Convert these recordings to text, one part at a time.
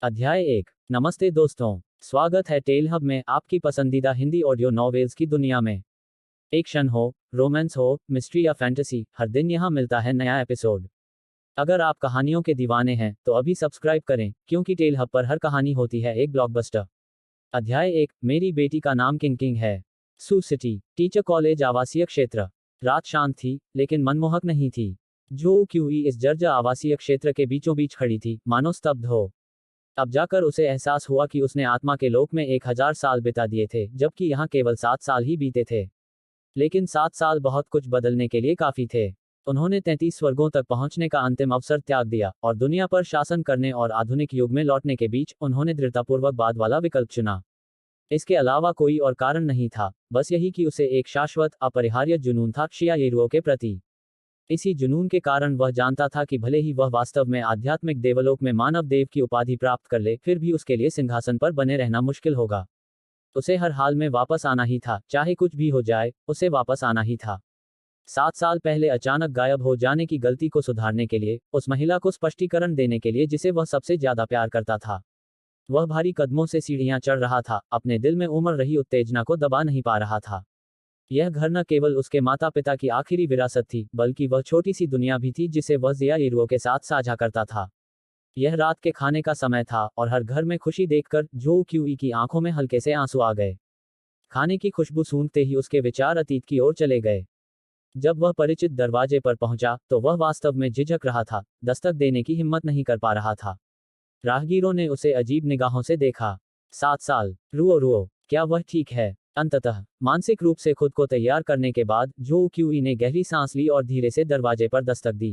अध्याय 1। नमस्ते दोस्तों, स्वागत है टेल हब में, आपकी पसंदीदा हिंदी ऑडियो नॉवेल्स की दुनिया में। एक्शन हो, रोमांस हो, मिस्ट्री या फैंटेसी, हर दिन यहाँ मिलता है नया एपिसोड। अगर आप कहानियों के दीवाने हैं तो अभी सब्सक्राइब करें, क्योंकि टेल हब पर हर कहानी होती है एक ब्लॉकबस्टर। अध्याय 1। मेरी बेटी का नाम किंग किंग है। सू सिटी टीचर कॉलेज आवासीय क्षेत्र। रात शांत थी, लेकिन मनमोहक नहीं थी। जो क्यूई इस जर्जर आवासीय क्षेत्र के बीचों बीच खड़ी थी, मानो स्तब्ध हो। अब जाकर उसे एहसास हुआ कि उसने आत्मा के लोक में 1000 साल बिता दिए थे, जबकि यहाँ केवल 7 साल ही बीते थे। लेकिन 7 साल बहुत कुछ बदलने के लिए काफी थे। उन्होंने 33 वर्गों तक पहुंचने का अंतिम अवसर त्याग दिया, और दुनिया पर शासन करने और आधुनिक युग में लौटने के बीच उन्होंने दृढ़तापूर्वक बाद वाला विकल्प चुना। इसके अलावा कोई और कारण नहीं था, बस यही कि उसे एक शाश्वत अपरिहार्य जुनून था शियायेरुओं के प्रति। इसी जुनून के कारण वह जानता था कि भले ही वह वास्तव में आध्यात्मिक देवलोक में मानव देव की उपाधि प्राप्त कर ले, फिर भी उसके लिए सिंहासन पर बने रहना मुश्किल होगा। उसे हर हाल में वापस आना ही था, चाहे कुछ भी हो जाए, उसे वापस आना ही था। 7 साल पहले अचानक गायब हो जाने की गलती को सुधारने के लिए, उस महिला को स्पष्टीकरण देने के लिए जिसे वह सबसे ज्यादा प्यार करता था। वह भारी कदमों से सीढ़ियां चढ़ रहा था, अपने दिल में उमड़ रही उत्तेजना को दबा नहीं पा रहा था। यह घर न केवल उसके माता पिता की आखिरी विरासत थी, बल्कि वह छोटी सी दुनिया भी थी जिसे वह जियायेरुओं के साथ साझा करता था। यह रात के खाने का समय था, और हर घर में खुशी देखकर जो क्यूई की आंखों में हल्के से आंसू आ गए। खाने की खुशबू सूंघते ही उसके विचार अतीत की ओर चले गए। जब वह परिचित दरवाजे पर पहुंचा, तो वह वास्तव में झिझक रहा था, दस्तक देने की हिम्मत नहीं कर पा रहा था। राहगीरों ने उसे अजीब निगाहों से देखा। 7 साल, रुओ रुओ, क्या वह ठीक है? अंततः मानसिक रूप से खुद को तैयार करने के बाद जो क्यूई ने गहरी सांस ली और धीरे से दरवाजे पर दस्तक दी।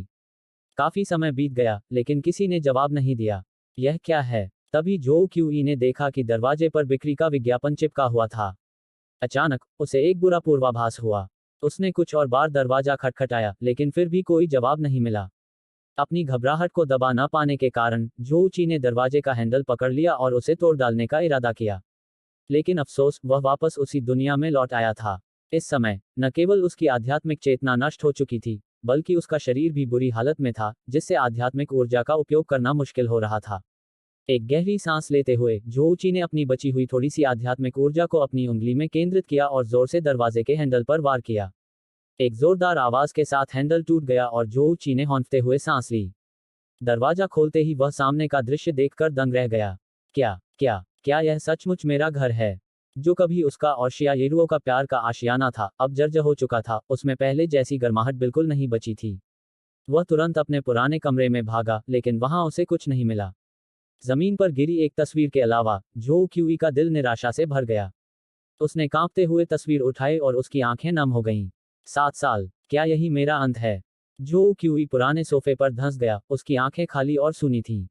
काफी समय बीत गया, लेकिन किसी ने जवाब नहीं दिया। यह क्या है? तभी जो क्यूई ने देखा कि दरवाजे पर बिक्री का विज्ञापन चिपका हुआ था। अचानक उसे एक बुरा पूर्वाभास हुआ। उसने कुछ और बार दरवाजा खटखटाया, लेकिन फिर भी कोई जवाब नहीं मिला। अपनी घबराहट को दबा न पाने के कारण जोची ने दरवाजे का हैंडल पकड़ लिया और उसे तोड़ डालने का इरादा किया। लेकिन अफसोस, वह वापस उसी दुनिया में लौट आया था। इस समय न केवल उसकी आध्यात्मिक चेतना नष्ट हो चुकी थी, बल्कि उसका शरीर भी बुरी हालत में था, जिससे आध्यात्मिक ऊर्जा का उपयोग करना मुश्किल हो रहा था। एक गहरी सांस लेते हुए जोची ने अपनी बची हुई थोड़ी सी आध्यात्मिक ऊर्जा को अपनी उंगली में केंद्रित किया और जोर से दरवाजे के हैंडल पर वार किया। एक जोरदार आवाज के साथ हैंडल टूट गया और जोची ने हौंकते हुए सांस ली। दरवाजा खोलते ही वह सामने का दृश्य देखकर दंग रह गया। क्या क्या क्या यह सचमुच मेरा घर है? जो कभी उसका और शियायेरुओं का प्यार का आशियाना था, अब जर्जर हो चुका था, उसमें पहले जैसी गर्माहट बिल्कुल नहीं बची थी। वह तुरंत अपने पुराने कमरे में भागा, लेकिन वहां उसे कुछ नहीं मिला। जमीन पर गिरी एक तस्वीर के अलावा जो क्यूई का दिल निराशा से भर गया। उसने कांपते हुए तस्वीर उठाई और उसकी आंखें नम हो गईं। 7 साल, क्या यही मेरा अंत है? जो क्यूई पुराने सोफे पर धंस गया, उसकी आंखें खाली और सूनी थीं।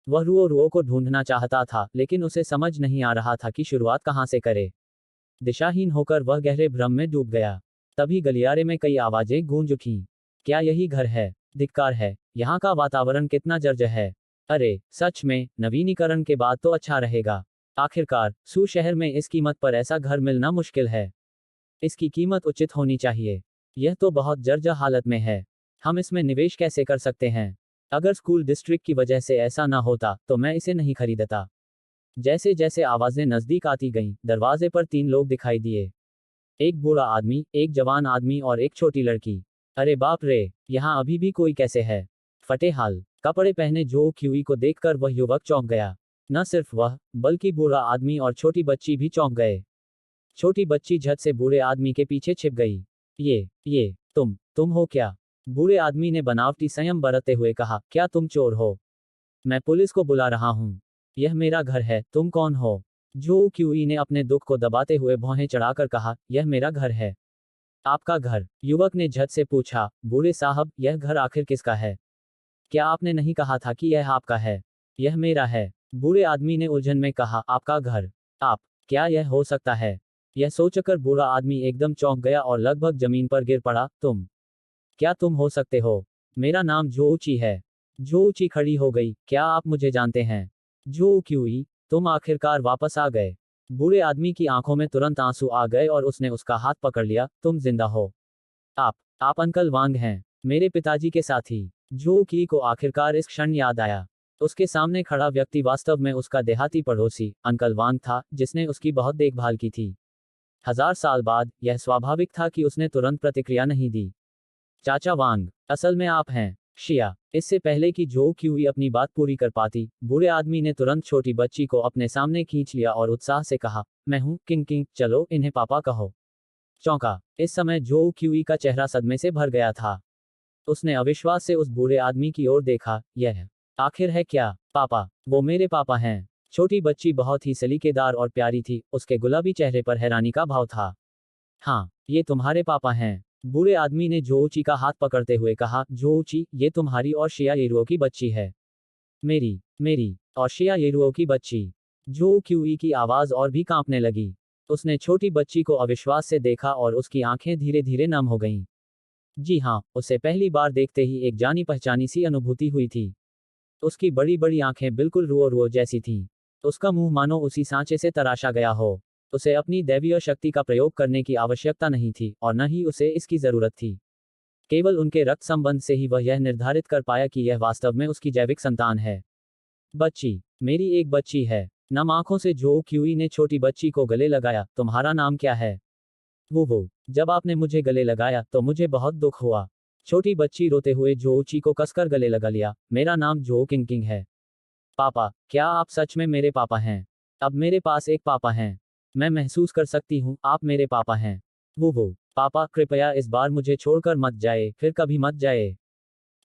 वह रुओ रुओ को ढूंढना चाहता था, लेकिन उसे समझ नहीं आ रहा था कि शुरुआत कहां से करे। दिशाहीन होकर वह गहरे भ्रम में डूब गया। तभी गलियारे में कई आवाजें गूंज उठीं। क्या यही घर है? धिक्कार है, यहाँ का वातावरण कितना जर्जर है। अरे सच में, नवीनीकरण के बाद तो अच्छा रहेगा। आखिरकार सू शहर में इस कीमत पर ऐसा घर मिलना मुश्किल है। इसकी कीमत उचित होनी चाहिए। यह तो बहुत जर्जर हालत में है। हम इसमें निवेश कैसे कर सकते हैं? अगर स्कूल डिस्ट्रिक्ट की वजह से ऐसा ना होता, तो मैं इसे नहीं खरीदता। जैसे जैसे आवाजें नजदीक आती गईं, दरवाजे पर 3 लोग दिखाई दिए। एक बूढ़ा आदमी, एक जवान आदमी और एक छोटी लड़की। अरे बाप रे, यहाँ अभी भी कोई कैसे है? फटे हाल कपड़े पहने जो क्यूई को देखकर वह युवक चौंक गया। न सिर्फ वह, बल्कि बूढ़ा आदमी और छोटी बच्ची भी चौंक गए। छोटी बच्ची झट से बूढ़े आदमी के पीछे छिप गई। ये तुम हो क्या? बूढ़े आदमी ने बनावटी संयम बरतते हुए कहा, क्या तुम चोर हो? मैं पुलिस को बुला रहा हूँ। यह मेरा घर है, तुम कौन हो? जो क्यूई ने अपने दुख को दबाते हुए भौहें चढ़ाकर कहा, यह मेरा घर है। आपका घर? युवक ने झट से पूछा, बूढ़े साहब, यह घर आखिर किसका है? क्या आपने नहीं कहा था कि यह आपका है? यह मेरा है। बूढ़े आदमी ने उलझन में कहा, आपका घर? आप? क्या यह हो सकता है? यह सोचकर बूढ़ा आदमी एकदम चौंक गया और लगभग जमीन पर गिर पड़ा। क्या तुम हो सकते हो? मेरा नाम जोची है। जोची खड़ी हो गई, क्या आप मुझे जानते हैं? जो क्यूई, तुम आखिरकार वापस आ गए। बूढ़े आदमी की आंखों में तुरंत आंसू आ गए और उसने उसका हाथ पकड़ लिया, तुम जिंदा हो। आप अंकल वांग हैं, मेरे पिताजी के साथी। जो की को आखिरकार इस क्षण याद आया। उसके सामने खड़ा व्यक्ति वास्तव में उसका देहाती पड़ोसी अंकल वांग था, जिसने उसकी बहुत देखभाल की थी। 1000 साल बाद यह स्वाभाविक था कि उसने तुरंत प्रतिक्रिया नहीं दी। चाचा वांग, असल में आप हैं शिया। इससे पहले कि जो क्यूई अपनी बात पूरी कर पाती, बूढ़े आदमी ने तुरंत छोटी बच्ची को अपने सामने खींच लिया और उत्साह से कहा, मैं हूं किंग किंग, चलो इन्हें पापा कहो। चौंका। इस समय जो क्यूई का चेहरा सदमे से भर गया था। उसने अविश्वास से उस बूढ़े आदमी की ओर देखा। यह आखिर है क्या? पापा, वो मेरे पापा हैं। छोटी बच्ची बहुत ही सलीकेदार और प्यारी थी, उसके गुलाबी चेहरे पर हैरानी का भाव था। हाँ, ये तुम्हारे पापा हैं। बूढ़े आदमी ने जोऊची का हाथ पकड़ते हुए कहा, जोऊची, ये तुम्हारी और शिया येरुओ की बच्ची है। मेरी और शिया येरुओ की बच्ची। जो क्यूई की आवाज और भी कांपने लगी। उसने छोटी बच्ची को अविश्वास से देखा और उसकी आंखें धीरे धीरे नम हो गईं। जी हाँ, उसे पहली बार देखते ही एक जानी पहचानी सी अनुभूति हुई थी। उसकी बड़ी बड़ी आंखें बिल्कुल रुओ रुओ जैसी थीं। उसका मुंह मानो उसी सांचे से तराशा गया हो। उसे अपनी दैवीय शक्ति का प्रयोग करने की आवश्यकता नहीं थी और न ही उसे इसकी जरूरत थी। केवल उनके रक्त संबंध से ही वह यह निर्धारित कर पाया कि यह वास्तव में उसकी जैविक संतान है। बच्ची, मेरी एक बच्ची है। नम आंखों से जो क्यूई ने छोटी बच्ची को गले लगाया। तुम्हारा नाम क्या है? वो जब आपने मुझे गले लगाया तो मुझे बहुत दुख हुआ। छोटी बच्ची रोते हुए जोऊची को कसकर गले लगा लिया। मेरा नाम जो किंग किंग है। पापा, क्या आप सच में मेरे पापा हैं? अब मेरे पास एक पापा हैं। मैं महसूस कर सकती हूँ, आप मेरे पापा हैं। वो पापा, कृपया इस बार मुझे छोड़कर मत जाए, फिर कभी मत जाए।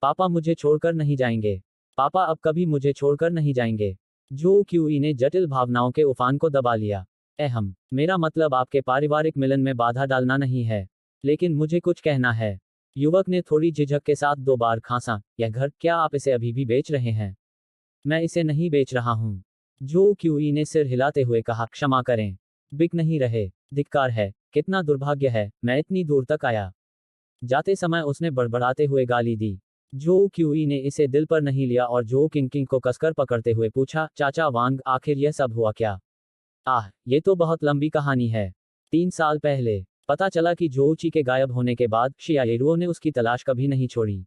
पापा मुझे छोड़कर नहीं जाएंगे। पापा अब कभी मुझे छोड़कर नहीं जाएंगे। जो क्यूई ने जटिल भावनाओं के उफान को दबा लिया। अहम, मेरा मतलब आपके पारिवारिक मिलन में बाधा डालना नहीं है। लेकिन मुझे कुछ कहना है। युवक ने थोड़ी झिझक के साथ 2 बार खांसा। यह घर, क्या आप इसे अभी भी बेच रहे हैं? मैं इसे नहीं बेच रहा हूँ। जो क्यूई ने सिर हिलाते हुए कहा, क्षमा करें। बिक नहीं रहे। धिक्कार है, कितना दुर्भाग्य है, मैं इतनी दूर तक आया। जाते समय उसने बड़बड़ाते हुए गाली दी। जो क्यूई ने इसे दिल पर नहीं लिया और जो किंग किंग को कसकर पकड़ते हुए पूछा, चाचा वांग, आखिर यह सब हुआ क्या? ये तो बहुत लंबी कहानी है। 3 साल पहले पता चला कि जोऊची के गायब होने के बाद शिया येरुओ ने उसकी तलाश कभी नहीं छोड़ी।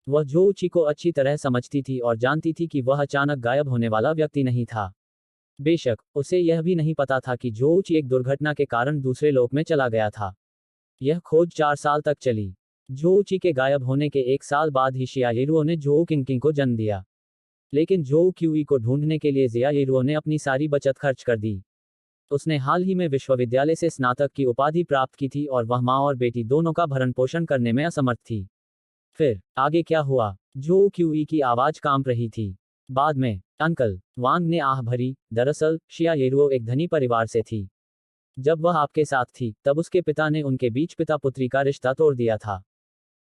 वह जोऊची को अच्छी तरह समझती थी और जानती थी कि वह अचानक गायब होने वाला व्यक्ति नहीं था। बेशक, उसे यह भी नहीं पता था कि जोऊची एक दुर्घटना के कारण दूसरे लोक में चला गया था। यह खोज 4 साल तक चली। जोऊची के गायब होने के 1 साल बाद ही शिया येरुओ ने जोऊ किंग किंग को जन्म दिया। लेकिन जोऊ क्यूई को ढूंढने के लिए जिया येरुओ ने अपनी सारी बचत खर्च कर दी। उसने हाल ही में विश्वविद्यालय से स्नातक की उपाधि प्राप्त की थी और वह माँ और बेटी दोनों का भरण पोषण करने में असमर्थ थी। फिर आगे क्या हुआ? जो क्यूई की आवाज कांप रही थी। बाद में अंकल वांग ने आह भरी। दरअसल शिया येरुओ एक धनी परिवार से थी। जब वह आपके साथ थी, तब उसके पिता ने उनके बीच पिता पुत्री का रिश्ता तोड़ दिया था।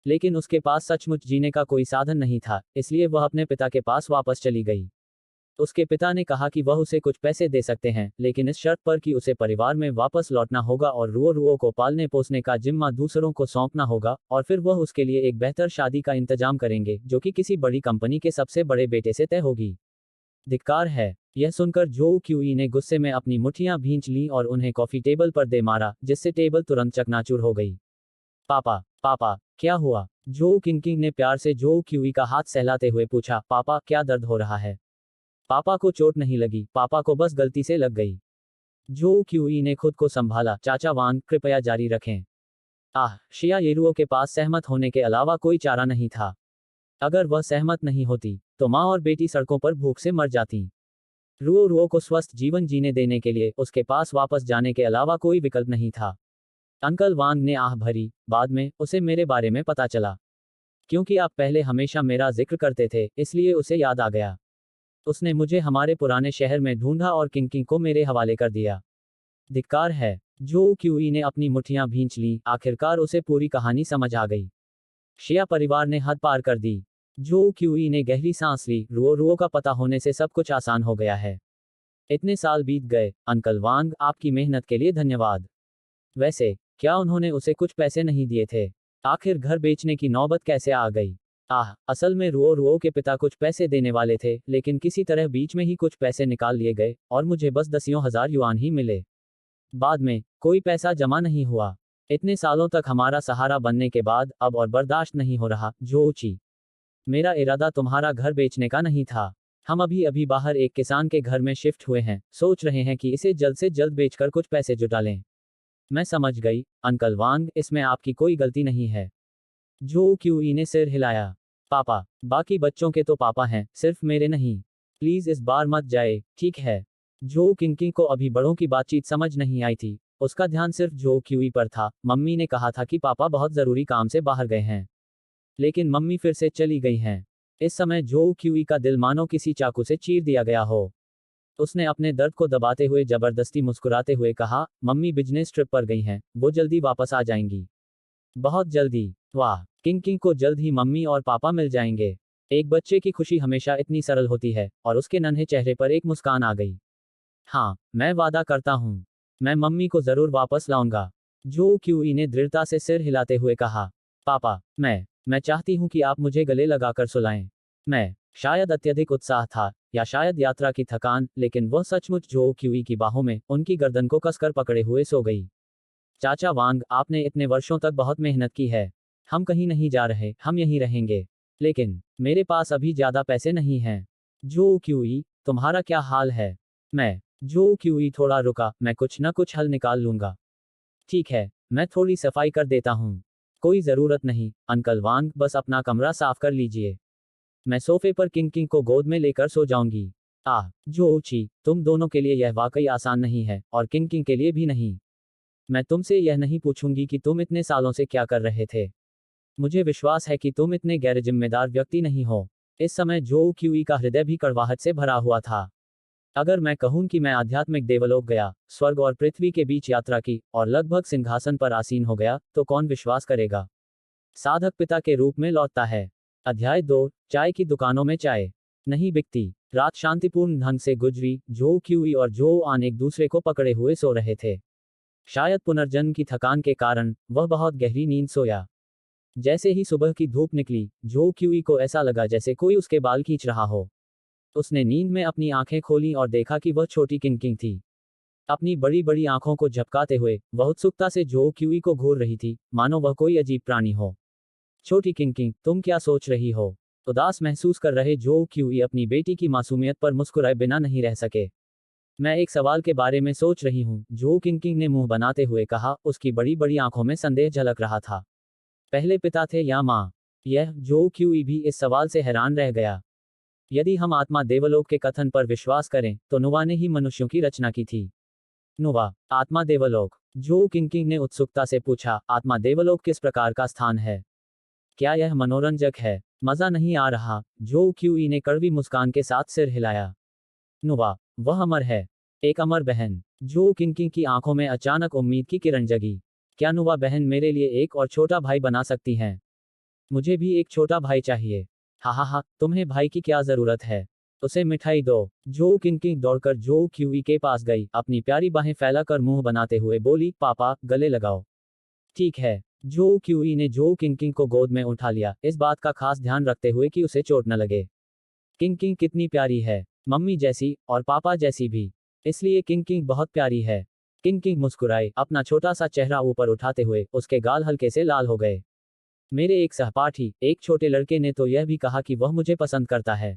लेकिन उसके पास सचमुच जीने का कोई साधन नहीं था, इसलिए वह अपने पिता के पास वापस चली गई। उसके पिता ने कहा कि वह उसे कुछ पैसे दे सकते हैं, लेकिन इस शर्त पर कि उसे परिवार में वापस लौटना होगा और रुओ रुओ को पालने पोसने का जिम्मा दूसरों को सौंपना होगा, और फिर वह उसके लिए एक बेहतर शादी का इंतजाम करेंगे, जो कि किसी बड़ी कंपनी के सबसे बड़े बेटे से तय होगी। धिक्कार है। यह सुनकर जो क्यूई ने गुस्से में अपनी मुट्ठियां भींच लीं और उन्हें कॉफी टेबल पर दे मारा, जिससे टेबल तुरंत चकनाचूर हो गई। पापा, पापा, क्या हुआ? जो किंग किंग ने प्यार से जो क्यूई का हाथ सहलाते हुए पूछा, पापा, क्या दर्द हो रहा है? पापा को चोट नहीं लगी, पापा को बस गलती से लग गई। जो क्यूई ने खुद को संभाला। चाचा वांग, कृपया जारी रखें। शिया येरुओ के पास सहमत होने के अलावा कोई चारा नहीं था। अगर वह सहमत नहीं होती, तो माँ और बेटी सड़कों पर भूख से मर जाती। रुओ रुओ को स्वस्थ जीवन जीने देने के लिए उसके पास वापस जाने के अलावा कोई विकल्प नहीं था। अंकल वांग ने आह भरी। बाद में उसे मेरे बारे में पता चला। क्योंकि आप पहले हमेशा मेरा जिक्र करते थे, इसलिए उसे याद आ गया। उसने मुझे हमारे पुराने शहर में ढूंढा और किंग किंग को मेरे हवाले कर दिया। धिक्कार है। जो क्यूई ने अपनी मुट्ठियां भींच लीं। आखिरकार उसे पूरी कहानी समझ आ गई। शिया परिवार ने हद पार कर दी। जो क्यूई ने गहरी सांस ली। रुओ रुओ का पता होने से सब कुछ आसान हो गया है। इतने साल बीत गए। अंकल वांग, आपकी मेहनत के लिए धन्यवाद। वैसे क्या उन्होंने उसे कुछ पैसे नहीं दिए थे? आखिर घर बेचने की नौबत कैसे आ गई? असल में रुओ रुओ के पिता कुछ पैसे देने वाले थे, लेकिन किसी तरह बीच में ही कुछ पैसे निकाल लिए गए और मुझे बस 10,000 युआन ही मिले। बाद में कोई पैसा जमा नहीं हुआ। इतने सालों तक हमारा सहारा बनने के बाद अब और बर्दाश्त नहीं हो रहा। जोऊची, मेरा इरादा तुम्हारा घर बेचने का नहीं था। हम अभी अभी बाहर एक किसान के घर में शिफ्ट हुए हैं, सोच रहे हैं कि इसे जल्द से जल्द बेचकर कुछ पैसे जुटा लें। मैं समझ गई, अंकल वांग, इसमें आपकी कोई गलती नहीं है। जो क्यूई ने सिर हिलाया। पापा, बाकी बच्चों के तो पापा हैं, सिर्फ मेरे नहीं। प्लीज इस बार मत जाए, ठीक है। जो किंकिंग को अभी बड़ों की बातचीत समझ नहीं आई थी। उसका ध्यान सिर्फ जो क्यूई पर था। मम्मी ने कहा था कि पापा बहुत जरूरी काम से बाहर गए हैं, लेकिन मम्मी फिर से चली गई हैं। इस समय जो क्यूई का दिल मानो किसी चाकू से चीर दिया गया हो। उसने अपने दर्द को दबाते हुए जबरदस्ती मुस्कुराते हुए कहा, मम्मी बिजनेस ट्रिप पर गई हैं, वो जल्दी वापस आ जाएंगी। बहुत जल्दी। वाह, किंग किंग को जल्द ही मम्मी और पापा मिल जाएंगे। एक बच्चे की खुशी हमेशा इतनी सरल होती है, और उसके नन्हे चेहरे पर एक मुस्कान आ गई। हाँ, मैं वादा करता हूँ, मैं मम्मी को जरूर वापस लाऊंगा। जो क्यूई ने दृढ़ता से सिर हिलाते हुए कहा। पापा, मैं चाहती हूँ कि आप मुझे गले लगाकर सुलाएं। मैं शायद अत्यधिक उत्साह था, या शायद यात्रा की थकान, लेकिन वह सचमुच जो क्यूई की बाहों में उनकी गर्दन को कसकर पकड़े हुए सो गई। चाचा वांग, आपने इतने वर्षों तक बहुत मेहनत की है। हम कहीं नहीं जा रहे, हम यहीं रहेंगे। लेकिन मेरे पास अभी ज्यादा पैसे नहीं हैं। जो क्यूई, तुम्हारा क्या हाल है? मैं जो क्यूई थोड़ा रुका, मैं कुछ न कुछ हल निकाल लूंगा। ठीक है, मैं थोड़ी सफाई कर देता हूँ। कोई जरूरत नहीं, अंकल वांग, बस अपना कमरा साफ कर लीजिए। मैं सोफे पर किंग किंग को गोद में लेकर सो जाऊंगी। आह, जो ऊंची, तुम दोनों के लिए यह वाकई आसान नहीं है, और किंग किंग के लिए भी नहीं। मैं तुमसे यह नहीं पूछूंगी कि तुम इतने सालों से क्या कर रहे थे। मुझे विश्वास है कि तुम इतने गैर जिम्मेदार व्यक्ति नहीं हो। इस समय जो क्यूई का हृदय भी कड़वाहट से भरा हुआ था। अगर मैं कहूं कि मैं आध्यात्मिक देवलोक गया, स्वर्ग और पृथ्वी के बीच यात्रा की, और लगभग सिंहासन पर आसीन हो गया, तो कौन विश्वास करेगा? साधक पिता के रूप में लौटता है। अध्याय 2। चाय की दुकानों में चाय नहीं बिकती। रात शांतिपूर्ण ढंग से गुजरी। जो क्यूई और जो आन एक दूसरे को पकड़े हुए सो रहे थे। शायद पुनर्जन्म की थकान के कारण वह बहुत गहरी नींद सोया। जैसे ही सुबह की धूप निकली, जो क्यूई को ऐसा लगा जैसे कोई उसके बाल खींच रहा हो। उसने नींद में अपनी आंखें खोलीं और देखा कि वह छोटी किंग किंग थी। अपनी बड़ी बड़ी आंखों को झपकाते हुए वह उत्सुकता से जो क्यूई को घूर रही थी, मानो वह कोई अजीब प्राणी हो। छोटी किंग किंग, तुम क्या सोच रही हो? उदास महसूस कर रहे जो क्यूई अपनी बेटी की मासूमियत पर मुस्कुराए बिना नहीं रह सके। मैं एक सवाल के बारे में सोच रही हूँ, जो किंग किंग ने मुंह बनाते हुए कहा। उसकी बड़ी बड़ी आंखों में संदेह झलक रहा था। पहले पिता थे या माँ? यह जो क्यूई भी इस सवाल से हैरान रह गया। यदि हम आत्मा देवलोक के कथन पर विश्वास करें, तो नुवा ने ही मनुष्यों की रचना की थी। नुवा, आत्मा देवलोक? जो किंग किंग ने उत्सुकता से पूछा, आत्मा देवलोक किस प्रकार का स्थान है? क्या यह मनोरंजक है? मजा नहीं आ रहा? जो क्यूई ने कड़वी मुस्कान के साथ सिर हिलाया। नुवा, वह अमर है। एक अमर बहन। जो किंग किंग की आंखों में अचानक उम्मीद की किरण जगी। क्या नुवा बहन मेरे लिए एक और छोटा भाई बना सकती हैं? मुझे भी एक छोटा भाई चाहिए। हा हा हा, तुम्हें भाई की क्या जरूरत है? उसे मिठाई दो। जो किंग किंग दौड़कर जो क्यूई के पास गई, अपनी प्यारी बाहें फैलाकर मुंह बनाते हुए बोली, पापा, गले लगाओ। ठीक है। जो क्यूई ने जो किंग किंग को गोद में उठा लिया, इस बात का खास ध्यान रखते हुए कि उसे चोट न लगे। किंग किंग कितनी प्यारी है, मम्मी जैसी, और पापा जैसी भी। इसलिए किंग किंग बहुत प्यारी है। किंग किंग मुस्कुराए, अपना छोटा सा चेहरा ऊपर उठाते हुए। उसके गाल हल्के से लाल हो गए। मेरे एक सहपाठी, एक छोटे लड़के ने तो यह भी कहा कि वह मुझे पसंद करता है।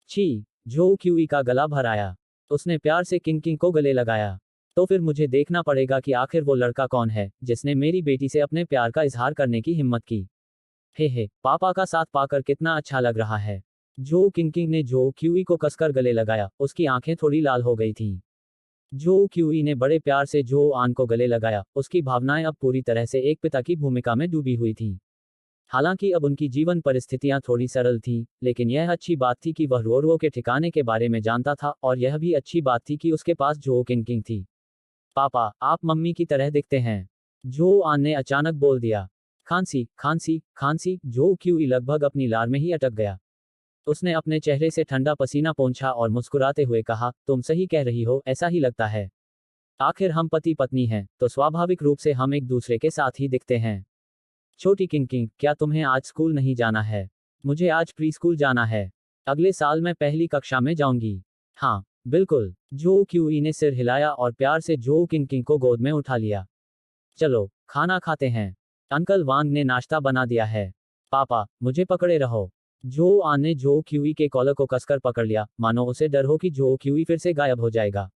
छी! जो क्यूई का गला भर आया। उसने प्यार से किंग किंग को गले लगाया। तो फिर मुझे देखना पड़ेगा कि आखिर वो लड़का कौन है, जिसने मेरी बेटी से अपने प्यार का इजहार करने की हिम्मत की। हे, पापा का साथ पाकर कितना अच्छा लग रहा है। जो किंग किंग ने जो क्यूई को कसकर गले लगाया, उसकी आंखें थोड़ी लाल हो गई थीं। जो क्यूई ने बड़े प्यार से जो आन को गले लगाया, उसकी भावनाएं अब पूरी तरह से एक पिता की भूमिका में डूबी हुई थीं। हालांकि अब उनकी जीवन परिस्थितियां थोड़ी सरल थीं, लेकिन यह अच्छी बात थी कि वह रोरो के ठिकाने के बारे में जानता था, और यह भी अच्छी बात थी कि उसके पास जो किंग किंग थी। पापा, आप मम्मी की तरह दिखते हैं। जो आन ने अचानक बोल दिया। खांसी, खांसी, खांसी। जो क्यूई लगभग अपनी लार में ही अटक गया। उसने अपने चेहरे से ठंडा पसीना पोंछा और मुस्कुराते हुए कहा, तुम सही कह रही हो, ऐसा ही लगता है। आखिर हम पति पत्नी हैं, तो स्वाभाविक रूप से हम एक दूसरे के साथ ही दिखते हैं। छोटी किंग किंग, क्या तुम्हें आज स्कूल नहीं जाना है? मुझे आज प्री स्कूल जाना है। अगले साल मैं पहली कक्षा में जाऊंगी। हाँ, बिल्कुल। जो क्यूई ने सिर हिलाया और प्यार से जो किंग किंग को गोद में उठा लिया। चलो, खाना खाते हैं। अंकल वांग ने नाश्ता बना दिया है। पापा, मुझे पकड़े रहो। जो आन ने जो क्यूई के कॉलर को कसकर पकड़ लिया, मानो उसे डर हो कि जो क्यूई फिर से गायब हो जाएगा।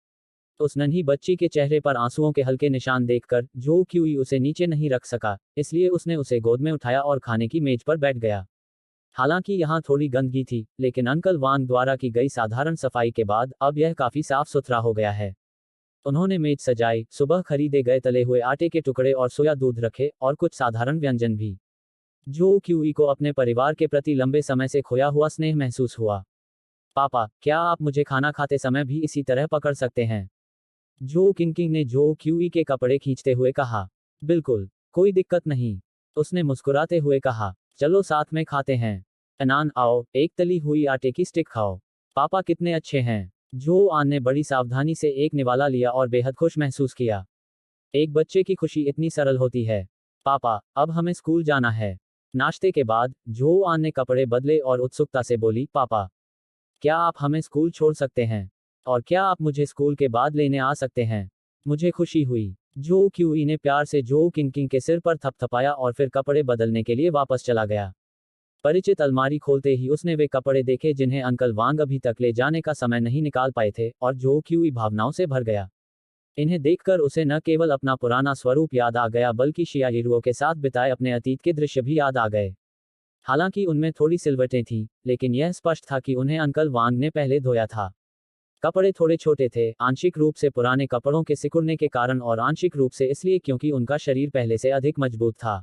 उस नन्ही बच्ची के चेहरे पर आंसुओं के हल्के निशान देखकर जो क्यूई उसे नीचे नहीं रख सका, इसलिए उसने उसे गोद में उठाया और खाने की मेज पर बैठ गया। हालांकि यहाँ थोड़ी गंदगी थी, लेकिन अंकल वांग द्वारा की गई साधारण सफाई के बाद अब यह काफी साफ सुथरा हो गया है। उन्होंने मेज सजाई, सुबह खरीदे गए तले हुए आटे के टुकड़े और सोया दूध रखे, और कुछ साधारण व्यंजन भी। जो क्यूई को अपने परिवार के प्रति लंबे समय से खोया हुआ स्नेह महसूस हुआ। पापा, क्या आप मुझे खाना खाते समय भी इसी तरह पकड़ सकते हैं? जो किंकिंग ने जो क्यूई के कपड़े खींचते हुए कहा। बिल्कुल, कोई दिक्कत नहीं, उसने मुस्कुराते हुए कहा। चलो साथ में खाते हैं। अनान, आओ, एक तली हुई आटे की स्टिक खाओ। पापा कितने अच्छे हैं। जो आन ने बड़ी सावधानी से एक निवाला लिया और बेहद खुश महसूस किया। एक बच्चे की खुशी इतनी सरल होती है। पापा, अब हमें स्कूल जाना है। नाश्ते के बाद जो आन ने कपड़े बदले और उत्सुकता से बोली, पापा, क्या आप हमें स्कूल छोड़ सकते हैं? और क्या आप मुझे स्कूल के बाद लेने आ सकते हैं? मुझे खुशी हुई। जो क्यूई ने प्यार से जो किंकिंग के सिर पर थपथपाया और फिर कपड़े बदलने के लिए वापस चला गया। परिचित अलमारी खोलते ही उसने वे कपड़े देखे जिन्हें अंकल वांग अभी तक ले जाने का समय नहीं निकाल पाए थे, और जो क्यूई भावनाओं से भर गया। इन्हें देखकर उसे न केवल अपना पुराना स्वरूप याद आ गया, बल्कि शियाहिरुओं के साथ बिताए अपने अतीत के दृश्य भी याद आ गए। हालांकि उनमें थोड़ी सिलवटें थीं, लेकिन यह स्पष्ट था कि उन्हें अंकल वांग ने पहले धोया था। कपड़े थोड़े छोटे थे, आंशिक रूप से पुराने कपड़ों के सिकुड़ने के कारण और आंशिक रूप से इसलिए क्योंकि उनका शरीर पहले से अधिक मजबूत था।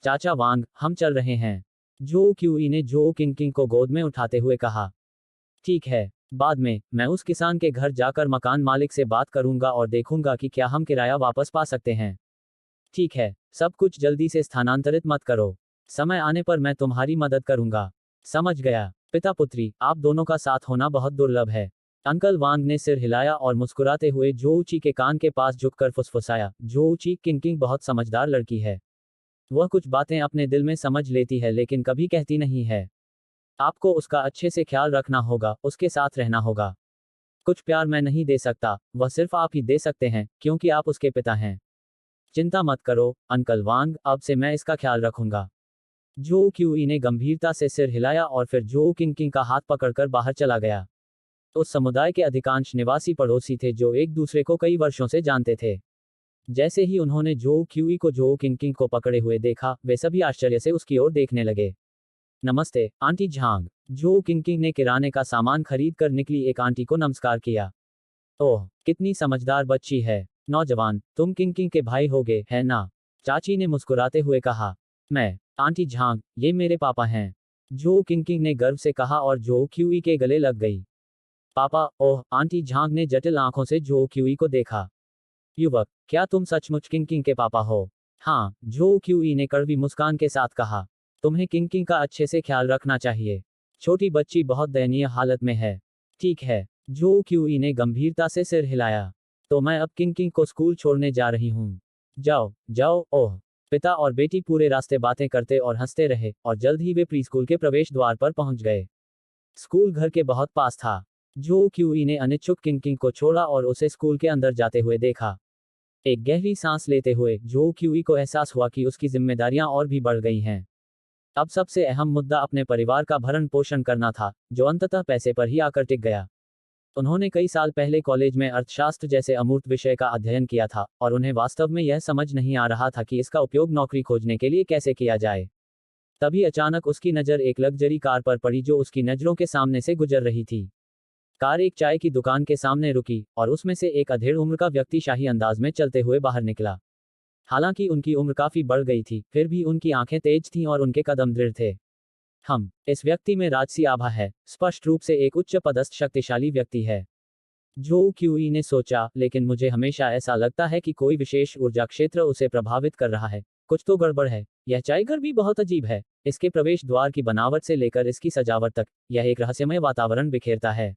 चाचा वांग, हम चल रहे हैं। जो क्यूई ने जो किंकिंग को गोद में उठाते हुए कहा। ठीक है, बाद में मैं उस किसान के घर जाकर मकान मालिक से बात करूंगा और देखूंगा कि क्या हम किराया वापस पा सकते हैं। ठीक है, सब कुछ जल्दी से स्थानांतरित मत करो। समय आने पर मैं तुम्हारी मदद करूंगा। समझ गया। पिता पुत्री, आप दोनों का साथ होना बहुत दुर्लभ है। अंकल वांग ने सिर हिलाया और मुस्कुराते हुए जोऊची के कान के पास झुककर फुसफुसाया। जोऊची, किंकिंग बहुत समझदार लड़की है। वह कुछ बातें अपने दिल में समझ लेती है लेकिन कभी कहती नहीं है। आपको उसका अच्छे से ख्याल रखना होगा, उसके साथ रहना होगा। कुछ प्यार मैं नहीं दे सकता, वह सिर्फ आप ही दे सकते हैं, क्योंकि आप उसके पिता हैं। चिंता मत करो अंकल वांग, अब से मैं इसका ख्याल रखूंगा। जो क्यूई ने गंभीरता से सिर हिलाया और फिर जो किंकिंग का हाथ पकड़कर बाहर चला गया। उस समुदाय के अधिकांश निवासी पड़ोसी थे जो एक दूसरे को कई वर्षों से जानते थे। जैसे ही उन्होंने जो क्यूई को जो किंकिंग को पकड़े हुए देखा, वे सभी आश्चर्य से उसकी ओर देखने लगे। नमस्ते आंटी झांग। जो किंकिंग ने किराने का सामान खरीद कर निकली एक आंटी को नमस्कार किया। ओह, कितनी समझदार बच्ची है। नौजवान, तुम किंकिंग के भाई होगे, है ना? चाची ने मुस्कुराते हुए कहा। मैं, आंटी झांग, ये मेरे पापा हैं। जो किंकिंग ने गर्व से कहा और जो क्यूई के गले लग गई। पापा, ओह, आंटी झांग ने जटिल आंखों से जो क्यूई को देखा। युवक, क्या तुम सचमुच किंकिंग के पापा हो? हाँ, जो क्यूई ने कड़वी मुस्कान के साथ कहा। तुम्हें किंकिंग का अच्छे से ख्याल रखना चाहिए। छोटी बच्ची बहुत दयनीय हालत में है। ठीक है। जो क्यूई ने गंभीरता से सिर हिलाया। तो मैं अब किंकिंग को स्कूल छोड़ने जा रही हूँ। जाओ, जाओ। ओह। पिता और बेटी पूरे रास्ते बातें करते और हंसते रहे, और जल्द ही वे प्रीस्कूल के प्रवेश द्वार पर पहुंच गए। स्कूल घर के बहुत पास था। जो क्यूई ने अनिच्छुक किंकिंग को छोड़ा और उसे स्कूल के अंदर जाते हुए देखा। एक गहरी सांस लेते हुए जो क्यूई को एहसास हुआ कि उसकी जिम्मेदारियां और भी बढ़ गई हैं। अब सबसे अहम मुद्दा अपने परिवार का भरण पोषण करना था, जो अंततः पैसे पर ही आकर टिक गया। उन्होंने कई साल पहले कॉलेज में अर्थशास्त्र जैसे अमूर्त विषय का अध्ययन किया था, और उन्हें वास्तव में यह समझ नहीं आ रहा था कि इसका उपयोग नौकरी खोजने के लिए कैसे किया जाए। तभी अचानक उसकी नज़र एक लग्जरी कार पर पड़ी जो उसकी नज़रों के सामने से गुजर रही थी। कार एक चाय की दुकान के सामने रुकी, और उसमें से एक अधेड़ उम्र का व्यक्ति शाही अंदाज में चलते हुए बाहर निकला। हालांकि उनकी उम्र काफी बढ़ गई थी, फिर भी उनकी आंखें तेज थीं और उनके कदम दृढ़ थे। इस व्यक्ति में राजसी आभा है, स्पष्ट रूप से एक उच्च पदस्थ शक्तिशाली व्यक्ति है। जो क्यूई ने सोचा, लेकिन मुझे हमेशा ऐसा लगता है कि कोई विशेष ऊर्जा क्षेत्र उसे प्रभावित कर रहा है। कुछ तो गड़बड़ है। यह चायघर भी बहुत अजीब है। इसके प्रवेश द्वार की बनावट से लेकर इसकी सजावट तक, यह एक रहस्यमय वातावरण बिखेरता है।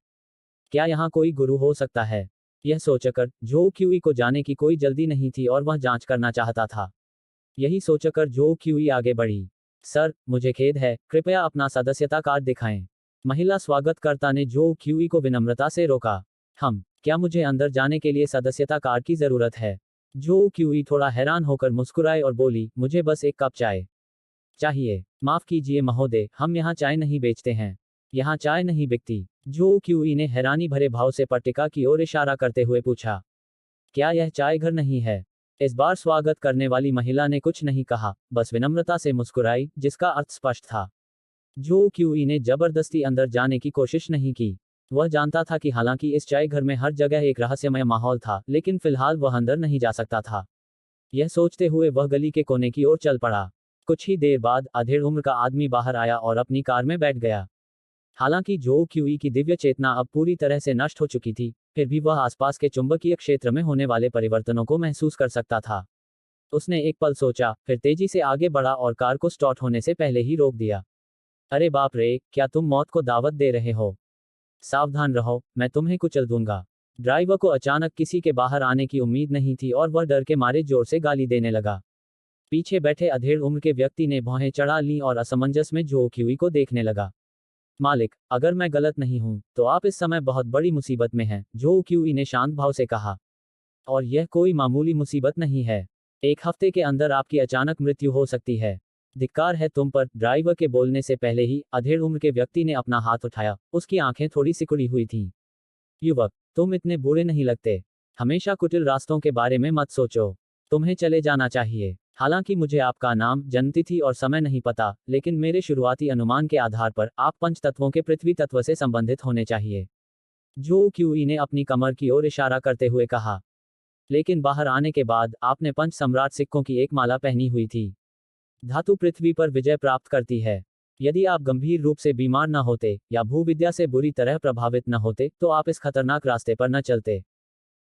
क्या यहाँ कोई गुरु हो सकता है? यह सोचकर जो क्यूई को जाने की कोई जल्दी नहीं थी और वह जांच करना चाहता था। यही सोचकर जो क्यूई आगे बढ़ी। सर, मुझे खेद है, कृपया अपना सदस्यता कार्ड दिखाएं। महिला स्वागतकर्ता ने जो क्यूई को विनम्रता से रोका। क्या मुझे अंदर जाने के लिए सदस्यता कार्ड की जरूरत है? जो क्यूई थोड़ा हैरान होकर मुस्कुराए और बोली, मुझे बस एक कप चाय। चाहिए। माफ कीजिए महोदय, हम यहाँ चाय नहीं बेचते हैं। यहाँ चाय नहीं बिकती। जो क्यूई ने हैरानी भरे भाव से पट्टिका की ओर इशारा करते हुए पूछा। क्या यह चाय घर नहीं है? इस बार स्वागत करने वाली महिला ने कुछ नहीं कहा, बस विनम्रता से मुस्कुराई, जिसका अर्थ स्पष्ट था। जो क्यूई ने जबरदस्ती अंदर जाने की कोशिश नहीं की। वह जानता था कि हालांकि इस चाय घर में हर जगह एक रहस्यमय माहौल था, लेकिन फिलहाल वह अंदर नहीं जा सकता था। यह सोचते हुए वह गली के कोने की ओर चल पड़ा। कुछ ही देर बाद अधेड़ उम्र का आदमी बाहर आया और अपनी कार में बैठ गया। हालांकि जो क्यूई की दिव्य चेतना अब पूरी तरह से नष्ट हो चुकी थी, फिर भी वह आसपास के चुंबकीय क्षेत्र में होने वाले परिवर्तनों को महसूस कर सकता था। उसने एक पल सोचा, फिर तेजी से आगे बढ़ा और कार को स्टार्ट होने से पहले ही रोक दिया। अरे बाप रे, क्या तुम मौत को दावत दे रहे हो? सावधान रहो, मैं तुम्हें कुचल दूंगा। ड्राइवर को अचानक किसी के बाहर आने की उम्मीद नहीं थी और वह डर के मारे जोर से गाली देने लगा। पीछे बैठे अधेड़ उम्र के व्यक्ति ने भौहें चढ़ा लीं और असमंजस में जो क्यूई को देखने लगा। मालिक, अगर मैं गलत नहीं हूं, तो आप इस समय बहुत बड़ी मुसीबत में हैं, जो क्यूई ने शांत भाव से कहा। और यह कोई मामूली मुसीबत नहीं है। एक हफ्ते के अंदर आपकी अचानक मृत्यु हो सकती है। धिक्कार है तुम पर। ड्राइवर के बोलने से पहले ही अधेड़ उम्र के व्यक्ति ने अपना हाथ उठाया। उसकी आंखें थोड़ी सिकुड़ी हुई थीं। युवक, तुम इतने बुरे नहीं लगते। हमेशा कुटिल रास्तों के बारे में मत सोचो। तुम्हें चले जाना चाहिए। हालांकि मुझे आपका नाम, जन्मतिथि और समय नहीं पता, लेकिन मेरे शुरुआती अनुमान के आधार पर आप पंच तत्वों के पृथ्वी तत्व से संबंधित होने चाहिए। जो क्यूई ने अपनी कमर की ओर इशारा करते हुए कहा। लेकिन बाहर आने के बाद आपने पंच सम्राट सिक्कों की एक माला पहनी हुई थी। धातु पृथ्वी पर विजय प्राप्त करती है। यदि आप गंभीर रूप से बीमार न होते या भूविद्या से बुरी तरह प्रभावित न होते, तो आप इस खतरनाक रास्ते पर न चलते।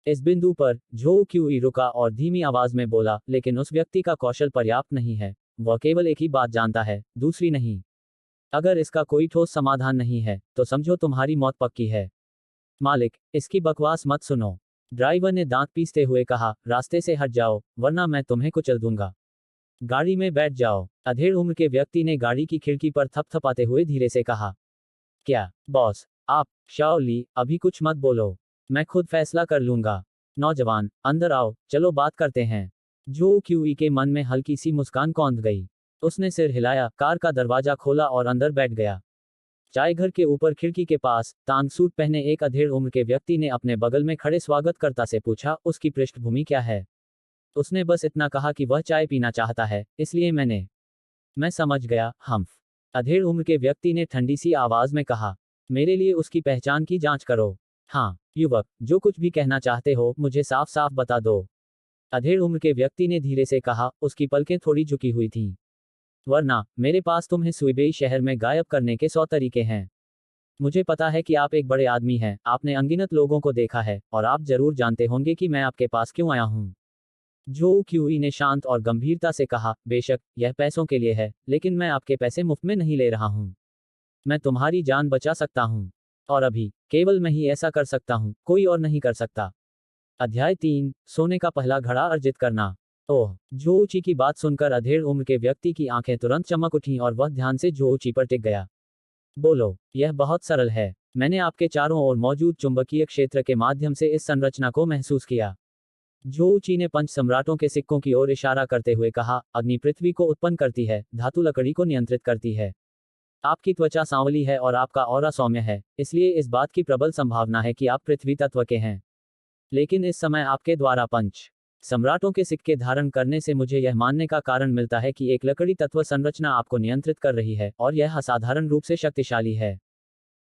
इस बिंदु पर जो क्यूई रुका और धीमी आवाज में बोला, लेकिन उस व्यक्ति का कौशल पर्याप्त नहीं है। वह केवल एक ही बात जानता है, दूसरी नहीं। अगर इसका कोई ठोस समाधान नहीं है, तो समझो तुम्हारी मौत पक्की है। मालिक, इसकी बकवास मत सुनो। ड्राइवर ने दांत पीसते हुए कहा, रास्ते से हट जाओ, वरना मैं तुम्हें कुचल दूंगा। गाड़ी में बैठ जाओ। अधेड़ उम्र के व्यक्ति ने गाड़ी की खिड़की पर थपथपाते हुए धीरे से कहा। क्या बॉस? आप? शाओली, अभी कुछ मत बोलो। मैं खुद फैसला कर लूंगा। नौजवान, अंदर आओ, चलो बात करते हैं। जो क्यूई के मन में हल्की सी मुस्कान कौंध गई। उसने सिर हिलाया, कार का दरवाजा खोला और अंदर बैठ गया। चाय घर के ऊपर खिड़की के पास तांग सूट पहने एक अधेड़ उम्र के व्यक्ति ने अपने बगल में खड़े स्वागतकर्ता से पूछा, उसकी पृष्ठभूमि क्या है? उसने बस इतना कहा कि वह चाय पीना चाहता है, इसलिए मैं समझ गया, हम्फ। अधेड़ उम्र के व्यक्ति ने ठंडी सी आवाज में कहा। मेरे लिए उसकी पहचान की जांच करो। हाँ, युवक, जो कुछ भी कहना चाहते हो, मुझे साफ साफ बता दो। अधेड़ उम्र के व्यक्ति ने धीरे से कहा, उसकी पलकें थोड़ी झुकी हुई थीं। वरना, मेरे पास तुम्हें सुइबेई शहर में गायब करने के 100 तरीके हैं। मुझे पता है कि आप एक बड़े आदमी हैं, आपने अनगिनत लोगों को देखा है, और आप जरूर जानते होंगे कि मैं आपके पास क्यों आया हूं। जो क्यूई ने शांत और गंभीरता से कहा, बेशक, यह पैसों के लिए है, लेकिन मैं आपके पैसे मुफ्त में नहीं ले रहा हूं। मैं तुम्हारी जान बचा सकता हूं। और अभी, केवल मैं ही ऐसा कर सकता हूं, कोई और नहीं कर सकता। अध्याय 3, सोने का पहला घड़ा अर्जित करना। ओह! जोऊची की बात सुनकर अधेड़ उम्र के व्यक्ति की आंखें तुरंत चमक उठीं और वह ध्यान से जोऊची पर टिक गया। बोलो, यह बहुत सरल है। मैंने आपके चारों ओर मौजूद चुंबकीय क्षेत्र के माध्यम से इस संरचना को महसूस किया। जोऊची ने पंच सम्राटों के सिक्कों की ओर इशारा करते हुए कहा, अग्नि पृथ्वी को उत्पन्न करती है, धातु लकड़ी को नियंत्रित करती है। आपकी त्वचा सांवली है और आपका ऑरा सौम्य है, इसलिए इस बात की प्रबल संभावना है कि आप पृथ्वी तत्व के हैं। लेकिन इस समय आपके द्वारा पंच सम्राटों के सिक्के धारण करने से मुझे यह मानने का कारण मिलता है कि एक लकड़ी तत्व संरचना आपको नियंत्रित कर रही है, और यह असाधारण रूप से शक्तिशाली है।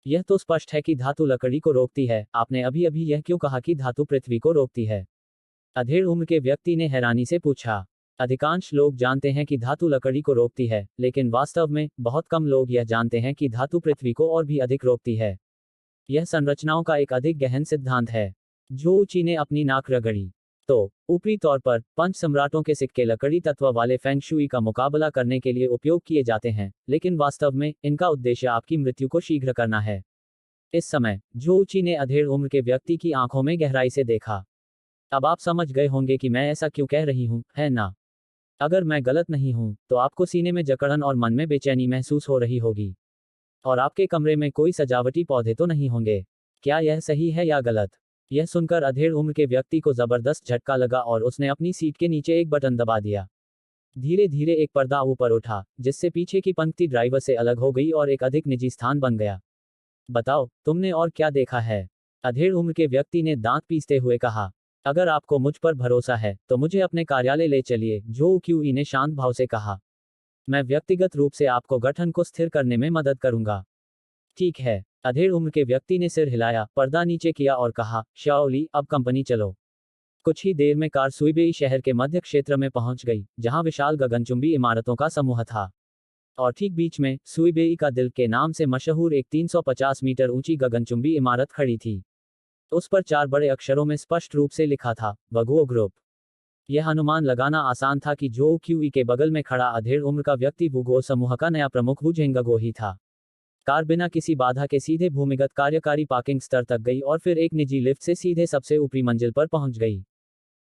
यह तो स्पष्ट है कि धातु लकड़ी को रोकती है। आपने अभी अभी यह क्यों कहा कि धातु पृथ्वी को रोकती है? अधेड़ उम्र के व्यक्ति ने हैरानी से पूछा। अधिकांश लोग जानते हैं कि धातु लकड़ी को रोकती है, लेकिन वास्तव में, बहुत कम लोग यह जानते हैं कि धातु पृथ्वी को और भी अधिक रोकती है। यह संरचनाओं का एक अधिक गहन सिद्धांत है। जोऊची ने अपनी नाक रगड़ी। तो, ऊपरी तौर पर, पंच सम्राटों के सिक्के लकड़ी तत्व वाले फेंग शुई का मुकाबला करने के लिए उपयोग किए जाते हैं, लेकिन वास्तव में, इनका उद्देश्य आपकी मृत्यु को शीघ्र करना है। इस समय, जोऊची ने अधेड़ उम्र के व्यक्ति की आंखों में गहराई से देखा। अब आप समझ गए होंगे कि मैं ऐसा क्यों कह रही हूं, है ना? अगर मैं गलत नहीं हूं, तो आपको सीने में जकड़न और मन में बेचैनी महसूस हो रही होगी। और आपके कमरे में कोई सजावटी पौधे तो नहीं होंगे। क्या यह सही है या गलत? यह सुनकर अधेड़ उम्र के व्यक्ति को जबरदस्त झटका लगा और उसने अपनी सीट के नीचे एक बटन दबा दिया। धीरे धीरे एक पर्दा ऊपर उठा, जिससे पीछे की पंक्ति ड्राइवर से अलग हो गई और एक अधिक निजी स्थान बन गया। बताओ, तुमने और क्या देखा है? अधेड़ उम्र के व्यक्ति ने दांत पीसते हुए कहा। अगर आपको मुझ पर भरोसा है तो मुझे अपने कार्यालय ले चलिए, जो क्यूई ने शांत भाव से कहा। मैं व्यक्तिगत रूप से आपको गठन को स्थिर करने में मदद करूंगा। ठीक है, अधेड़ उम्र के व्यक्ति ने सिर हिलाया, पर्दा नीचे किया और कहा, शाओली, अब कंपनी चलो। कुछ ही देर में कार सुइबेई शहर के मध्य क्षेत्र में पहुंच गई, जहां विशाल गगनचुंबी इमारतों का समूह था। और ठीक बीच में सुइबेई का दिल के नाम से मशहूर एक 350 मीटर ऊंची गगनचुंबी इमारत खड़ी थी। उस पर 4 बड़े अक्षरों में स्पष्ट रूप से लिखा था, वगुओ ग्रुप। यह अनुमान लगाना आसान था कि जो क्यूई के बगल में खड़ा अधेड़ उम्र का व्यक्ति वुगो समूह का नया प्रमुख वू झेंगगो ही था। कार बिना किसी बाधा के सीधे भूमिगत कार्यकारी पार्किंग स्तर तक गई और फिर एक निजी लिफ्ट से सीधे सबसे ऊपरी मंजिल पर पहुंच गई।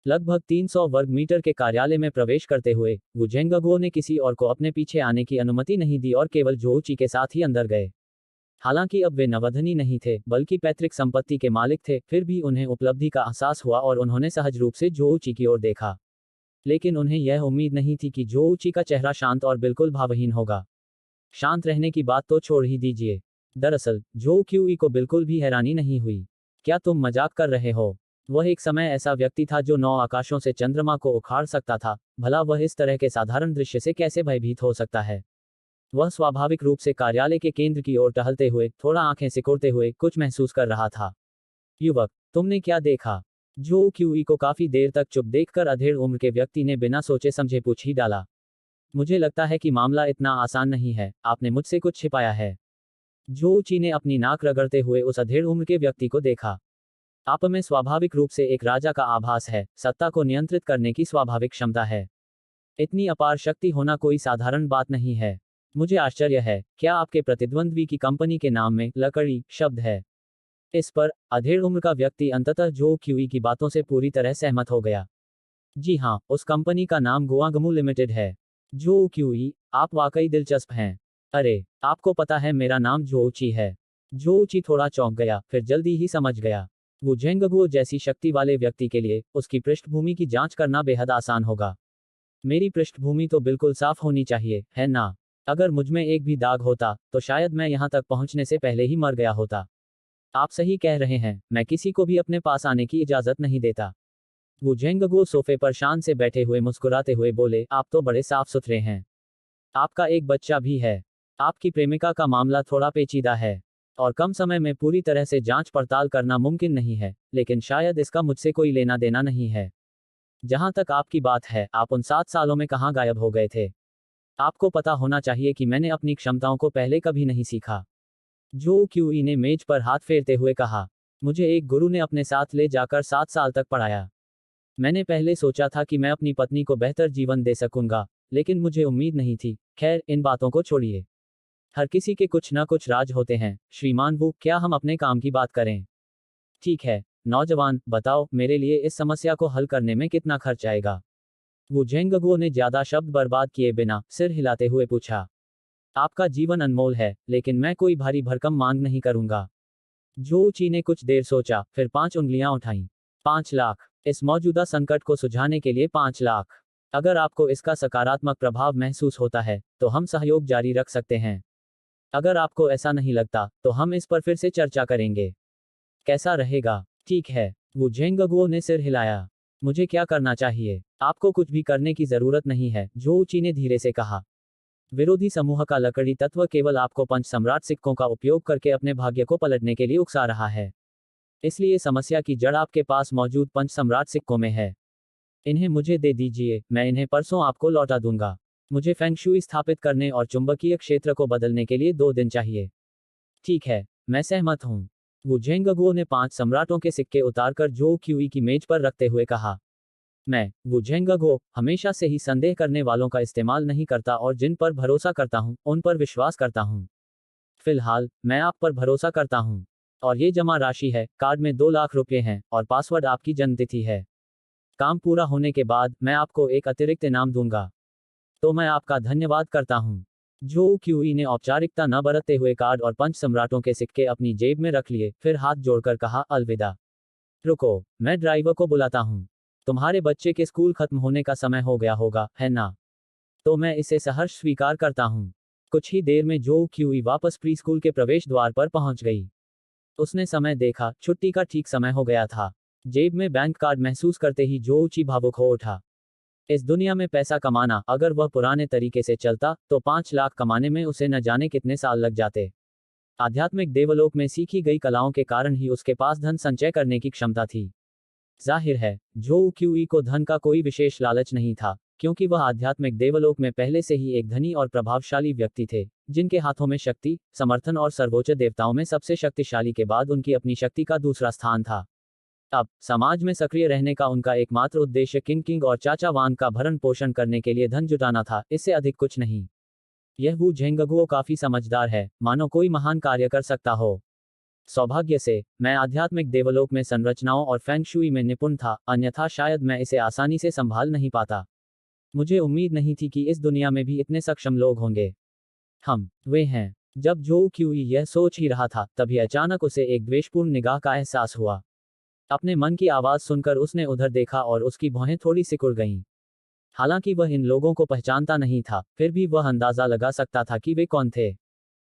लगभग 300 वर्ग मीटर के कार्यालय में प्रवेश करते हुए वू झेंगगो ने किसी और को अपने पीछे आने की अनुमति नहीं दी और केवल जोची के साथ ही अंदर गए। हालांकि अब वे नवधनी नहीं थे, बल्कि पैतृक संपत्ति के मालिक थे, फिर भी उन्हें उपलब्धि का एहसास हुआ और उन्होंने सहज रूप से जोची की ओर देखा। लेकिन उन्हें यह उम्मीद नहीं थी कि जोची का चेहरा शांत और बिल्कुल भावहीन होगा। शांत रहने की बात तो छोड़ ही दीजिए। दरअसल जो क्यूई को बिल्कुल भी हैरानी नहीं हुई। क्या तुम मजाक कर रहे हो? वह एक समय ऐसा व्यक्ति था जो 9 आकाशों से चंद्रमा को उखाड़ सकता था, भला वह इस तरह के साधारण दृश्य से कैसे भयभीत हो सकता है? वह स्वाभाविक रूप से कार्यालय के केंद्र की ओर टहलते हुए, थोड़ा आंखें सिकोड़ते हुए कुछ महसूस कर रहा था। युवक, तुमने क्या देखा? जो क्यूई को काफी देर तक चुप देखकर अधेड़ उम्र के व्यक्ति ने बिना सोचे समझे पूछ ही डाला। मुझे लगता है कि मामला इतना आसान नहीं है, आपने मुझसे कुछ छिपाया है। जोची ने अपनी नाक रगड़ते हुए उस अधेड़ उम्र के व्यक्ति को देखा। आप में स्वाभाविक रूप से एक राजा का आभास है, सत्ता को नियंत्रित करने की स्वाभाविक क्षमता है। इतनी अपार शक्ति होना कोई साधारण बात नहीं है। मुझे आश्चर्य है, क्या आपके प्रतिद्वंद्वी की कंपनी के नाम में लकड़ी शब्द है? इस पर अधेड़ उम्र का व्यक्ति अंततः जो क्यूई की बातों से पूरी तरह सहमत हो गया। जी हाँ, उस कंपनी का नाम गुआंगमू लिमिटेड है। जो क्यूई, आप वाकई दिलचस्प हैं। अरे, आपको पता है मेरा नाम जोची है। जोची थोड़ा चौंक गया, फिर जल्दी ही समझ गया। वो झेंगगुओ जैसी शक्ति वाले व्यक्ति के लिए उसकी पृष्ठभूमि की जांच करना बेहद आसान होगा। मेरी पृष्ठभूमि तो बिल्कुल साफ होनी चाहिए, है ना? अगर मुझमें एक भी दाग होता तो शायद मैं यहां तक पहुंचने से पहले ही मर गया होता। आप सही कह रहे हैं, मैं किसी को भी अपने पास आने की इजाजत नहीं देता। वो झेंगगुओ सोफे पर शान से बैठे हुए मुस्कुराते हुए बोले, आप तो बड़े साफ सुथरे हैं। आपका एक बच्चा भी है। आपकी प्रेमिका का मामला थोड़ा पेचीदा है और कम समय में पूरी तरह से जांच पड़ताल करना मुमकिन नहीं है, लेकिन शायद इसका मुझसे कोई लेना देना नहीं है। जहां तक आपकी बात है, आप उन 7 सालों में कहां गायब हो गए थे? आपको पता होना चाहिए कि मैंने अपनी क्षमताओं को पहले कभी नहीं सीखा। जो क्यूई ने मेज पर हाथ फेरते हुए कहा, मुझे एक गुरु ने अपने साथ ले जाकर 7 साल तक पढ़ाया। मैंने पहले सोचा था कि मैं अपनी पत्नी को बेहतर जीवन दे सकूंगा, लेकिन मुझे उम्मीद नहीं थी। खैर, इन बातों को छोड़िए। हर किसी के कुछ ना कुछ राज होते हैं, श्रीमान वू, क्या हम अपने काम की बात करें? ठीक है, नौजवान, बताओ, मेरे लिए इस समस्या को हल करने में कितना खर्च आएगा? वो झेंगगुओ ने ज्यादा शब्द बर्बाद किए बिना सिर हिलाते हुए पूछा। आपका जीवन अनमोल है, लेकिन मैं कोई भारी भरकम मांग नहीं करूंगा। जोची ने कुछ देर सोचा, फिर 5 उंगलियां उठाईं। 5 लाख। इस मौजूदा संकट को सुलझाने के लिए 5 लाख। अगर आपको इसका सकारात्मक प्रभाव महसूस होता है तो हम सहयोग जारी रख सकते हैं। अगर आपको ऐसा नहीं लगता तो हम इस पर फिर से चर्चा करेंगे। कैसा रहेगा? ठीक है। वो झेंगगुओ ने सिर हिलाया। मुझे क्या करना चाहिए? आपको कुछ भी करने की जरूरत नहीं है, जोची ने धीरे से कहा। विरोधी समूह का लकड़ी तत्व केवल आपको पंच सम्राट सिक्कों का उपयोग करके अपने भाग्य को पलटने के लिए उकसा रहा है। इसलिए समस्या की जड़ आपके पास मौजूद पंच सम्राट सिक्कों में है। इन्हें मुझे दे दीजिए, मैं इन्हें परसों आपको लौटा दूंगा। मुझे फेंगशुई स्थापित करने और चुंबकीय क्षेत्र को बदलने के लिए 2 दिन चाहिए। ठीक है, मैं सहमत हूं। वो झेंगगुओ ने 5 सम्राटों के सिक्के उतारकर जो क्यूई की मेज पर रखते हुए कहा। मैं, वो झेंगगुओ, हमेशा से ही संदेह करने वालों का इस्तेमाल नहीं करता और जिन पर भरोसा करता हूं, उन पर विश्वास करता हूं। फिलहाल, मैं आप पर भरोसा करता हूं। और ये जमा राशि है, कार्ड में 2 लाख रुपए हैं और पासवर्ड आपकी जन्मतिथि है। काम पूरा होने के बाद मैं आपको एक अतिरिक्त इनाम दूंगा। तो मैं आपका धन्यवाद करता हूं। जो क्यूई ने औपचारिकता न बरतते हुए कार्ड और पंच सम्राटों के सिक्के अपनी जेब में रख लिए, फिर हाथ जोड़कर कहा, अलविदा। रुको, मैं ड्राइवर को बुलाता हूं। तुम्हारे बच्चे के स्कूल खत्म होने का समय हो गया होगा, है ना? तो मैं इसे सहर्ष स्वीकार करता हूँ। कुछ ही देर में जो क्यूई वापस प्री स्कूल के प्रवेश द्वार पर पहुंच गई। उसने समय देखा, छुट्टी का ठीक समय हो गया था। जेब में बैंक कार्ड महसूस करते ही जो ऊंची भावुक हो उठा। इस दुनिया में पैसा कमाना, अगर वह पुराने तरीके से चलता, तो 5 लाख कमाने में उसे न जाने कितने साल लग जाते। आध्यात्मिक देवलोक में सीखी गई कलाओं के कारण ही उसके पास धन संचय करने की क्षमता थी। जाहिर है, जो क्यूई को धन का कोई विशेष लालच नहीं था, क्योंकि वह आध्यात्मिक देवलोक में पहले से ही एक धनी और प्रभावशाली व्यक्ति थे, जिनके हाथों में शक्ति, समर्थन और सर्वोच्च देवताओं में सबसे शक्तिशाली के बाद उनकी अपनी शक्ति का दूसरा स्थान था। अब समाज में सक्रिय रहने का उनका एकमात्र उद्देश्य किंग किंग और चाचा वांग का भरण पोषण करने के लिए धन जुटाना था, इससे अधिक कुछ नहीं। यह वू झेंगगुओ काफी समझदार है, मानो कोई महान कार्य कर सकता हो। सौभाग्य से, मैं आध्यात्मिक देवलोक में संरचनाओं और फेंग शुई में निपुण था, अन्यथा शायद मैं इसे आसानी से संभाल नहीं पाता। मुझे उम्मीद नहीं थी कि इस दुनिया में भी इतने सक्षम लोग होंगे। वे हैं। जब जो क्यूई यह सोच ही रहा था, तभी अचानक उसे एक द्वेषपूर्ण निगाह का एहसास हुआ। अपने मन की आवाज सुनकर उसने उधर देखा और उसकी भौहें थोड़ी सिकुड़ गईं। हालांकि वह इन लोगों को पहचानता नहीं था, फिर भी वह अंदाजा लगा सकता था कि वे कौन थे।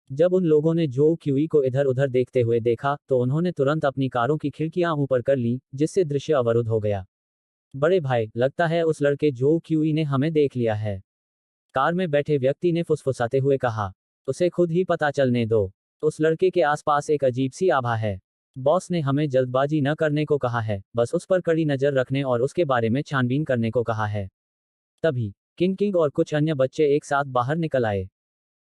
जब उन लोगों ने जो क्यूई को इधर उधर देखते हुए देखा, तो उन्होंने तुरंत अपनी कारों की खिड़कियां ऊपर कर लीं, जिससे दृश्य अवरुद्ध हो गया। बड़े भाई, लगता है उस लड़के जो क्यूई ने हमें देख लिया है। कार में बैठे व्यक्ति ने फुसफुसाते हुए कहा। उसे खुद ही पता चलने दो। उस लड़के के आसपास एक अजीब सी आभा है। बॉस ने हमें जल्दबाजी न करने को कहा है, बस उस पर कड़ी नजर रखने और उसके बारे में छानबीन करने को कहा है। तभी किंग किंग और कुछ अन्य बच्चे एक साथ बाहर निकल आए।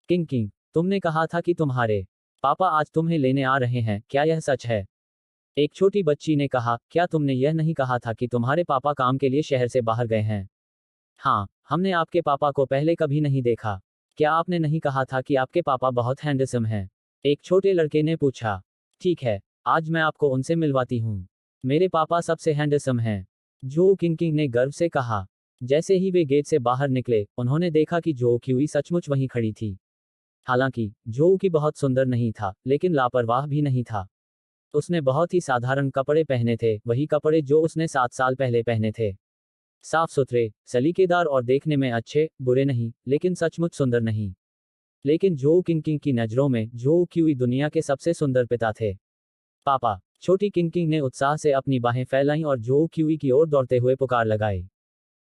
किंग किंग, तुमने कहा था कि तुम्हारे पापा आज तुम्हें लेने आ रहे हैं, क्या यह सच है? एक छोटी बच्ची ने कहा, क्या तुमने यह नहीं कहा था कि तुम्हारे पापा काम के लिए शहर से बाहर गए हैं? हाँ, हमने आपके पापा को पहले कभी नहीं देखा। क्या आपने नहीं कहा था कि आपके पापा बहुत हैंडसम हैं? एक छोटे लड़के ने पूछा। ठीक है, आज मैं आपको उनसे मिलवाती हूँ। मेरे पापा सबसे हैंडसम हैं, जो किंग किंग ने गर्व से कहा। जैसे ही वे गेट से बाहर निकले, उन्होंने देखा कि जो क्यूई सचमुच वहीं खड़ी थी। हालांकि जो की बहुत सुंदर नहीं था, लेकिन लापरवाह भी नहीं था। उसने बहुत ही साधारण कपड़े पहने थे, वही कपड़े जो उसने 7 साल पहले पहने थे। साफ सुथरे, सलीकेदार और देखने में अच्छे, बुरे नहीं, लेकिन सचमुच सुंदर नहीं। लेकिन जो किंग किंग की नजरों में जो क्यूई दुनिया के सबसे सुंदर पिता थे। पापा, छोटी किंग किंग ने उत्साह से अपनी बाहें फैलाईं और जो क्यूई की ओर दौड़ते हुए पुकार लगाई।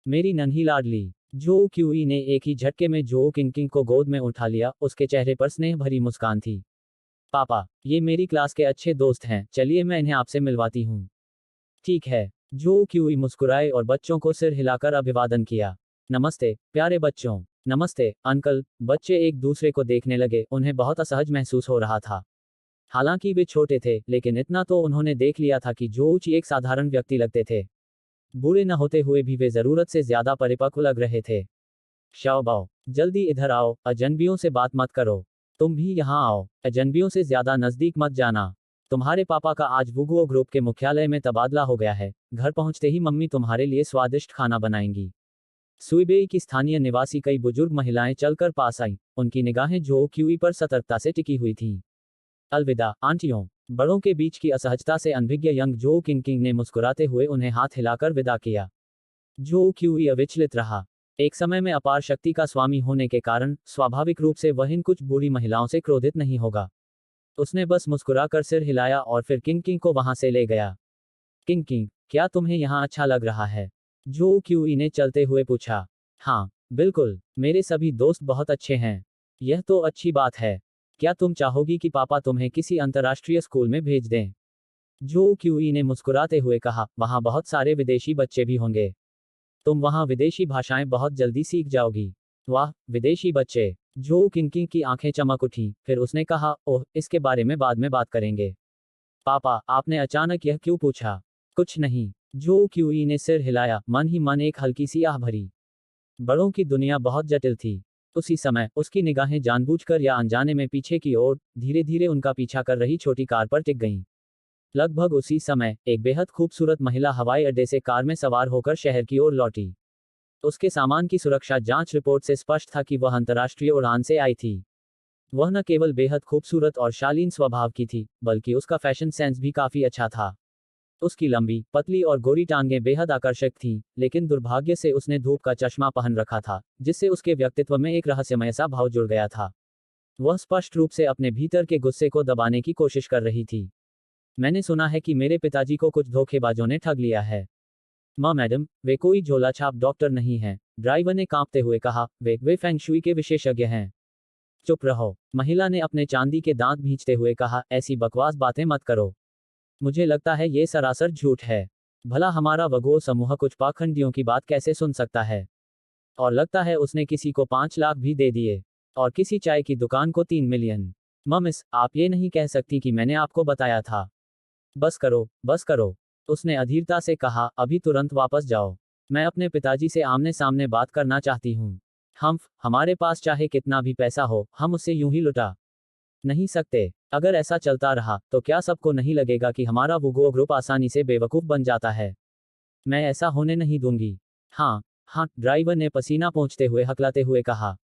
मेरी नन्ही लाडली। जो क्यूई ने एक ही झटके में जो किंग किंग को गोद में उठा लिया, उसके चेहरे पर स्नेह भरी मुस्कान थी। पापा, ये मेरी क्लास के अच्छे दोस्त हैं, चलिए मैं इन्हें आपसे मिलवाती हूँ। ठीक है। जो क्यूई मुस्कुराए और बच्चों को सिर हिलाकर अभिवादन किया। नमस्ते, प्यारे बच्चों। नमस्ते, अंकल। बच्चे एक दूसरे को देखने लगे, उन्हें बहुत असहज महसूस हो रहा था। हालांकि वे छोटे थे, लेकिन इतना तो उन्होंने देख लिया था कि जो ऊंची एक साधारण व्यक्ति लगते थे। बूढ़े न होते हुए भी वे जरूरत से ज्यादा परिपक्व लग रहे थे। शाओबाओ, जल्दी इधर आओ, अजनबियों से बात मत करो। तुम भी यहाँ आओ, अजनबियों से ज्यादा नजदीक मत जाना। तुम्हारे पापा का आज वुगुओ ग्रुप के मुख्यालय में तबादला हो गया है। घर पहुंचते ही मम्मी तुम्हारे लिए स्वादिष्ट खाना बनाएंगी। सुइबेई की स्थानीय निवासी कई बुजुर्ग महिलाएं चलकर पास आईं, उनकी निगाहें जो क्यूई पर सतर्कता से टिकी हुई थीं। अलविदा, आंटियों। बड़ों के बीच की असहजता से अनभिज्ञ यंग जो किंग किंग ने मुस्कुराते हुए उन्हें हाथ हिलाकर विदा किया। जो क्यूई अविचलित रहा। एक समय में अपार शक्ति का स्वामी होने के कारण स्वाभाविक रूप से वह इन कुछ बूढ़ी महिलाओं से क्रोधित नहीं होगा। उसने बस मुस्कुराकर सिर हिलाया और फिर किंग किंग को वहां से ले गया। किंग किंग, क्या तुम्हें यहाँ अच्छा लग रहा है? जो क्यूई ने चलते हुए पूछा। हाँ, बिल्कुल, मेरे सभी दोस्त बहुत अच्छे हैं। यह तो अच्छी बात है। क्या तुम चाहोगी कि पापा तुम्हें किसी अंतर्राष्ट्रीय स्कूल में भेज दें? जो क्यूई ने मुस्कुराते हुए कहा, वहाँ बहुत सारे विदेशी बच्चे भी होंगे। तुम वहाँ विदेशी भाषाएं बहुत जल्दी सीख जाओगी। वाह, विदेशी बच्चे। जो किंग किंग की आंखें चमक उठीं, फिर उसने कहा, ओह, इसके बारे में बाद में बात करेंगे। पापा, आपने अचानक यह क्यों पूछा? कुछ नहीं। जो क्यूई ने सिर हिलाया, मन ही मन एक हल्की सी आह भरी। बड़ों की दुनिया बहुत जटिल थी। उसी समय उसकी निगाहें जानबूझकर या अनजाने में पीछे की ओर धीरे धीरे उनका पीछा कर रही छोटी कार पर टिक गईं। लगभग उसी समय एक बेहद खूबसूरत महिला हवाई अड्डे से कार में सवार होकर शहर की ओर लौटी। उसके सामान की सुरक्षा जांच रिपोर्ट से स्पष्ट था कि वह अंतर्राष्ट्रीय उड़ान से आई थी। वह न केवल बेहद खूबसूरत और शालीन स्वभाव की थी, बल्कि उसका फैशन सेंस भी काफी अच्छा था। उसकी लंबी, पतली और गोरी टांगें बेहद आकर्षक थीं, लेकिन दुर्भाग्य से उसने धूप का चश्मा पहन रखा था, जिससे उसके व्यक्तित्व में एक रहस्यमय सा भाव जुड़ गया था। वह स्पष्ट रूप से अपने भीतर के गुस्से को दबाने की कोशिश कर रही थी। मैंने सुना है कि मेरे पिताजी को कुछ धोखेबाजों ने ठग लिया है। माँ मैडम, वे कोई झोलाछाप डॉक्टर नहीं हैं, ड्राइवर ने कांपते हुए कहा। वे फेंग शुई के विशेषज्ञ हैं। चुप रहो, महिला ने अपने चांदी के दांत भींचते हुए कहा। ऐसी बकवास बातें मत करो। मुझे लगता है ये सरासर झूठ है। भला हमारा वगोर समूह कुछ पाखंडियों की बात कैसे सुन सकता है? और लगता है उसने किसी को 5 लाख भी दे दिए, और किसी चाय की दुकान को 3 मिलियन। मिस, आप ये नहीं कह सकती कि मैंने आपको बताया था। बस करो, बस करो, उसने अधीरता से कहा। अभी तुरंत वापस जाओ। मैं अपने पिताजी से आमने सामने बात करना चाहती हूँ। हमारे पास चाहे कितना भी पैसा हो, हम उसे यूं ही लुटा नहीं सकते। अगर ऐसा चलता रहा तो क्या सबको नहीं लगेगा कि हमारा वुगो ग्रुप आसानी से बेवकूफ़ बन जाता है? मैं ऐसा होने नहीं दूंगी। हाँ, हाँ, ड्राइवर ने पसीना पोंछते हुए हकलाते हुए कहा।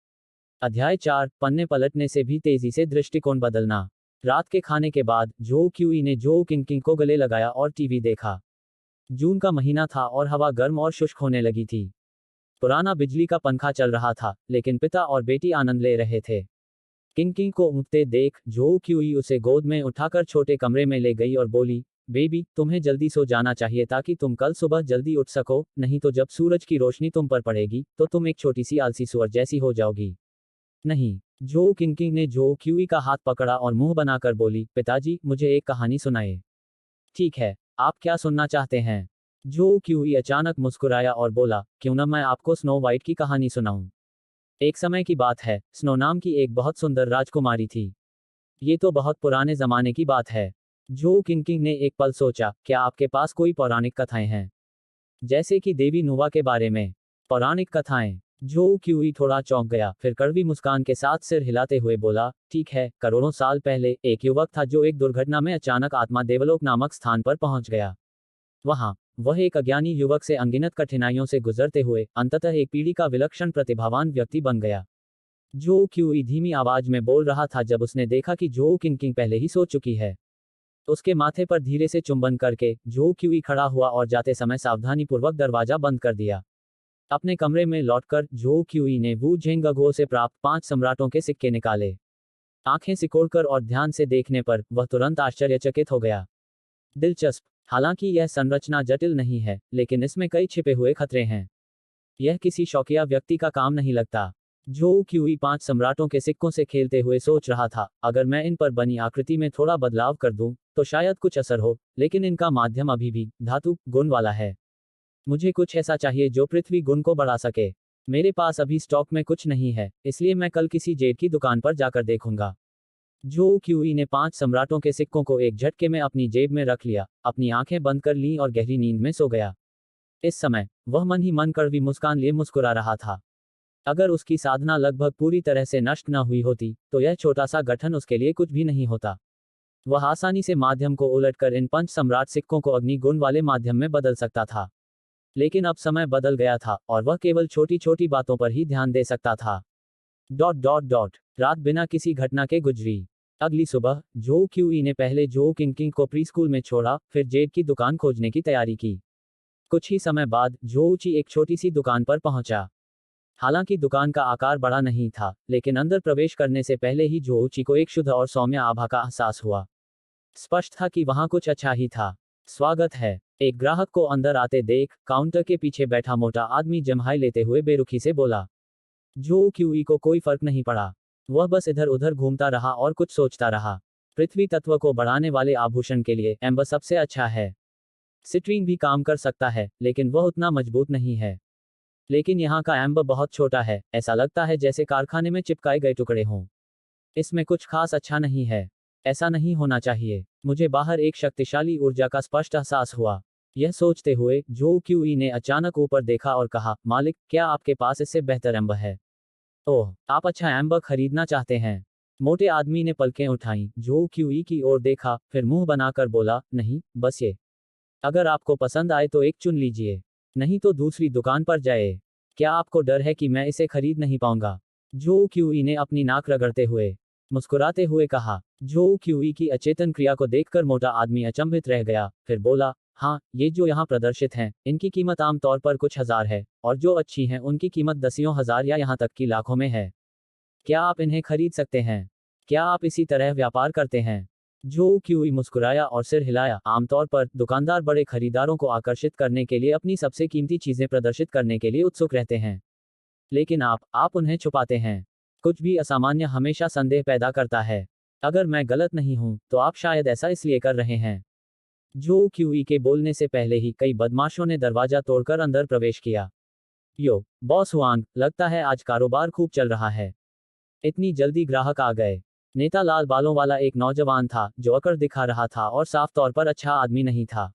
अध्याय 4, पन्ने पलटने से भी तेजी से दृष्टिकोण बदलना। रात के खाने के बाद जो क्यूई ने जो किंग को गले लगाया और टीवी देखा। जून का महीना था और हवा गर्म और शुष्क होने लगी थी। पुराना बिजली का पंखा चल रहा था, लेकिन पिता और बेटी आनंद ले रहे थे। किंग को ऊँघते देख जो क्यूई उसे गोद में उठाकर छोटे कमरे में ले गई और बोली, बेबी, तुम्हें जल्दी सो जाना चाहिए ताकि तुम कल सुबह जल्दी उठ सको, नहीं तो जब सूरज की रोशनी तुम पर पड़ेगी तो तुम एक छोटी सी आलसी सुअर जैसी हो जाओगी। नहीं, जो किंग ने जो क्यूई का हाथ पकड़ा और मुंह बनाकर बोली, पिताजी, मुझे एक कहानी सुनाए। ठीक है, आप क्या सुनना चाहते हैं? जो क्यूई अचानक मुस्कुराया और बोला, क्यों न मैं आपको स्नो वाइट की कहानी सुनाऊं। एक समय की बात है, स्नो नाम की एक बहुत सुंदर राजकुमारी थी। ये तो बहुत पुराने जमाने की बात है। जो किंग ने एक पल सोचा, क्या आपके पास कोई पौराणिक कथाएं हैं? जैसे कि देवी नुवा के बारे में। पौराणिक कथाएं। जो क्यूई थोड़ा चौंक गया, फिर कड़वी मुस्कान के साथ सिर हिलाते हुए बोला, ठीक है, करोड़ों साल पहले एक युवक था जो एक दुर्घटना में अचानक आत्मा देवलोक नामक स्थान पर पहुंच गया। वहां वह एक अज्ञानी युवक से अनगिनत कठिनाइयों से गुजरते हुए अंततः एक पीढ़ी का विलक्षण प्रतिभावान व्यक्ति बन गया। जो क्यूई धीमी आवाज में बोल रहा था जब उसने देखा कि जो किंग पहले ही सो चुकी है। उसके माथे पर धीरे से चुंबन करके जो क्यूई खड़ा हुआ और जाते समय सावधानीपूर्वक दरवाजा बंद कर दिया। अपने कमरे में लौटकर जो क्यूई ने वू झेंगगो से प्राप्त 5 सम्राटों के सिक्के निकाले। आंखें सिकोड़कर और ध्यान से देखने पर वह तुरंत आश्चर्यचकित हो गया। दिलचस्प। हालांकि यह संरचना जटिल नहीं है, लेकिन इसमें कई छिपे हुए खतरे हैं। यह किसी शौकिया व्यक्ति का काम नहीं लगता। जो क्यूई 5 सम्राटों के सिक्कों से खेलते हुए सोच रहा था, अगर मैं इन पर बनी आकृति में थोड़ा बदलाव कर दूं, तो शायद कुछ असर हो, लेकिन इनका माध्यम अभी भी धातु गुण वाला है। मुझे कुछ ऐसा चाहिए जो पृथ्वी गुण को बढ़ा सके। मेरे पास अभी स्टॉक में कुछ नहीं है, इसलिए मैं कल किसी जेड की दुकान पर जाकर देखूंगा। जो क्यूई ने 5 सम्राटों के सिक्कों को एक झटके में अपनी जेब में रख लिया, अपनी आंखें बंद कर लीं और गहरी नींद में सो गया। इस समय वह मन ही मन कड़वी मुस्कान लिए मुस्कुरा रहा था। अगर उसकी साधना लगभग पूरी तरह से नष्ट न हुई होती, तो यह छोटा सा गठन उसके लिए कुछ भी नहीं होता। वह आसानी से माध्यम को उलटकर इन 5 सम्राट सिक्कों को अग्नि गुण वाले माध्यम में बदल सकता था। लेकिन अब समय बदल गया था और वह केवल छोटी छोटी बातों पर ही ध्यान दे सकता था। रात बिना किसी घटना के गुजरी। अगली सुबह जो क्यूई ने पहले जो किंग को प्रीस्कूल में छोड़ा, फिर जेड की दुकान खोजने की तैयारी की। कुछ ही समय बाद जो ऊची एक छोटी सी दुकान पर पहुंचा। हालांकि दुकान का आकार बड़ा नहीं था, लेकिन अंदर प्रवेश करने से पहले ही जो ऊची को एक शुद्ध और सौम्य आभा का एहसास हुआ। स्पष्ट था कि वहां कुछ अच्छा ही था। स्वागत है। एक ग्राहक को अंदर आते देख काउंटर के पीछे बैठा मोटा आदमी जम्हाई लेते हुए बेरुखी से बोला। जो क्यूई को कोई फर्क नहीं पड़ा। वह बस इधर उधर घूमता रहा और कुछ सोचता रहा। पृथ्वी तत्व को बढ़ाने वाले आभूषण के लिए एम्बर सबसे अच्छा है। सिट्रीन भी काम कर सकता है, लेकिन वह उतना मजबूत नहीं है। लेकिन यहाँ का एम्बर बहुत छोटा है, ऐसा लगता है जैसे कारखाने में चिपकाए गए टुकड़े हों। इसमें कुछ खास अच्छा नहीं है। ऐसा नहीं होना चाहिए। मुझे बाहर एक शक्तिशाली ऊर्जा का स्पष्ट एहसास हुआ। यह सोचते हुए जो क्यूई ने अचानक ऊपर देखा और कहा, मालिक, क्या आपके पास इससे बेहतर एम्बर है? ओह, आप अच्छा एम्बर खरीदना चाहते हैं? मोटे आदमी ने पलकें उठाईं, जो क्यूई की ओर देखा, फिर मुंह बनाकर बोला, नहीं, बस ये। अगर आपको पसंद आए तो एक चुन लीजिए, नहीं तो दूसरी दुकान पर जाए। क्या आपको डर है कि मैं इसे खरीद नहीं पाऊंगा? जो क्यूई ने अपनी नाक रगड़ते हुए मुस्कुराते हुए कहा। जो क्यूई की अचेतन क्रिया को देखकर मोटा आदमी अचंभित रह गया, फिर बोला, हाँ, ये जो यहाँ प्रदर्शित हैं, इनकी कीमत आमतौर पर कुछ हजार है, और जो अच्छी हैं उनकी कीमत दसियों हजार या यहाँ तक कि लाखों में है। क्या आप इन्हें खरीद सकते हैं? क्या आप इसी तरह व्यापार करते हैं? जो क्यूई मुस्कुराया और सिर हिलाया। आमतौर पर दुकानदार बड़े खरीदारों को आकर्षित करने के लिए अपनी सबसे कीमती चीजें प्रदर्शित करने के लिए उत्सुक रहते हैं। लेकिन आप उन्हें छुपाते हैं। कुछ भी असामान्य हमेशा संदेह पैदा करता है। अगर मैं गलत नहीं हूं, तो आप शायद ऐसा इसलिए कर रहे हैं। जो क्यूई के बोलने से पहले ही कई बदमाशों ने दरवाजा तोड़कर अंदर प्रवेश किया। यो, बॉस हुआंग, लगता है आज कारोबार खूब चल रहा है। इतनी जल्दी ग्राहक आ गए। नेता लाल बालों वाला एक नौजवान था जो अकड़ दिखा रहा था और साफ तौर पर अच्छा आदमी नहीं था।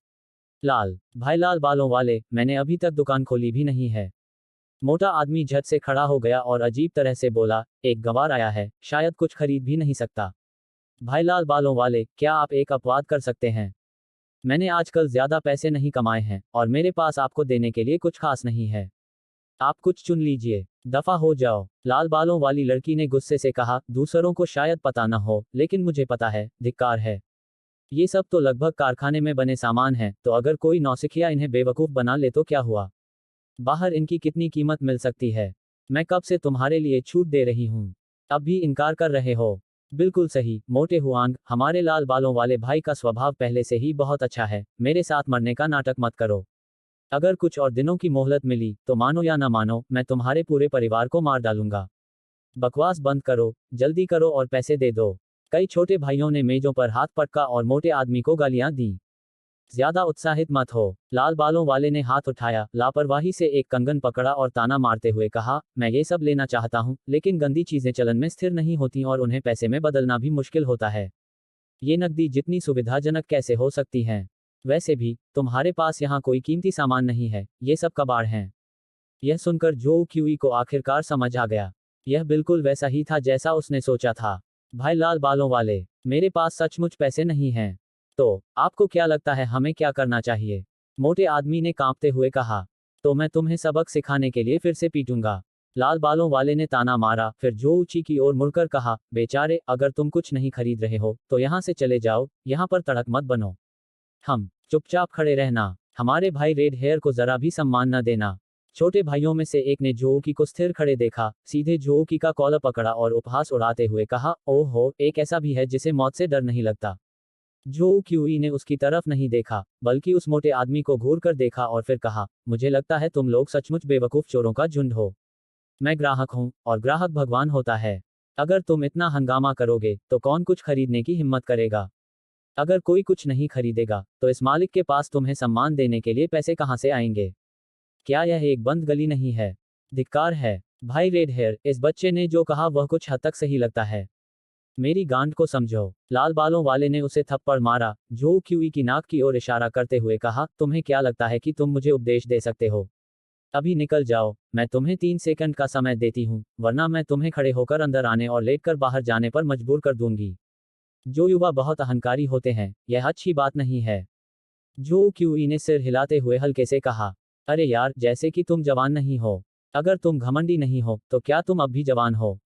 लाल भाई, लाल बालों वाले, मैंने अभी तक दुकान खोली भी नहीं है। मोटा आदमी झट से खड़ा हो गया और अजीब तरह से बोला, एक गंवार आया है, शायद कुछ खरीद भी नहीं सकता। भाई लाल बालों वाले, क्या आप एक अपवाद कर सकते हैं? मैंने आजकल ज्यादा पैसे नहीं कमाए हैं, और मेरे पास आपको देने के लिए कुछ खास नहीं है। आप कुछ चुन लीजिए, दफा हो जाओ। लाल बालों वाली लड़की ने गुस्से से कहा, दूसरों को शायद पता न हो, लेकिन मुझे पता है, धिक्कार है। ये सब तो लगभग कारखाने में बने सामान हैं, तो अगर कोई नौसिखिया इन्हें बेवकूफ बना ले तो क्या हुआ? बाहर इनकी कितनी कीमत मिल सकती है? मैं कब से तुम्हारे लिए छूट दे रही हूँ, अब भी इनकार कर रहे हो? बिल्कुल सही, मोटे हुआंग, हमारे लाल बालों वाले भाई का स्वभाव पहले से ही बहुत अच्छा है, मेरे साथ मरने का नाटक मत करो। अगर कुछ और दिनों की मोहलत मिली, तो मानो या ना मानो, मैं तुम्हारे पूरे परिवार को मार डालूंगा। बकवास बंद करो, जल्दी करो और पैसे दे दो। कई छोटे भाइयों ने मेजों पर हाथ पटका और मोटे आदमी को गालियां दी। ज्यादा उत्साहित मत हो। लाल बालों वाले ने हाथ उठाया, लापरवाही से एक कंगन पकड़ा और ताना मारते हुए कहा, मैं ये सब लेना चाहता हूँ, लेकिन गंदी चीजें चलन में स्थिर नहीं होती और उन्हें पैसे में बदलना भी मुश्किल होता है। ये नकदी जितनी सुविधाजनक कैसे हो सकती हैं? वैसे भी, तुम्हारे पास यहाँ कोई कीमती सामान नहीं है, ये सब कबाड़ हैं। यह सुनकर जो क्यूई को आखिरकार समझ आ गया। यह बिल्कुल वैसा ही था जैसा उसने सोचा था। भाई लाल बालों वाले, मेरे पास सचमुच पैसे नहीं हैं। तो आपको क्या लगता है हमें क्या करना चाहिए? मोटे आदमी ने कांपते हुए कहा। तो मैं तुम्हें सबक सिखाने के लिए फिर से पीटूंगा। लाल बालों वाले ने ताना मारा, फिर जो ऊंची की ओर मुड़कर कहा, बेचारे, अगर तुम कुछ नहीं खरीद रहे हो, तो यहाँ से चले जाओ, यहाँ पर तड़क मत बनो। हम चुपचाप खड़े रहना। हमारे भाई रेड हेयर को जरा भी सम्मान न देना। छोटे भाइयों में से एक ने जोओकी को स्थिर खड़े देखा, सीधे जोओकी का कॉलर पकड़ा और उपहास उड़ाते हुए कहा, ओहो, एक ऐसा भी है जिसे मौत से डर नहीं लगता। जो क्यूई ने उसकी तरफ नहीं देखा, बल्कि उस मोटे आदमी को घूर कर देखा और फिर कहा, मुझे लगता है तुम लोग सचमुच बेवकूफ चोरों का झुंड हो। मैं ग्राहक हूं, और ग्राहक भगवान होता है। अगर तुम इतना हंगामा करोगे, तो कौन कुछ खरीदने की हिम्मत करेगा? अगर कोई कुछ नहीं खरीदेगा, तो इस मालिक के पास तुम्हें सम्मान देने के लिए पैसे कहां से आएंगे? क्या यह एक बंद गली नहीं है? धिक्कार है। भाई रेड हेयर, इस बच्चे ने जो कहा वह कुछ हद तक सही लगता है। मेरी गांड को समझो। लाल बालों वाले ने उसे थप्पड़ मारा। जो क्यूई की नाक की ओर इशारा करते हुए कहा, तुम्हें क्या लगता है कि तुम मुझे उपदेश दे सकते हो? अभी निकल जाओ, मैं तुम्हें 3 सेकंड का समय देती हूँ, वरना मैं तुम्हें खड़े होकर अंदर आने और लेटकर बाहर जाने पर मजबूर कर दूंगी। जो युवा बहुत अहंकारी होते हैं, यह अच्छी बात नहीं है। जो क्यूई ने सिर हिलाते हुए हल्के से कहा, अरे यार, जैसे कि तुम जवान नहीं हो। अगर तुम घमंडी नहीं हो, तो क्या तुम अब भी जवान हो?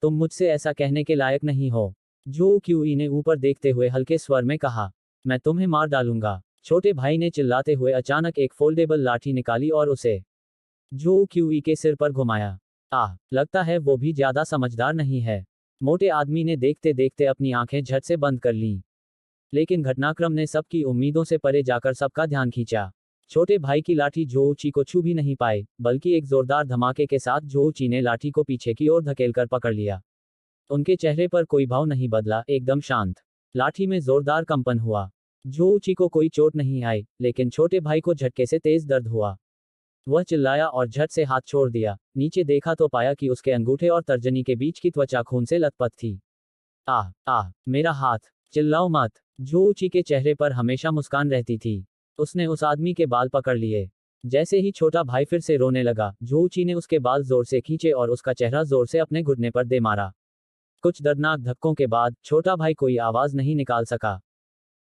तुम मुझसे ऐसा कहने के लायक नहीं हो। जो क्यूई ने ऊपर देखते हुए हल्के स्वर में कहा, मैं तुम्हें मार डालूंगा। छोटे भाई ने चिल्लाते हुए अचानक एक फोल्डेबल लाठी निकाली और उसे जो क्यूई के सिर पर घुमाया। लगता है वो भी ज्यादा समझदार नहीं है। मोटे आदमी ने देखते देखते अपनी आंखें झट से बंद कर लीं। लेकिन घटनाक्रम ने सबकी उम्मीदों से परे जाकर सबका ध्यान खींचा। छोटे भाई की लाठी जोऊची को छू भी नहीं पाई, बल्कि एक जोरदार धमाके के साथ जोऊची ने लाठी को पीछे की ओर धकेलकर पकड़ लिया। उनके चेहरे पर कोई भाव नहीं बदला, एकदम शांत। लाठी में जोरदार कंपन हुआ। जोऊची को कोई चोट नहीं आई, लेकिन छोटे भाई को झटके से तेज दर्द हुआ। वह चिल्लाया और झट से हाथ छोड़ दिया। नीचे देखा तो पाया कि उसके अंगूठे और तर्जनी के बीच की त्वचा खून से लथपथ थी। मेरा हाथ! चिल्लाओ मत। जोऊची के चेहरे पर हमेशा मुस्कान रहती थी। उसने उस आदमी के बाल पकड़ लिए। जैसे ही छोटा भाई फिर से रोने लगा, जोऊची ने उसके बाल जोर से खींचे और उसका चेहरा जोर से अपने घुटने पर दे मारा। कुछ दर्दनाक धक्कों के बाद छोटा भाई कोई आवाज नहीं निकाल सका।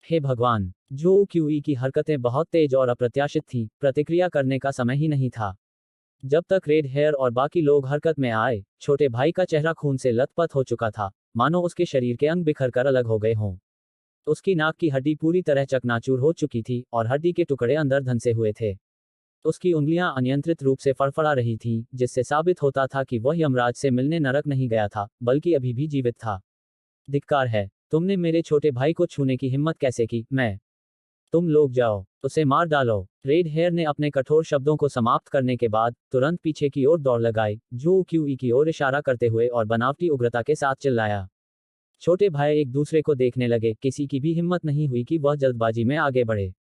हे भगवान! जो क्यूई की हरकतें बहुत तेज और अप्रत्याशित थीं, प्रतिक्रिया करने का समय ही नहीं था। जब तक रेड हेयर और बाकी लोग हरकत में आए, छोटे भाई का चेहरा खून से लथपथ हो चुका था, मानो उसके शरीर के अंग बिखर कर अलग हो गए हों। उसकी नाक की हड्डी पूरी तरह चकनाचूर हो चुकी थी और हड्डी के टुकड़े अंदर धंसे हुए थे। उसकी उंगलियां अनियंत्रित रूप से फड़फड़ा रही थीं, जिससे साबित होता था कि वह यमराज से मिलने नरक नहीं गया था, बल्कि अभी भी जीवित था। धिक्कार है, तुमने मेरे छोटे भाई को छूने की हिम्मत कैसे की? तुम लोग जाओ, उसे मार डालो। रेड हेयर ने अपने कठोर शब्दों को समाप्त करने के बाद तुरंत पीछे की ओर दौड़ लगाई, जो क्यूई की ओर इशारा करते हुए और बनावटी उग्रता के साथ चिल्लाया। छोटे भाई एक दूसरे को देखने लगे, किसी की भी हिम्मत नहीं हुई कि वह जल्दबाजी में आगे बढ़े।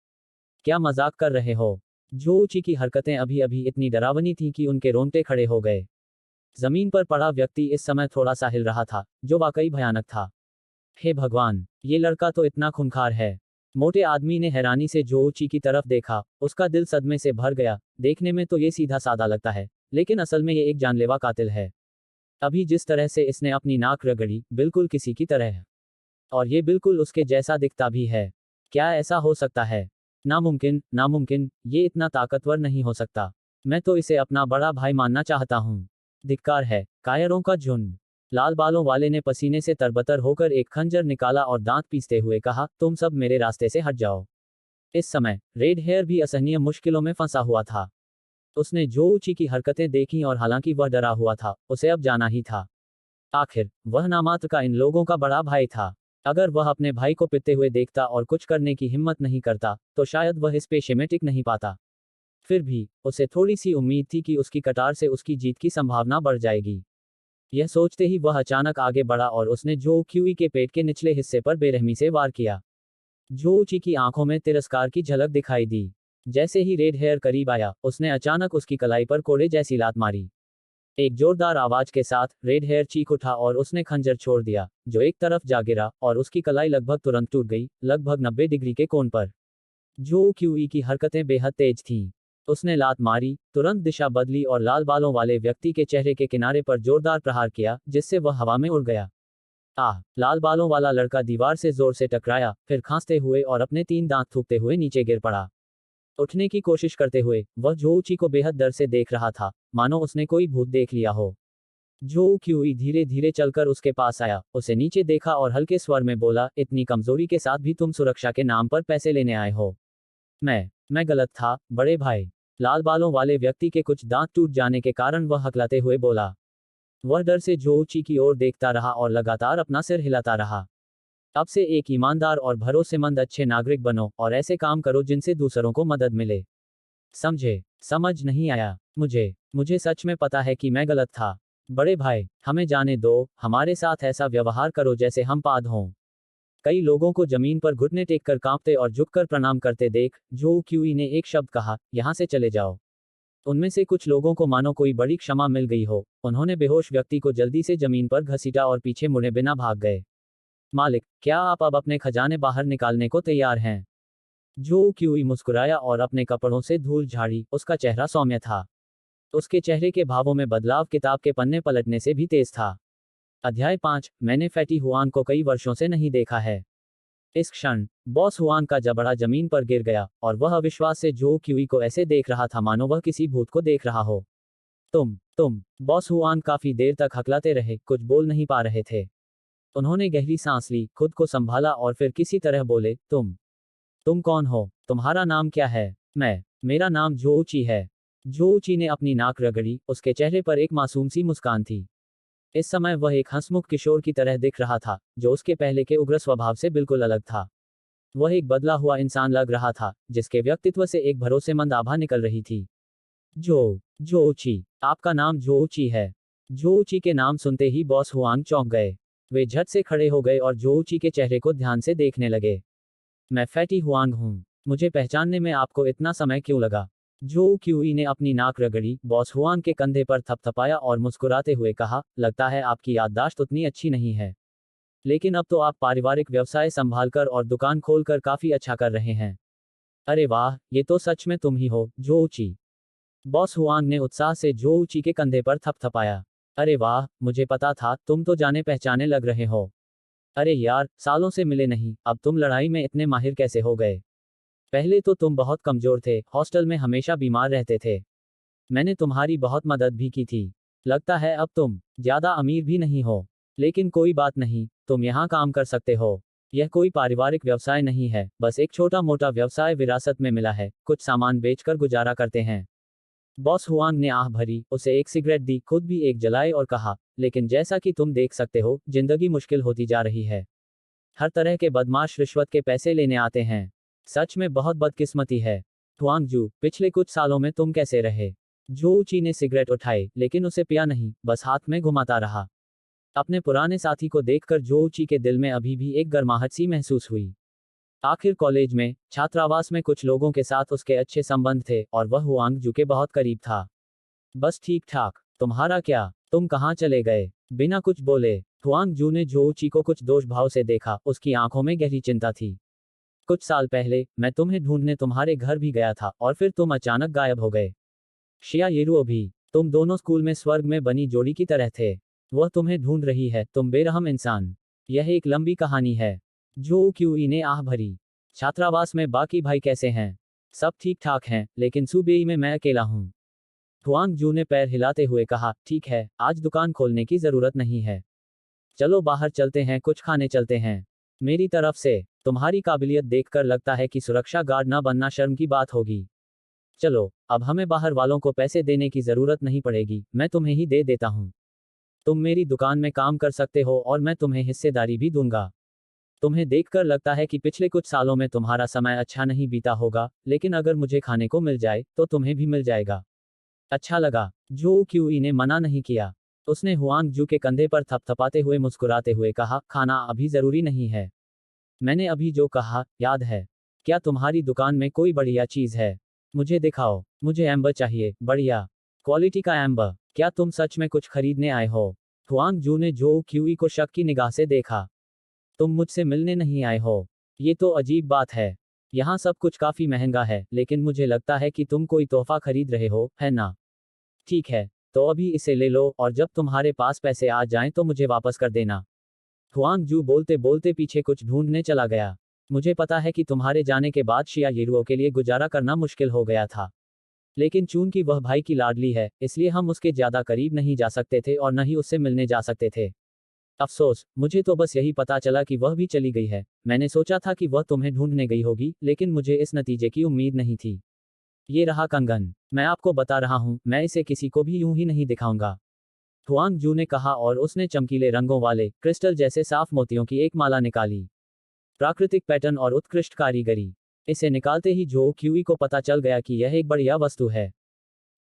क्या मजाक कर रहे हो? जोची की हरकतें अभी अभी इतनी डरावनी थीं कि उनके रोंगटे खड़े हो गए। जमीन पर पड़ा व्यक्ति इस समय थोड़ा सा हिल रहा था, जो वाकई भयानक था। हे भगवान, ये लड़का तो इतना खूंखार है। मोटे आदमी ने हैरानी से जोची की तरफ देखा, उसका दिल सदमे से भर गया। देखने में तो ये सीधा साधा लगता है, लेकिन असल में ये एक जानलेवा कातिल है। अभी जिस तरह से इसने अपनी नाक रगड़ी, बिल्कुल किसी की तरह है। और ये बिल्कुल उसके जैसा दिखता भी है। क्या ऐसा हो सकता है? नामुमकिन, नामुमकिन, ये इतना ताकतवर नहीं हो सकता। मैं तो इसे अपना बड़ा भाई मानना चाहता हूँ। धिक्कार है, कायरों का झुंड। लाल बालों वाले ने पसीने से तरबतर होकर एक खंजर निकाला और दांत पीसते हुए कहा, तुम सब मेरे रास्ते से हट जाओ। इस समय रेड हेयर भी असहनीय मुश्किलों में फंसा हुआ था। उसने जोऊची की हरकतें देखी और हालांकि वह डरा हुआ था, उसे अब जाना ही था। आखिर वह नामात्र का इन लोगों का बड़ा भाई था। अगर वह अपने भाई को पिटते हुए देखता और कुछ करने की हिम्मत नहीं करता, तो शायद वह इस पेशे में टिक नहीं पाता। फिर भी उसे थोड़ी सी उम्मीद थी कि उसकी कटार से उसकी जीत की संभावना बढ़ जाएगी। यह सोचते ही वह अचानक आगे बढ़ा और उसने जो क्यूई के पेट के निचले हिस्से पर बेरहमी से वार किया। जोची की आंखों में तिरस्कार की झलक दिखाई दी। जैसे ही रेड हेयर करीब आया, उसने अचानक उसकी कलाई पर कोड़े जैसी लात मारी। एक जोरदार आवाज के साथ रेड हेयर चीख उठा और उसने खंजर छोड़ दिया, जो एक तरफ जा गिरा और उसकी कलाई लगभग तुरंत टूट गई, लगभग 90 डिग्री के कोण पर। जो क्यूई की हरकतें बेहद तेज थीं। उसने लात मारी, तुरंत दिशा बदली और लाल बालों वाले व्यक्ति के चेहरे के किनारे पर जोरदार प्रहार किया, जिससे वह हवा में उड़ गया। लाल बालों वाला लड़का दीवार से जोर से टकराया, फिर खांसते हुए और अपने 3 दांत थूकते हुए नीचे गिर पड़ा। उठने की कोशिश करते हुए वह जोऊची को बेहद डर से देख रहा था, मानो उसने कोई भूत देख लिया हो। जो क्यूई धीरे धीरे चलकर उसके पास आया, उसे नीचे देखा और हल्के स्वर में बोला, इतनी कमजोरी के साथ भी तुम सुरक्षा के नाम पर पैसे लेने आए हो। मैं गलत था, बड़े भाई। लाल बालों वाले व्यक्ति के कुछ दांत टूट जाने के कारण वह हकलाते हुए बोला। वह डर से जोऊची की ओर देखता रहा और लगातार अपना सिर हिलाता रहा। अब से एक ईमानदार और भरोसेमंद अच्छे नागरिक बनो और ऐसे काम करो जिनसे दूसरों को मदद मिले। समझे? समझ नहीं आया? मुझे सच में पता है कि मैं गलत था। बड़े भाई, हमें जाने दो, हमारे साथ ऐसा व्यवहार करो जैसे हम पाद हों। कई लोगों को जमीन पर घुटने टेक कर कांपते और झुककर प्रणाम करते देख जो क्यूई ने एक शब्द कहा, यहां से चले जाओ। उनमें से कुछ लोगों को मानो कोई बड़ी क्षमा मिल गई हो। उन्होंने बेहोश व्यक्ति को जल्दी से जमीन पर घसीटा और पीछे मुड़े बिना भाग गए। मालिक, क्या आप अब अपने खजाने बाहर निकालने को तैयार हैं? जो क्यूई मुस्कुराया और अपने कपड़ों से धूल झाड़ी, उसका चेहरा सौम्य था। उसके चेहरे के भावों में बदलाव किताब के पन्ने पलटने से भी तेज था। अध्याय 5, मैंने फैटी हुआन को कई वर्षों से नहीं देखा है। इस क्षण बॉस हुआन का जबड़ा जमीन पर गिर गया और वह अविश्वास से जो क्यूई को ऐसे देख रहा था मानो वह किसी भूत को देख रहा हो। तुम बॉस हुआन काफी देर तक हकलाते रहे, कुछ बोल नहीं पा रहे थे। उन्होंने गहरी सांस ली, खुद को संभाला और फिर किसी तरह बोले, तुम कौन हो? तुम्हारा नाम क्या है? मेरा नाम जोऊची है। जोऊची ने अपनी नाक रगड़ी, उसके चेहरे पर एक मासूम सी मुस्कान थी। इस समय वह एक हंसमुख किशोर की तरह दिख रहा था, जो उसके पहले के उग्र स्वभाव से बिल्कुल अलग था। वह एक बदला हुआ इंसान लग रहा था, जिसके व्यक्तित्व से एक भरोसेमंद आभा निकल रही थी। जोऊची, आपका नाम जोऊची है। जोऊची के नाम सुनते ही बॉस हुआंग चौंक गए। वे झट से खड़े हो गए और जोऊची के चेहरे को ध्यान से देखने लगे। मैं फैटी हुआंग हूँ। मुझे पहचानने में आपको इतना समय क्यों लगा? जो क्यूई ने अपनी नाक रगड़ी, बॉस हुआंग के कंधे पर थपथपाया और मुस्कुराते हुए कहा, लगता है आपकी याददाश्त उतनी अच्छी नहीं है। लेकिन अब तो आप पारिवारिक व्यवसाय संभालकर और दुकान खोलकर काफी अच्छा कर रहे हैं। अरे वाह, ये तो सच में तुम ही हो, जोऊची। बॉस हुआंग ने उत्साह से जोऊची के कंधे पर थपथपाया। अरे वाह, मुझे पता था, तुम तो जाने पहचाने लग रहे हो। अरे यार, सालों से मिले नहीं, अब तुम लड़ाई में इतने माहिर कैसे हो गए? पहले तो तुम बहुत कमजोर थे, हॉस्टल में हमेशा बीमार रहते थे। मैंने तुम्हारी बहुत मदद भी की थी। लगता है अब तुम ज्यादा अमीर भी नहीं हो। लेकिन कोई बात नहीं, तुम यहाँ काम कर सकते हो। यह कोई पारिवारिक व्यवसाय नहीं है, बस एक छोटा मोटा व्यवसाय विरासत में मिला है, कुछ सामान बेचकर गुजारा करते हैं। बॉस हुआंग ने आह भरी, उसे एक सिगरेट दी, खुद भी एक जलाई और कहा, लेकिन जैसा कि तुम देख सकते हो, जिंदगी मुश्किल होती जा रही है। हर तरह के बदमाश रिश्वत के पैसे लेने आते हैं। सच में बहुत बदकिस्मती है। हुआंग जू, पिछले कुछ सालों में तुम कैसे रहे? जू ची ने सिगरेट उठाई, लेकिन उसे पिया नहीं, बस हाथ में घुमाता रहा। अपने पुराने साथी को देखकर जो ची के दिल में अभी भी एक गर्माहट सी महसूस हुई। आखिर कॉलेज में, छात्रावास में कुछ लोगों के साथ उसके अच्छे संबंध थे और वह हुआंग जू के बहुत करीब था। बस ठीक ठाक। तुम्हारा क्या? तुम कहाँ चले गए? बिना कुछ बोले, हुआंग जू ने जो ची को कुछ दोष भाव से देखा, उसकी आंखों में गहरी चिंता थी। कुछ साल पहले, मैं तुम्हें ढूंढने तुम्हारे घर भी गया था और फिर तुम अचानक गायब हो गए। शिया येरुओ भी। तुम दोनों स्कूल में स्वर्ग में बनी जोड़ी की तरह थे। वह तुम्हें ढूंढ रही है, तुम बेरहम इंसान। यह एक लंबी कहानी है। जो क्यूई ने आह भरी। छात्रावास में बाकी भाई कैसे हैं? सब ठीक ठाक हैं, लेकिन सुबेई में मैं अकेला हूँ। हुआंग जू ने पैर हिलाते हुए कहा, ठीक है, आज दुकान खोलने की जरूरत नहीं है। चलो बाहर चलते हैं, कुछ खाने चलते हैं। मेरी तरफ से। तुम्हारी काबिलियत देखकर लगता है कि सुरक्षा गार्ड न बनना शर्म की बात होगी। चलो, अब हमें बाहर वालों को पैसे देने की जरूरत नहीं पड़ेगी, मैं तुम्हें ही दे देता हूँ। तुम मेरी दुकान में काम कर सकते हो और मैं तुम्हें हिस्सेदारी भी दूंगा। तुम्हें देखकर लगता है कि पिछले कुछ सालों में तुम्हारा समय अच्छा नहीं बीता होगा, लेकिन अगर मुझे खाने को मिल जाए, तो तुम्हें भी मिल जाएगा। अच्छा लगा। जो क्यूई ने मना नहीं किया। उसने हुआंग जू के कंधे पर थपथपाते हुए मुस्कुराते हुए कहा, खाना अभी जरूरी नहीं है। मैंने अभी जो कहा, याद है? क्या तुम्हारी दुकान में कोई बढ़िया चीज है? मुझे दिखाओ। मुझे एम्बर चाहिए, बढ़िया क्वालिटी का एम्बर। क्या तुम सच में कुछ खरीदने आए हो? हुआंग जू ने जो क्यूई को शक की निगाह से देखा। तुम मुझसे मिलने नहीं आए हो? ये तो अजीब बात है। यहाँ सब कुछ काफी महंगा है, लेकिन मुझे लगता है कि तुम कोई तोहफा खरीद रहे हो, है ना? ठीक है, तो अभी इसे ले लो और जब तुम्हारे पास पैसे आ जाएं तो मुझे वापस कर देना। हुआंग जू बोलते बोलते पीछे कुछ ढूंढने चला गया। मुझे पता है कि तुम्हारे जाने के बाद शिया येरुओ के लिए गुजारा करना मुश्किल हो गया था। लेकिन चूंकि वह भाई की लाडली है, इसलिए हम उसके ज्यादा करीब नहीं जा सकते थे और न ही उससे मिलने जा सकते थे। अफसोस, मुझे तो बस यही पता चला कि वह भी चली गई है। मैंने सोचा था कि वह तुम्हें ढूंढने गई होगी, लेकिन मुझे इस नतीजे की उम्मीद नहीं थी। ये रहा कंगन। मैं आपको बता रहा हूँ, मैं इसे किसी को भी यूं ही नहीं दिखाऊंगा। हुआंग जू ने कहा और उसने चमकीले रंगों वाले, क्रिस्टल जैसे साफ मोतियों की एक माला निकाली। प्राकृतिक पैटर्न और उत्कृष्ट कारीगरी। इसे निकालते ही जो क्यूई को पता चल गया कि यह एक बढ़िया वस्तु है।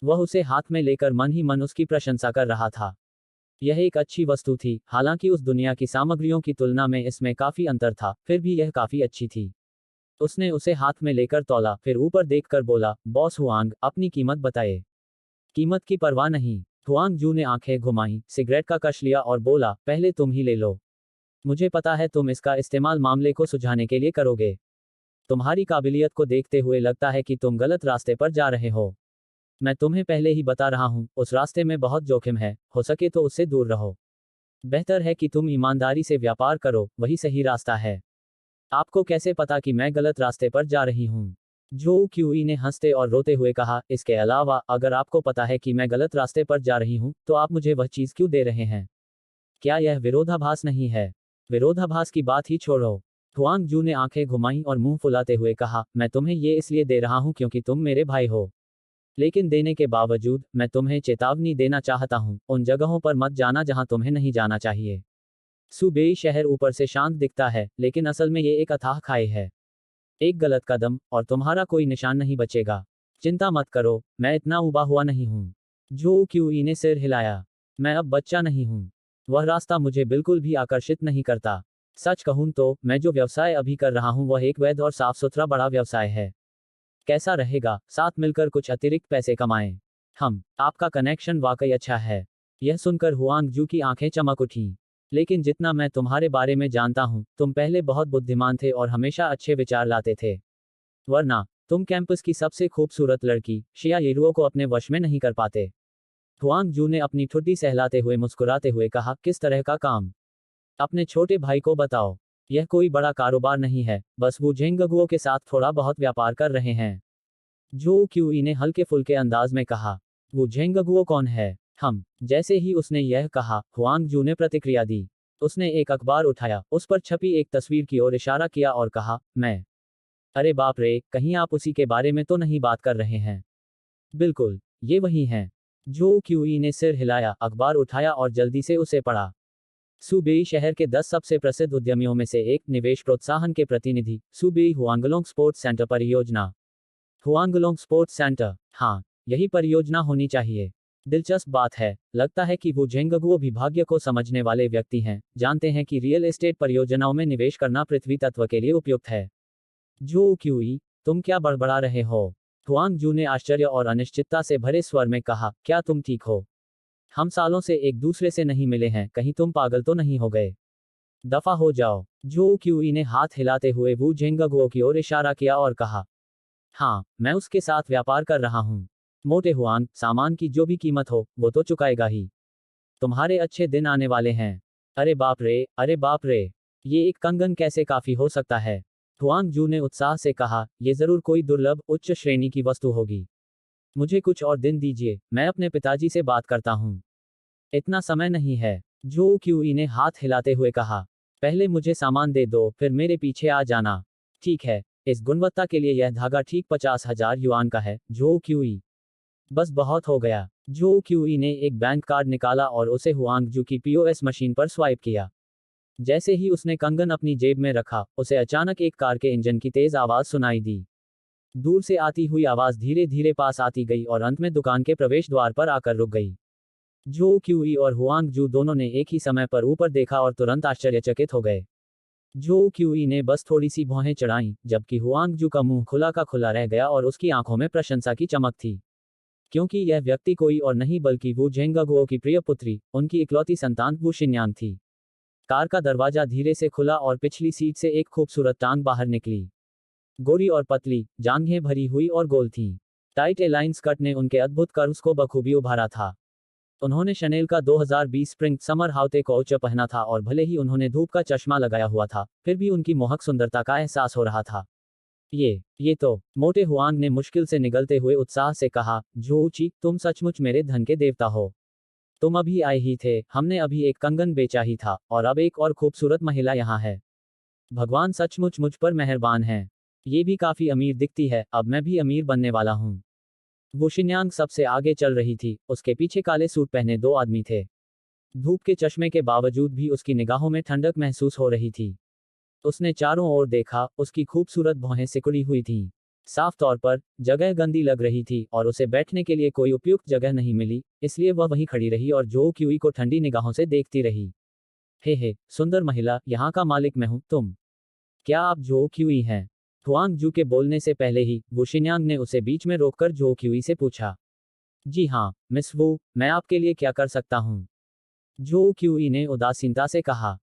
वह उसे हाथ में लेकर मन ही मन उसकी प्रशंसा कर रहा था। यह एक अच्छी वस्तु थी, हालांकि उस दुनिया की सामग्रियों की तुलना में इसमें काफी अंतर था, फिर भी यह काफी अच्छी थी। उसने उसे हाथ में लेकर तौला, फिर ऊपर देखकर बोला, बॉस हुआंग, अपनी कीमत बताए। कीमत की परवाह नहीं। हुआंग जू ने आंखें घुमाई, सिगरेट का कश लिया और बोला, पहले तुम ही ले लो। मुझे पता है तुम इसका इस्तेमाल मामले को सुलझाने के लिए करोगे। तुम्हारी काबिलियत को देखते हुए लगता है कि तुम गलत रास्ते पर जा रहे हो। मैं तुम्हें पहले ही बता रहा हूँ, उस रास्ते में बहुत जोखिम है, हो सके तो उससे दूर रहो। बेहतर है कि तुम ईमानदारी से व्यापार करो, वही सही रास्ता है। आपको कैसे पता कि मैं गलत रास्ते पर जा रही हूँ? जो क्यूई ने हंसते और रोते हुए कहा, इसके अलावा, अगर आपको पता है कि मैं गलत रास्ते पर जा रही हूँ, तो आप मुझे वह चीज क्यों दे रहे हैं? क्या यह विरोधाभास नहीं है? विरोधाभास की बात ही छोड़ो। हुआंग जू ने आंखें घुमाई और मुंह फुलाते हुए कहा, मैं तुम्हें ये इसलिए दे रहा हूँ क्योंकि तुम मेरे भाई हो। लेकिन देने के बावजूद, मैं तुम्हें चेतावनी देना चाहता हूँ, उन जगहों पर मत जाना जहाँ तुम्हें नहीं जाना चाहिए। सुबेई शहर ऊपर से शांत दिखता है, लेकिन असल में ये एक अथाह खाई है। एक गलत कदम, और तुम्हारा कोई निशान नहीं बचेगा। चिंता मत करो, मैं इतना उबा हुआ नहीं हूँ। जो क्यूई ने सिर हिलाया। मैं अब बच्चा नहीं हूँ। वह रास्ता मुझे बिल्कुल भी आकर्षित नहीं करता। सच कहूँ तो, मैं जो व्यवसाय अभी कर रहा हूँ वह एक वैध और साफ सुथरा बड़ा व्यवसाय है। कैसा रहेगा, साथ मिलकर कुछ अतिरिक्त पैसे कमाएं? आपका कनेक्शन वाकई अच्छा है। यह सुनकर हुआंग जू की आंखें चमक उठीं। लेकिन जितना मैं तुम्हारे बारे में जानता हूँ, तुम पहले बहुत बुद्धिमान थे और हमेशा अच्छे विचार लाते थे। वरना, तुम कैंपस की सबसे खूबसूरत लड़की, शिया येरुओ को अपने वश में नहीं कर पाते। हुआंग जू ने अपनी ठुड्डी सहलाते हुए मुस्कुराते हुए कहा, किस तरह का काम? अपने छोटे भाई को बताओ। यह कोई बड़ा कारोबार नहीं है, बस वो झेंगगुओं के साथ थोड़ा बहुत व्यापार कर रहे हैं। जो क्यूई ने हल्के फुल्के अंदाज में कहा। वो झेंगगुओ कौन है? जैसे ही उसने यह कहा, हुआंग जू ने प्रतिक्रिया दी। उसने एक अखबार उठाया, उस पर छपी एक तस्वीर की ओर इशारा किया और कहा, मैं। अरे बाप रे, कहीं आप उसी के बारे में तो नहीं बात कर रहे हैं? बिल्कुल, ये वही हैं। जो क्यूई ने सिर हिलाया, अखबार उठाया और जल्दी से उसे पढ़ा। सूबेई शहर के 10 सबसे प्रसिद्ध उद्यमियों में से एक, निवेश प्रोत्साहन के प्रतिनिधि, सूबेई हुआंगलोंग स्पोर्ट्स सेंटर परियोजना। हुआंगलोंग स्पोर्ट्स सेंटर, हाँ, यही परियोजना होनी चाहिए। दिलचस्प बात है, लगता है कि वो जेंगगुओ भी भाग्य को समझने वाले व्यक्ति हैं, जानते हैं कि रियल एस्टेट परियोजनाओं में निवेश करना पृथ्वी तत्व के लिए उपयुक्त है। जो क्यूई, तुम क्या बड़बड़ा रहे हो? हुआंग जू ने आश्चर्य और अनिश्चितता से भरे स्वर में कहा, क्या तुम ठीक हो? हम सालों से एक दूसरे से नहीं मिले हैं, कहीं तुम पागल तो नहीं हो गए? दफा हो जाओ। जो क्यूई ने हाथ हिलाते हुए वू जेंगगुओ की ओर इशारा किया और कहा, हाँ, मैं उसके साथ व्यापार कर रहा हूँ। मोटे हुआंग, सामान की जो भी कीमत हो, वो तो चुकाएगा ही। तुम्हारे अच्छे दिन आने वाले हैं। अरे बाप रे, अरे बाप रे, ये एक कंगन कैसे काफी हो सकता है? हुआंग जू ने उत्साह से कहा, ये जरूर कोई दुर्लभ, उच्च श्रेणी की वस्तु होगी। मुझे कुछ और दिन दीजिए, मैं अपने पिताजी से बात करता हूँ। इतना समय नहीं है। जो क्यूई ने हाथ हिलाते हुए कहा, पहले मुझे सामान दे दो, फिर मेरे पीछे आ जाना। ठीक है, इस गुणवत्ता के लिए यह धागा ठीक 50,000 युआन का है। जो क्यूई, बस बहुत हो गया। जो क्यूई ने एक बैंक कार्ड निकाला और उसे हुआंग जू की पीओएस मशीन पर स्वाइप किया। जैसे ही उसने कंगन अपनी जेब में रखा, उसे अचानक एक कार के इंजन की तेज आवाज सुनाई दी। दूर से आती हुई आवाज धीरे धीरे पास आती गई और अंत में दुकान के प्रवेश द्वार पर आकर रुक गई। जो क्यूई और हुआंग जू दोनों ने एक ही समय पर ऊपर देखा और तुरंत आश्चर्यचकित हो गए। जो क्यूई ने बस थोड़ी सी भौहें चढ़ाईं, जबकि हुआंग जू का मुंह खुला का खुला रह गया और उसकी आंखों में प्रशंसा की चमक थी। क्योंकि यह व्यक्ति कोई और नहीं बल्कि वू जेंगगुओ की प्रिय पुत्री, उनकी इकलौती संतान वू शिन्यांग थी। कार का दरवाजा धीरे से खुला और पिछली सीट से एक खूबसूरत टांग बाहर निकली। गोरी और पतली, जांघें भरी हुई और गोल थीं। टाइट एलाइन स्कर्ट ने उनके अद्भुत कर्व्स को बखूबी उभारा था। उन्होंने शनेल का 2020 स्प्रिंग समर हाउते कोच पहना था और भले ही उन्होंने धूप का चश्मा लगाया हुआ था, फिर भी उनकी मोहक सुंदरता का एहसास हो रहा था। ये तो, मोटे हुआंग ने मुश्किल से निगलते हुए उत्साह से कहा, जोची, तुम सचमुच मेरे धन के देवता हो। तुम अभी आए ही थे, हमने अभी एक कंगन बेचा ही था, और अब एक और खूबसूरत महिला यहाँ है। भगवान सचमुच मुझ पर मेहरबान है। ये भी काफी अमीर दिखती है, अब मैं भी अमीर बनने वाला हूँ। वो शिन्यांग सबसे आगे चल रही थी, उसके पीछे काले सूट पहने दो आदमी थे। धूप के चश्मे के बावजूद भी उसकी निगाहों में ठंडक महसूस हो रही थी। उसने चारों ओर देखा, उसकी खूबसूरत भौहें सिकुड़ी हुई थीं। साफ तौर पर, जगह गंदी लग रही थी और उसे बैठने के लिए कोई उपयुक्त जगह नहीं मिली, इसलिए वह वहीं खड़ी रही और जो क्यूई को ठंडी निगाहों से देखती रही। हे, सुंदर महिला, यहाँ का मालिक मैं हूँ, तुम। क्या आप जो क्यूई हैं? हुआंग जू के बोलने से पहले ही, वो शिन्यांग ने उसे बीच में रोककर जो क्यूई से पूछा। जी हाँ, मिस वू, मैं आपके लिए क्या कर सकता हूँ? जो क्यूई ने उदासीनता से कहा।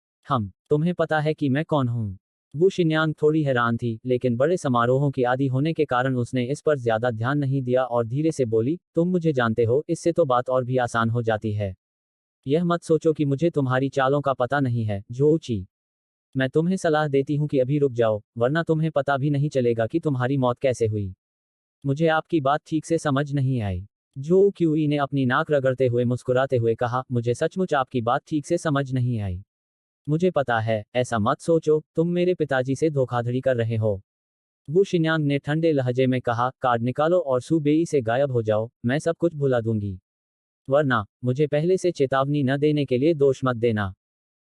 तुम्हें पता है कि मैं कौन हूँ? वू शिन्यांग थोड़ी हैरान थी, लेकिन बड़े समारोहों की आदी होने के कारण उसने इस पर ज्यादा ध्यान नहीं दिया और धीरे से बोली, तुम मुझे जानते हो, इससे तो बात और भी आसान हो जाती है। यह मत सोचो कि मुझे तुम्हारी चालों का पता नहीं है, जोची। मैं तुम्हें सलाह देती हूँ कि अभी रुक जाओ, वरना तुम्हें पता भी नहीं चलेगा कि तुम्हारी मौत कैसे हुई। मुझे आपकी बात ठीक से समझ नहीं आई। जो क्यूई ने अपनी नाक रगड़ते हुए मुस्कुराते हुए कहा, मुझे सचमुच आपकी बात ठीक से समझ नहीं आई। मुझे पता है, ऐसा मत सोचो, तुम मेरे पिताजी से धोखाधड़ी कर रहे हो। वू शिन्यांग ने ठंडे लहजे में कहा, कार्ड निकालो और सूबेई से गायब हो जाओ, मैं सब कुछ भुला दूंगी। वरना, मुझे पहले से चेतावनी न देने के लिए दोष मत देना।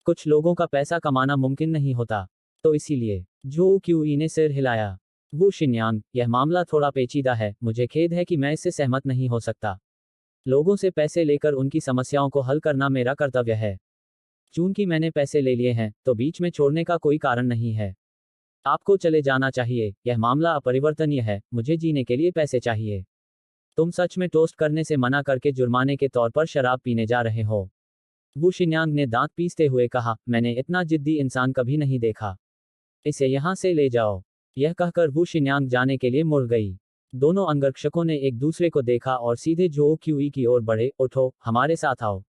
कुछ लोगों का पैसा कमाना मुमकिन नहीं होता। तो इसीलिए, जो क्यूई ने सिर हिलाया। वू शिन्यांग, यह मामला थोड़ा पेचीदा है, मुझे खेद है कि मैं इससे सहमत नहीं हो सकता। लोगों से पैसे लेकर उनकी समस्याओं को हल करना मेरा कर्तव्य है। चूंकि मैंने पैसे ले लिए हैं, तो बीच में छोड़ने का कोई कारण नहीं है। आपको चले जाना चाहिए, यह मामला अपरिवर्तनीय है, मुझे जीने के लिए पैसे चाहिए। तुम सच में टोस्ट करने से मना करके जुर्माने के तौर पर शराब पीने जा रहे हो? वू शिन्यांग ने दांत पीसते हुए कहा, मैंने इतना जिद्दी इंसान कभी नहीं देखा। इसे यहाँ से ले जाओ। यह कहकर वू शिन्यांग जाने के लिए मुड़ गई। दोनों अंगरक्षकों ने एक दूसरे को देखा और सीधे जो क्यूई की ओर बढ़े, उठो, हमारे साथ आओ।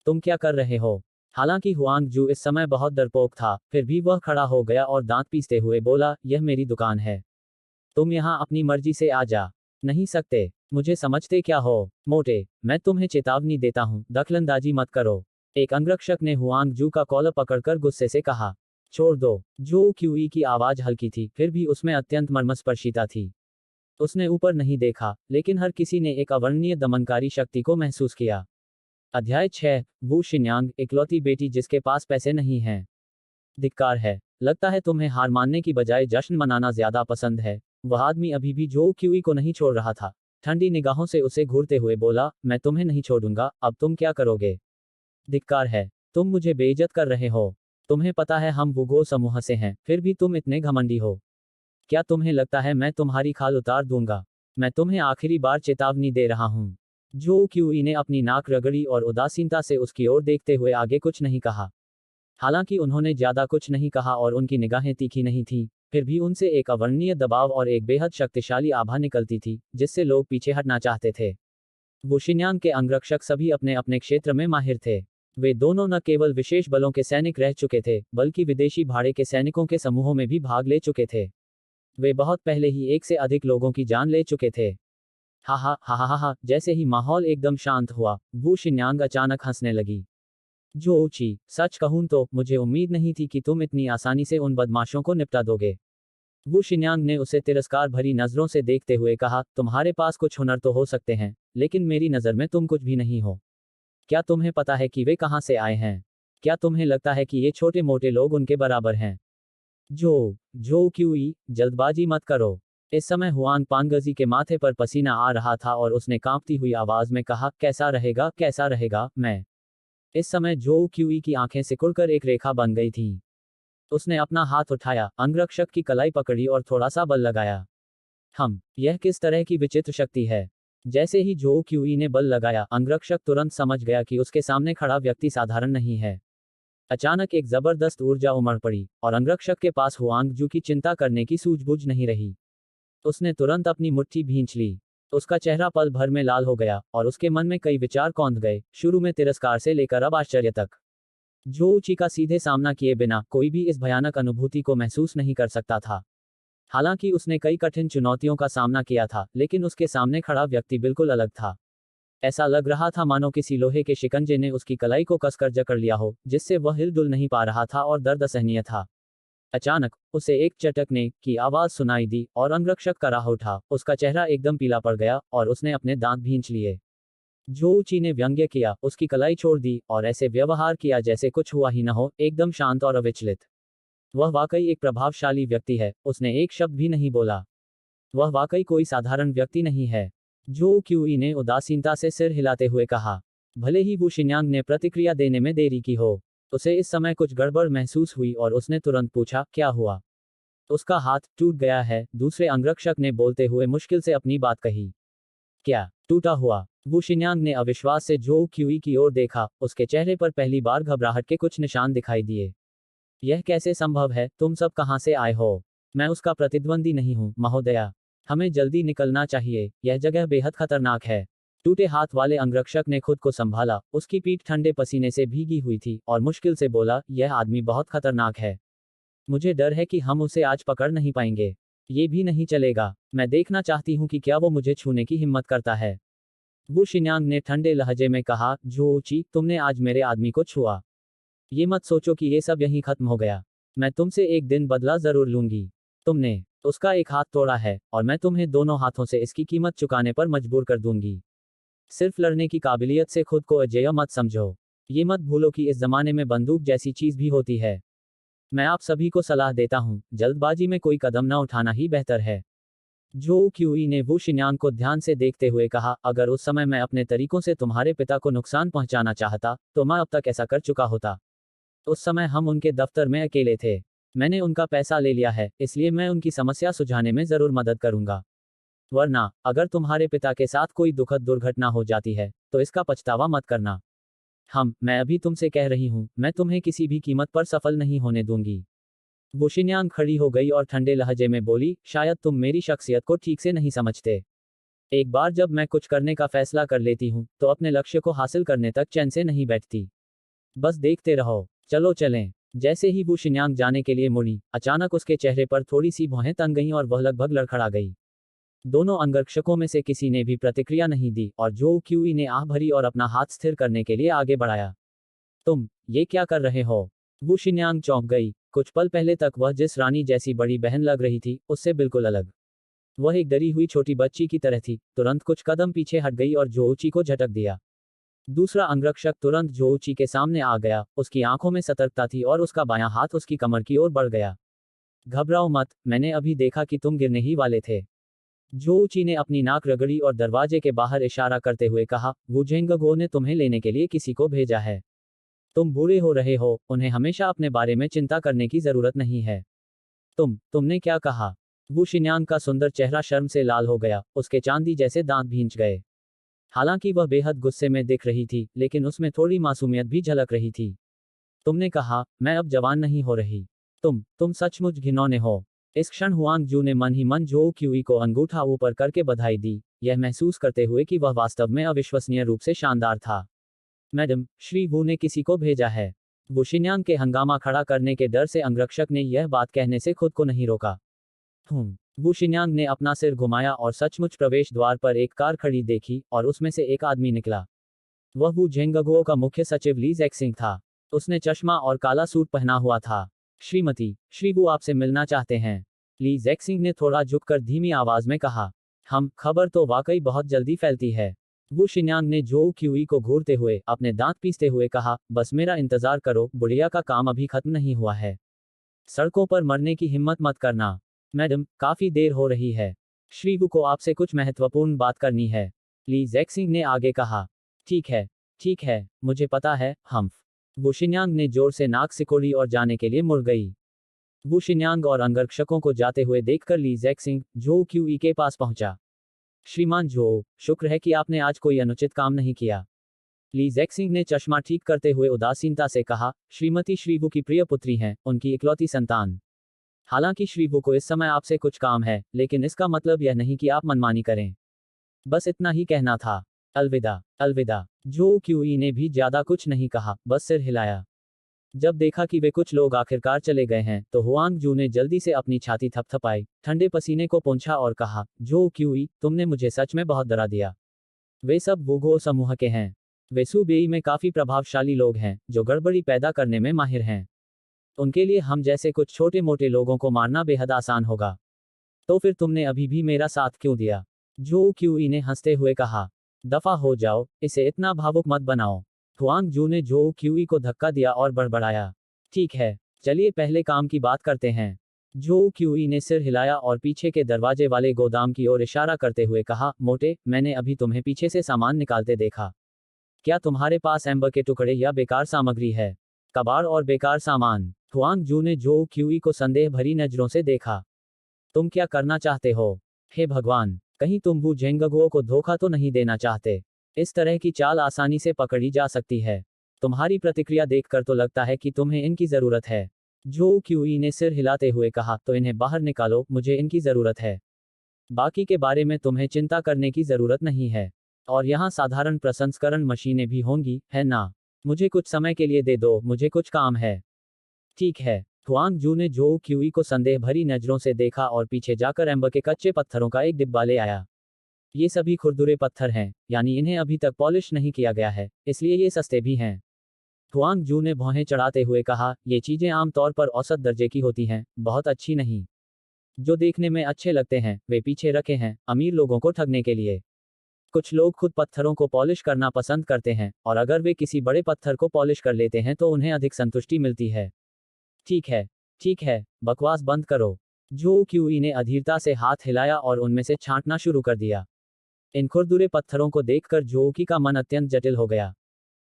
तुम क्या कर रहे हो? हालांकि हुआंग जू इस समय बहुत डरपोक था, फिर भी वह खड़ा हो गया और दांत पीसते हुए बोला, यह मेरी दुकान है। तुम यहाँ अपनी मर्जी से आ जा नहीं सकते। मुझे समझते क्या हो, मोटे? मैं तुम्हें चेतावनी देता हूँ, दखलंदाजी मत करो। एक अंगरक्षक ने हुआंग जू का कॉलर पकड़कर गुस्से से कहा। छोड़ दो। जो क्यूई की आवाज हल्की थी, फिर भी उसमें अत्यंत मर्मस्पर्शिता थी। उसने ऊपर नहीं देखा, लेकिन हर किसी ने एक अवर्णनीय दमनकारी शक्ति को महसूस किया। अध्याय 6। वू शिन्यांग, इकलौती बेटी जिसके पास पैसे नहीं हैं। धिक्कार है। लगता है तुम्हें हार मानने की बजाय जश्न मनाना ज्यादा पसंद है। वह आदमी अभी भी जो क्यूई को नहीं छोड़ रहा था। ठंडी निगाहों से उसे घूरते हुए बोला, मैं तुम्हें नहीं छोड़ूंगा, अब तुम क्या करोगे? धिक्कार है। तुम मुझे बेइज्जत कर रहे हो। तुम्हें पता है हम वुगो समूह से हैं, फिर भी तुम इतने घमंडी हो। क्या तुम्हें लगता है मैं तुम्हारी खाल उतार दूंगा? मैं तुम्हें आखिरी बार चेतावनी दे रहा हूं। जो क्यूई ने अपनी नाक रगड़ी और उदासीनता से उसकी ओर देखते हुए आगे कुछ नहीं कहा। हालांकि उन्होंने ज्यादा कुछ नहीं कहा और उनकी निगाहें तीखी नहीं थीं, फिर भी उनसे एक अवर्णनीय दबाव और एक बेहद शक्तिशाली आभा निकलती थी, जिससे लोग पीछे हटना चाहते थे। वुशिन्यांग के अंगरक्षक सभी अपने अपने क्षेत्र में माहिर थे। वे दोनों न केवल विशेष बलों के सैनिक रह चुके थे, बल्कि विदेशी भाड़े के सैनिकों के समूहों में भी भाग ले चुके थे। वे बहुत पहले ही एक से अधिक लोगों की जान ले चुके थे। हा हा हा हा हा हा। जैसे ही माहौल एकदम शांत हुआ, वू शिन्यांग अचानक हंसने लगी। जो ऊंची, सच कहूं तो मुझे उम्मीद नहीं थी कि तुम इतनी आसानी से उन बदमाशों को निपटा दोगे। वू शिन्यांग ने उसे तिरस्कार भरी नजरों से देखते हुए कहा, तुम्हारे पास कुछ हुनर तो हो सकते हैं, लेकिन मेरी नजर में तुम कुछ भी नहीं हो। क्या तुम्हें पता है कि वे कहां से आए हैं? क्या तुम्हें लगता है कि ये छोटे मोटे लोग उनके बराबर हैं? जो क्यूई, जल्दबाजी मत करो। इस समय हुआन पानगजी के माथे पर पसीना आ रहा था और उसने कांपती हुई आवाज में कहा, कैसा रहेगा, मैं। इस समय जो क्यूई की आंखें सिकुड़कर एक रेखा बन गई थीं। उसने अपना हाथ उठाया, अंगरक्षक की कलाई पकड़ी और थोड़ा सा बल लगाया। यह किस तरह की विचित्र शक्ति है? जैसे ही जो क्यूई ने बल लगाया, अंगरक्षक तुरंत समझ गया कि उसके सामने खड़ा व्यक्ति साधारण नहीं है। अचानक एक जबरदस्त ऊर्जा उमड़ पड़ी, और अंगरक्षक के पास हुआंग जू की चिंता करने की सूझबूझ नहीं रही। उसने तुरंत अपनी मुट्ठी भींच ली। उसका चेहरा पल भर में लाल हो गया, और उसके मन में कई विचार कौंध गए, शुरू में तिरस्कार से लेकर अब आश्चर्य तक। जो ऊंची का सीधे सामना किए बिना कोई भी इस भयानक अनुभूति को महसूस नहीं कर सकता था। हालांकि उसने कई कठिन चुनौतियों का सामना किया था, लेकिन उसके सामने खड़ा व्यक्ति बिल्कुल अलग था। ऐसा लग रहा था मानो किसी लोहे के शिकंजे ने उसकी कलाई को कसकर जकड़ लिया हो, जिससे वह हिलडुल नहीं पा रहा था और दर्द असहनीय था। अचानक उसे एक चटकने की आवाज सुनाई दी और अंगरक्षक कराह उठा। उसका चेहरा एकदम पीला पड़ गया और उसने अपने दांत भींच लिए। जो ऊंची ने व्यंग्य किया, उसकी कलाई छोड़ दी और ऐसे व्यवहार किया जैसे कुछ हुआ ही न हो, एकदम शांत और अविचलित। वह वाकई एक प्रभावशाली व्यक्ति है। उसने एक शब्द भी नहीं बोला। वह वाकई कोई साधारण व्यक्ति नहीं है। जो क्यूई ने उदासीनता से सिर हिलाते हुए कहा। भले ही वू शिन्यांग ने प्रतिक्रिया देने में देरी की हो, उसे इस समय कुछ गड़बड़ महसूस हुई और उसने तुरंत पूछा, क्या हुआ? उसका हाथ टूट गया है, दूसरे अंगरक्षक ने बोलते हुए मुश्किल से अपनी बात कही। क्या टूटा हुआ? वू शिन्यांग ने अविश्वास से जो क्यूई की ओर देखा। उसके चेहरे पर पहली बार घबराहट के कुछ निशान दिखाई दिए। यह कैसे संभव है? तुम सब कहां से आए हो? मैं उसका प्रतिद्वंदी नहीं हूं, महोदया। हमें जल्दी निकलना चाहिए, यह जगह बेहद खतरनाक है। टूटे हाथ वाले अंगरक्षक ने खुद को संभाला, उसकी पीठ ठंडे पसीने से भीगी हुई थी, और मुश्किल से बोला, यह आदमी बहुत खतरनाक है। मुझे डर है कि हम उसे आज पकड़ नहीं पाएंगे। ये भी नहीं चलेगा। मैं देखना चाहती हूं कि क्या वो मुझे छूने की हिम्मत करता है। वू शिन्यांग ने ठंडे लहजे में कहा, जो ऊंची, तुमने आज मेरे आदमी को छुआ। ये मत सोचो कि ये सब यहीं खत्म हो गया। मैं तुमसे एक दिन बदला जरूर लूंगी। तुमने उसका एक हाथ तोड़ा है, और मैं तुम्हें दोनों हाथों से इसकी कीमत चुकाने पर मजबूर कर दूंगी। सिर्फ लड़ने की काबिलियत से खुद को अजेय मत समझो। ये मत भूलो कि इस जमाने में बंदूक जैसी चीज भी होती है। मैं आप सभी को सलाह देता हूं, जल्दबाजी में कोई कदम न उठाना ही बेहतर है। जो क्यूई ने वू शिन्यांग को ध्यान से देखते हुए कहा, अगर उस समय मैं अपने तरीकों से तुम्हारे पिता को नुकसान पहुंचाना चाहता, तो मैं अब तक ऐसा कर चुका होता। उस समय हम उनके दफ्तर में अकेले थे। मैंने उनका पैसा ले लिया है, इसलिए मैं उनकी समस्या सुलझाने में जरूर मदद करूंगा। वरना, अगर तुम्हारे पिता के साथ कोई दुखद दुर्घटना हो जाती है, तो इसका पछतावा मत करना। मैं अभी तुमसे कह रही हूं, मैं तुम्हें किसी भी कीमत पर सफल नहीं होने दूंगी। वू शिन्यांग खड़ी हो गई और ठंडे लहजे में बोली, शायद तुम मेरी शख्सियत को ठीक से नहीं समझते। एक बार जब मैं कुछ करने का फैसला कर लेती हूं, तो अपने लक्ष्य को हासिल करने तक चैन से नहीं बैठती। बस देखते रहो। चलो चलें। जैसे ही वू शिन्यांग जाने के लिए मुड़ी, अचानक उसके चेहरे पर थोड़ी सी भौहें तन गईं और वह लगभग लड़खड़ा गई। दोनों अंगरक्षकों में से किसी ने भी प्रतिक्रिया नहीं दी, और जो क्यूई ने आह भरी और अपना हाथ स्थिर करने के लिए आगे बढ़ाया। तुम ये क्या कर रहे हो? वू शिन्यांग चौंक गई। कुछ पल पहले तक वह जिस रानी जैसी बड़ी बहन लग रही थी, उससे बिल्कुल अलग। वह एक डरी हुई छोटी बच्ची की तरह थी। तुरंत कुछ कदम पीछे हट गई और जोऊची को झटक दिया। दूसरा अंगरक्षक तुरंत जोऊची के सामने आ गया। उसकी आंखों में सतर्कता थी और उसका बायां हाथ उसकी कमर की ओर बढ़ गया। घबराओ मत, मैंने अभी देखा कि तुम गिरने ही वाले थे। जोऊची ने अपनी नाक रगड़ी और दरवाजे के बाहर इशारा करते हुए कहा, वू झेंगगो ने तुम्हें लेने के लिए किसी को भेजा है। तुम बुरे हो रहे हो, उन्हें हमेशा अपने बारे में चिंता करने की जरूरत नहीं है। तुमने क्या कहा? वू शिन्यांग का सुंदर चेहरा शर्म से लाल हो गया, उसके चांदी जैसे दांत भींच गए। हालांकि वह बेहद गुस्से में दिख रही थी, लेकिन उसमें थोड़ी मासूमियत भी झलक रही थी। तुमने कहा, मैं अब जवान नहीं हो रही। तुम सचमुच घिनौने हो। इस क्षण हुआंग जू ने मन ही मन जोऊ क्यूई को अंगूठा ऊपर करके बधाई दी, यह महसूस करते हुए कि वह वास्तव में अविश्वसनीय रूप से शानदार था। मैडम, श्री वू ने किसी को भेजा है। वू शिन्यांग के हंगामा खड़ा करने के डर से अंगरक्षक ने यह बात कहने से खुद को नहीं रोका। वू शिन्यांग ने अपना सिर घुमाया और सचमुच प्रवेश द्वार पर एक कार खड़ी देखी, और उसमें से एक आदमी निकला। वह वू झेंगगुओ का मुख्य सचिव ली जैक्सिंग था। उसने चश्मा और काला सूट पहना हुआ था। श्रीमती, श्री वू आपसे मिलना चाहते हैं। ली जैक्सिंग ने थोड़ा झुककर धीमी आवाज में कहा। खबर तो वाकई बहुत जल्दी फैलती है। वू शिन्यांग ने जोऊ क्यूई को घूरते हुए अपने दांत पीसते हुए कहा, बस मेरा इंतजार करो, बुढ़िया का काम अभी खत्म नहीं हुआ है। सड़कों पर मरने की हिम्मत मत करना। मैडम, काफी देर हो रही है। श्री वू को आपसे कुछ महत्वपूर्ण बात करनी है। ली जैक्सिंग ने आगे कहा। ठीक है, मुझे पता है। वू शिन्यांग ने जोर से नाक सिकोड़ी और जाने के लिए मुड़ गई। वू शिन्यांग और अंगरक्षकों को जाते हुए देखकर ली जैक्सिंग जोऊ क्यूई के पास पहुंचा। श्रीमान जोऊ, शुक्र है कि आपने आज कोई अनुचित काम नहीं किया। ली जैक्सिंग ने चश्मा ठीक करते हुए उदासीनता से कहा, श्रीमती श्री वू की प्रिय पुत्री हैं, उनकी इकलौती संतान। हालांकि श्री वू को इस समय आपसे कुछ काम है, लेकिन इसका मतलब यह नहीं कि आप मनमानी करें। बस इतना ही कहना था। अलविदा। जोऊ क्यूई ने भी ज्यादा कुछ नहीं कहा, बस सिर हिलाया। जब देखा कि वे कुछ लोग आखिरकार चले गए हैं, तो हुआंग जू ने जल्दी से अपनी छाती थपथपाई, ठंडे पसीने को पोंछा और कहा, जोऊ क्यूई, तुमने मुझे सच में बहुत डरा दिया। वे सब वूगो समूह के हैं। वे सूबेई में काफी प्रभावशाली लोग हैं, जो गड़बड़ी पैदा करने में माहिर हैं। उनके लिए हम जैसे कुछ छोटे मोटे लोगों को मारना बेहद आसान होगा। तो फिर तुमने अभी भी मेरा साथ क्यों दिया? जोऊ क्यूई ने हंसते हुए कहा। दफा हो जाओ, इसे इतना भावुक मत बनाओ। हुआंग जू ने जोऊ क्यूई को धक्का दिया और बड़बड़ाया। ठीक है, चलिए पहले काम की बात करते हैं। जोऊ क्यूई ने सिर हिलाया और पीछे के दरवाजे वाले गोदाम की ओर इशारा करते हुए कहा, मोटे, मैंने अभी तुम्हें पीछे से सामान निकालते देखा। क्या तुम्हारे पास एम्बर के टुकड़े या बेकार सामग्री है? कबाड़ और बेकार सामान। हुआंग जू ने जोऊ क्यूई को संदेह भरी नजरों से देखा। तुम क्या करना चाहते हो? हे भगवान, कहीं तुम वू झेंगगुओ को धोखा तो नहीं देना चाहते? इस तरह की चाल आसानी से पकड़ी जा सकती है। तुम्हारी प्रतिक्रिया देखकर तो लगता है कि तुम्हें इनकी जरूरत है। जोऊ क्यूई ने सिर हिलाते हुए कहा, तो इन्हें बाहर निकालो, मुझे इनकी जरूरत है। बाकी के बारे में तुम्हें चिंता करने की जरूरत नहीं है। और यहाँ साधारण प्रसंस्करण मशीनें भी होंगी, है ना? मुझे कुछ समय के लिए दे दो, मुझे कुछ काम है। ठीक है। हुआंग जू ने जोऊ क्यूई को संदेह भरी नजरों से देखा और पीछे जाकर एम्बर के कच्चे पत्थरों का एक डिब्बा ले आया। ये सभी खुरदुरे पत्थर हैं, यानी इन्हें अभी तक पॉलिश नहीं किया गया है, इसलिए ये सस्ते भी हैं। हुआंग जू ने भौहें चढ़ाते हुए कहा, ये चीजें आमतौर पर औसत दर्जे की होती हैं, बहुत अच्छी नहीं। जो देखने में अच्छे लगते हैं, वे पीछे रखे हैं, अमीर लोगों को ठगने के लिए। कुछ लोग खुद पत्थरों को पॉलिश करना पसंद करते हैं, और अगर वे किसी बड़े पत्थर को पॉलिश कर लेते हैं तो उन्हें अधिक संतुष्टि मिलती है। ठीक है, बकवास बंद करो। जोऊ क्यूई ने अधीरता से हाथ हिलाया और उनमें से छांटना शुरू कर दिया। इन खुरदुरे पत्थरों को देखकर जोऊकी का मन अत्यंत जटिल हो गया।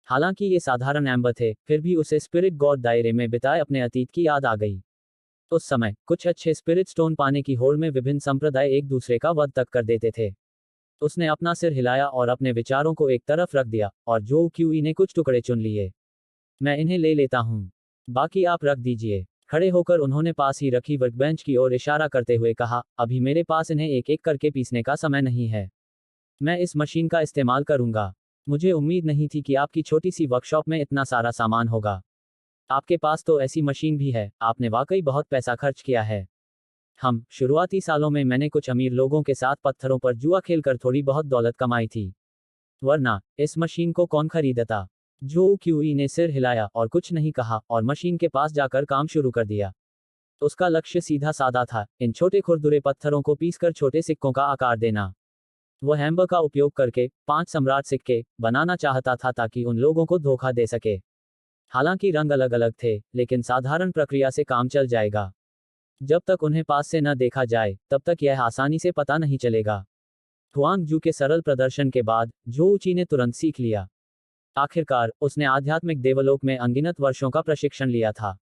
हालांकि ये साधारण एम्बर थे, फिर भी उसे स्पिरिट गॉड दायरे में बिताए अपने अतीत की याद आ गई। उस समय कुछ अच्छे स्पिरिट स्टोन पाने की होड़ में विभिन्न संप्रदाय एक दूसरे का वध तक कर देते थे। उसने अपना सिर हिलाया और अपने विचारों को एक तरफ रख दिया, और जोऊ क्यूई ने कुछ टुकड़े चुन लिए। मैं इन्हें ले लेता हूँ, बाकी आप रख दीजिए। खड़े होकर उन्होंने पास ही रखी वर्कबेंच की ओर इशारा करते हुए कहा, अभी मेरे पास इन्हें एक एक करके पीसने का समय नहीं है। मैं इस मशीन का इस्तेमाल करूंगा। मुझे उम्मीद नहीं थी कि आपकी छोटी सी वर्कशॉप में इतना सारा सामान होगा। आपके पास तो ऐसी मशीन भी है, आपने वाकई बहुत पैसा खर्च किया है। शुरुआती सालों में मैंने कुछ अमीर लोगों के साथ पत्थरों पर जुआ खेलकर थोड़ी बहुत दौलत कमाई थी। वरना इस मशीन को कौन खरीदता? जो क्यूई ने सिर हिलाया और कुछ नहीं कहा और मशीन के पास जाकर काम शुरू कर दिया। उसका लक्ष्य सीधा साधा था, इन छोटे खुरदुरे पत्थरों को पीसकर छोटे सिक्कों का आकार देना। वह हैम्बर का उपयोग करके 5 सम्राट सिक्के बनाना चाहता था ताकि उन लोगों को धोखा दे सके। हालांकि रंग अलग अलग थे, लेकिन साधारण प्रक्रिया से काम चल जाएगा। जब तक उन्हें पास से न देखा जाए, तब तक यह आसानी से पता नहीं चलेगा। हुआंग जू के सरल प्रदर्शन के बाद जो ऊची ने तुरंत सीख लिया। आखिरकार उसने आध्यात्मिक देवलोक में अनगिनत वर्षों का प्रशिक्षण लिया था।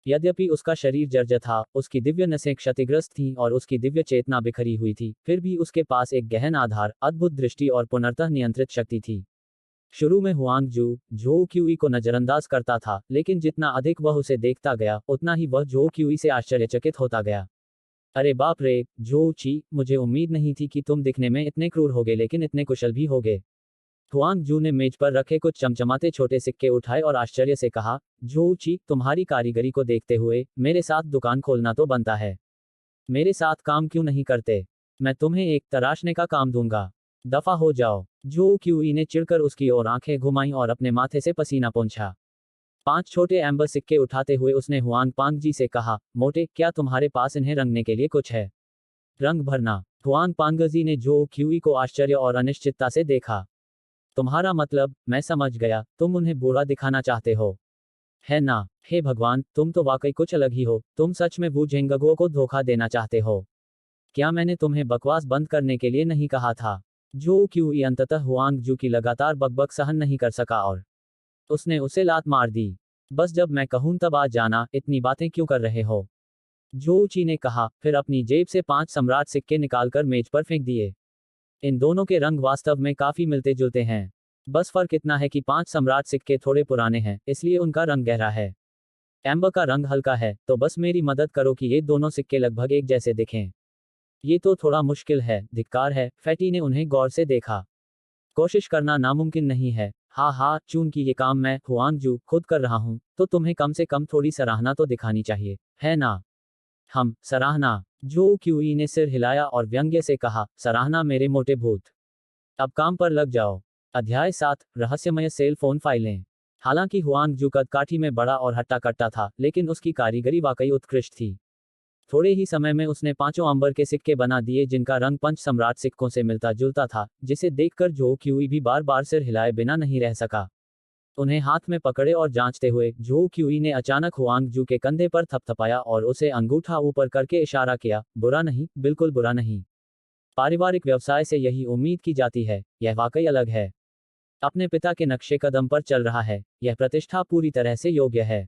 यद्यपि उसका शरीर जर्जर था, उसकी दिव्य नसें क्षतिग्रस्त थीं और उसकी दिव्य चेतना बिखरी हुई थी, फिर भी उसके पास एक गहन आधार, अद्भुत दृष्टि और पुनर्तः नियंत्रित शक्ति थी। शुरू में हुआंग जू जो क्यूई को नजरअंदाज करता था, लेकिन जितना अधिक वह उसे देखता गया, उतना ही वह जो क्यूई से आश्चर्यचकित होता गया। अरे बाप रे, जो ची, मुझे उम्मीद नहीं थी कि तुम दिखने में इतने क्रूर होगे लेकिन इतने कुशल भी होगे। हुआंग जू ने मेज पर रखे कुछ चमचमाते छोटे सिक्के उठाए और आश्चर्य से कहा, जो ची, तुम्हारी कारीगरी को देखते हुए मेरे साथ दुकान खोलना तो बनता है। मेरे साथ काम क्यों नहीं करते? मैं तुम्हें एक तराशने का काम दूंगा। दफा हो जाओ। जो क्यूई ने चिढ़कर उसकी ओर आंखें घुमाईं और अपने माथे से पसीना पोंछा। 5 छोटे एम्बर सिक्के उठाते हुए उसने हुआंग पांग जी से कहा, मोटे, क्या तुम्हारे पास इन्हें रंगने के लिए कुछ है? रंग भरना। हुआंग पांगजी ने जो क्यूई को आश्चर्य और अनिश्चितता से देखा। तुम्हारा मतलब, मैं समझ गया, तुम उन्हें बुरा दिखाना चाहते हो, है ना? हे भगवान, तुम तो वाकई कुछ अलग ही हो, तुम सच में वू झेंगगुओ को धोखा देना चाहते हो। क्या मैंने तुम्हें बकवास बंद करने के लिए नहीं कहा था? जो क्यूई अंततः हुआंग जू की लगातार बकबक सहन नहीं कर सका और उसने उसे लात मार दी। बस जब मैं कहूं तब आ जाना, इतनी बातें क्यों कर रहे हो? जो ची ने कहा, फिर अपनी जेब से 5 सम्राट सिक्के निकालकर मेज पर फेंक दिए। इन दोनों के रंग वास्तव में काफी मिलते जुलते हैं। बस फर्क इतना है कि 5 सम्राट सिक्के थोड़े पुराने हैं, इसलिए उनका रंग गहरा है। एम्बर का रंग हल्का है, तो बस मेरी मदद करो कि ये दोनों सिक्के लगभग एक जैसे दिखें। ये तो थोड़ा मुश्किल है, धिक्कार है। फैटी ने उन्हें गौर से देखा। कोशिश करना नामुमकिन नहीं है। हाँ हाँ, चूंकि ये काम मैं हुआंग जू खुद कर रहा हूँ, तो तुम्हें कम से कम थोड़ी सराहना तो दिखानी चाहिए, है ना? हम सराहना? जो क्यूई ने सिर हिलाया और व्यंग्य से कहा, सराहना मेरे मोटे भूत। अब काम पर लग जाओ। अध्याय 7, रहस्यमय सेल फोन फाइलें। हालांकि हुआंग जू कद काठी में बड़ा और हट्टा कट्टा था, लेकिन उसकी कारीगरी वाकई उत्कृष्ट थी। थोड़े ही समय में उसने 5 अंबर के सिक्के बना दिए जिनका रंग 5 सम्राट सिक्कों से मिलता जुलता था, जिसे देखकर जो क्यूई भी बार बार सिर हिलाए बिना नहीं रह सका। उन्हें हाथ में पकड़े और जांचते हुए जो क्यूई ने अचानक हुआंग जू के कंधे पर थपथपाया और उसे अंगूठा ऊपर करके इशारा किया, बुरा नहीं, बिल्कुल बुरा नहीं। पारिवारिक व्यवसाय से यही उम्मीद की जाती है, यह वाकई अलग है। अपने पिता के नक्शे कदम पर चल रहा है, यह प्रतिष्ठा पूरी तरह से योग्य है।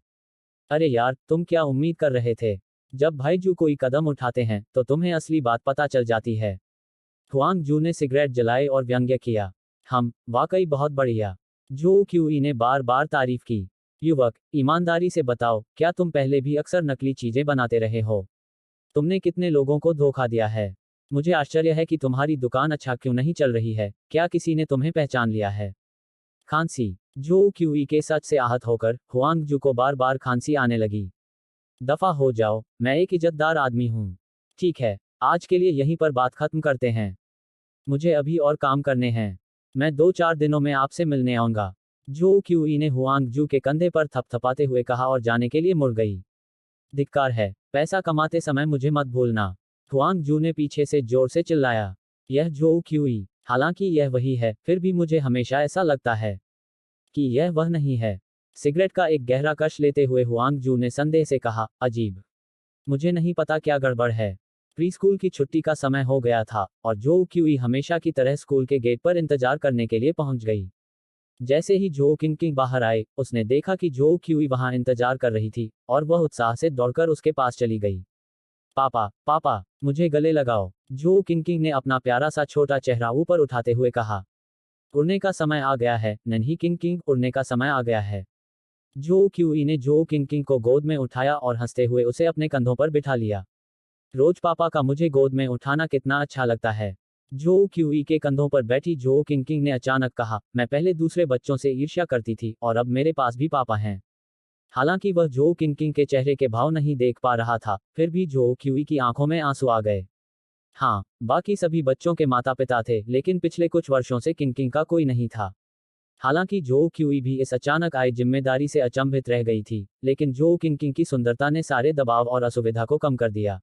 अरे यार, तुम क्या उम्मीद कर रहे थे? जब भाईजू कोई कदम उठाते हैं, तो तुम्हें असली बात पता चल जाती है। हुआंग जू ने सिगरेट जलाए और व्यंग्य किया। हम वाकई बहुत बढ़िया। जो क्यूई ने बार बार तारीफ की। युवक, ईमानदारी से बताओ, क्या तुम पहले भी अक्सर नकली चीजें बनाते रहे हो? तुमने कितने लोगों को धोखा दिया है? मुझे आश्चर्य है कि तुम्हारी दुकान अच्छा क्यों नहीं चल रही है। क्या किसी ने तुम्हें पहचान लिया है? खांसी। जो क्यूई के सच से आहत होकर हुआंग जू को बार बार खांसी आने लगी। दफा हो जाओ, मैं एक इज्जतदार आदमी हूँ। ठीक है, आज के लिए यहीं पर बात खत्म करते हैं। मुझे अभी और काम करने हैं। मैं 2-4 दिनों में आपसे मिलने आऊंगा। जो क्यूई ने हुआंग जू के कंधे पर थपथपाते हुए कहा और जाने के लिए मुड़ गई। धिक्कार है, पैसा कमाते समय मुझे मत भूलना। हुआंग जू ने पीछे से जोर से चिल्लाया। यह जो क्यूई, हालांकि यह वही है, फिर भी मुझे हमेशा ऐसा लगता है कि यह वह नहीं है। सिगरेट का एक गहरा कश लेते हुए हुआंग जू ने संदेह से कहा, अजीब। मुझे नहीं पता क्या गड़बड़ है। प्रीस्कूल की छुट्टी का समय हो गया था और जो क्यूई हमेशा की तरह स्कूल के गेट पर इंतजार करने के लिए पहुंच गई। जैसे ही जो किंग बाहर आए, उसने देखा कि जो क्यूई वहां इंतजार कर रही थी और वह उत्साह से दौड़कर उसके पास चली गई। पापा, पापा, मुझे गले लगाओ। जो किंग ने अपना प्यारा सा छोटा चेहरा ऊपर उठाते हुए कहा। उड़ने का समय आ गया है, नन्ही किंग, उड़ने का समय आ गया है। जो क्यूई ने जो किंग को गोद में उठाया और हंसते हुए उसे अपने कंधों पर बिठा लिया। रोज पापा का मुझे गोद में उठाना कितना अच्छा लगता है। जो क्यूई के कंधों पर बैठी जो किंग ने अचानक कहा, मैं पहले दूसरे बच्चों से ईर्ष्या करती थी और अब मेरे पास भी पापा हैं। हालांकि वह जो किंग के चेहरे के भाव नहीं देख पा रहा था, फिर भी जो क्यूई की आंखों में आंसू आ गए। हाँ, बाकी सभी बच्चों के माता पिता थे, लेकिन पिछले कुछ वर्षों से किंग का कोई नहीं था। हालांकि जो क्यूई भी इस अचानक आई जिम्मेदारी से अचंभित रह गई थी, लेकिन जो किंग की सुंदरता ने सारे दबाव और असुविधा को कम कर दिया।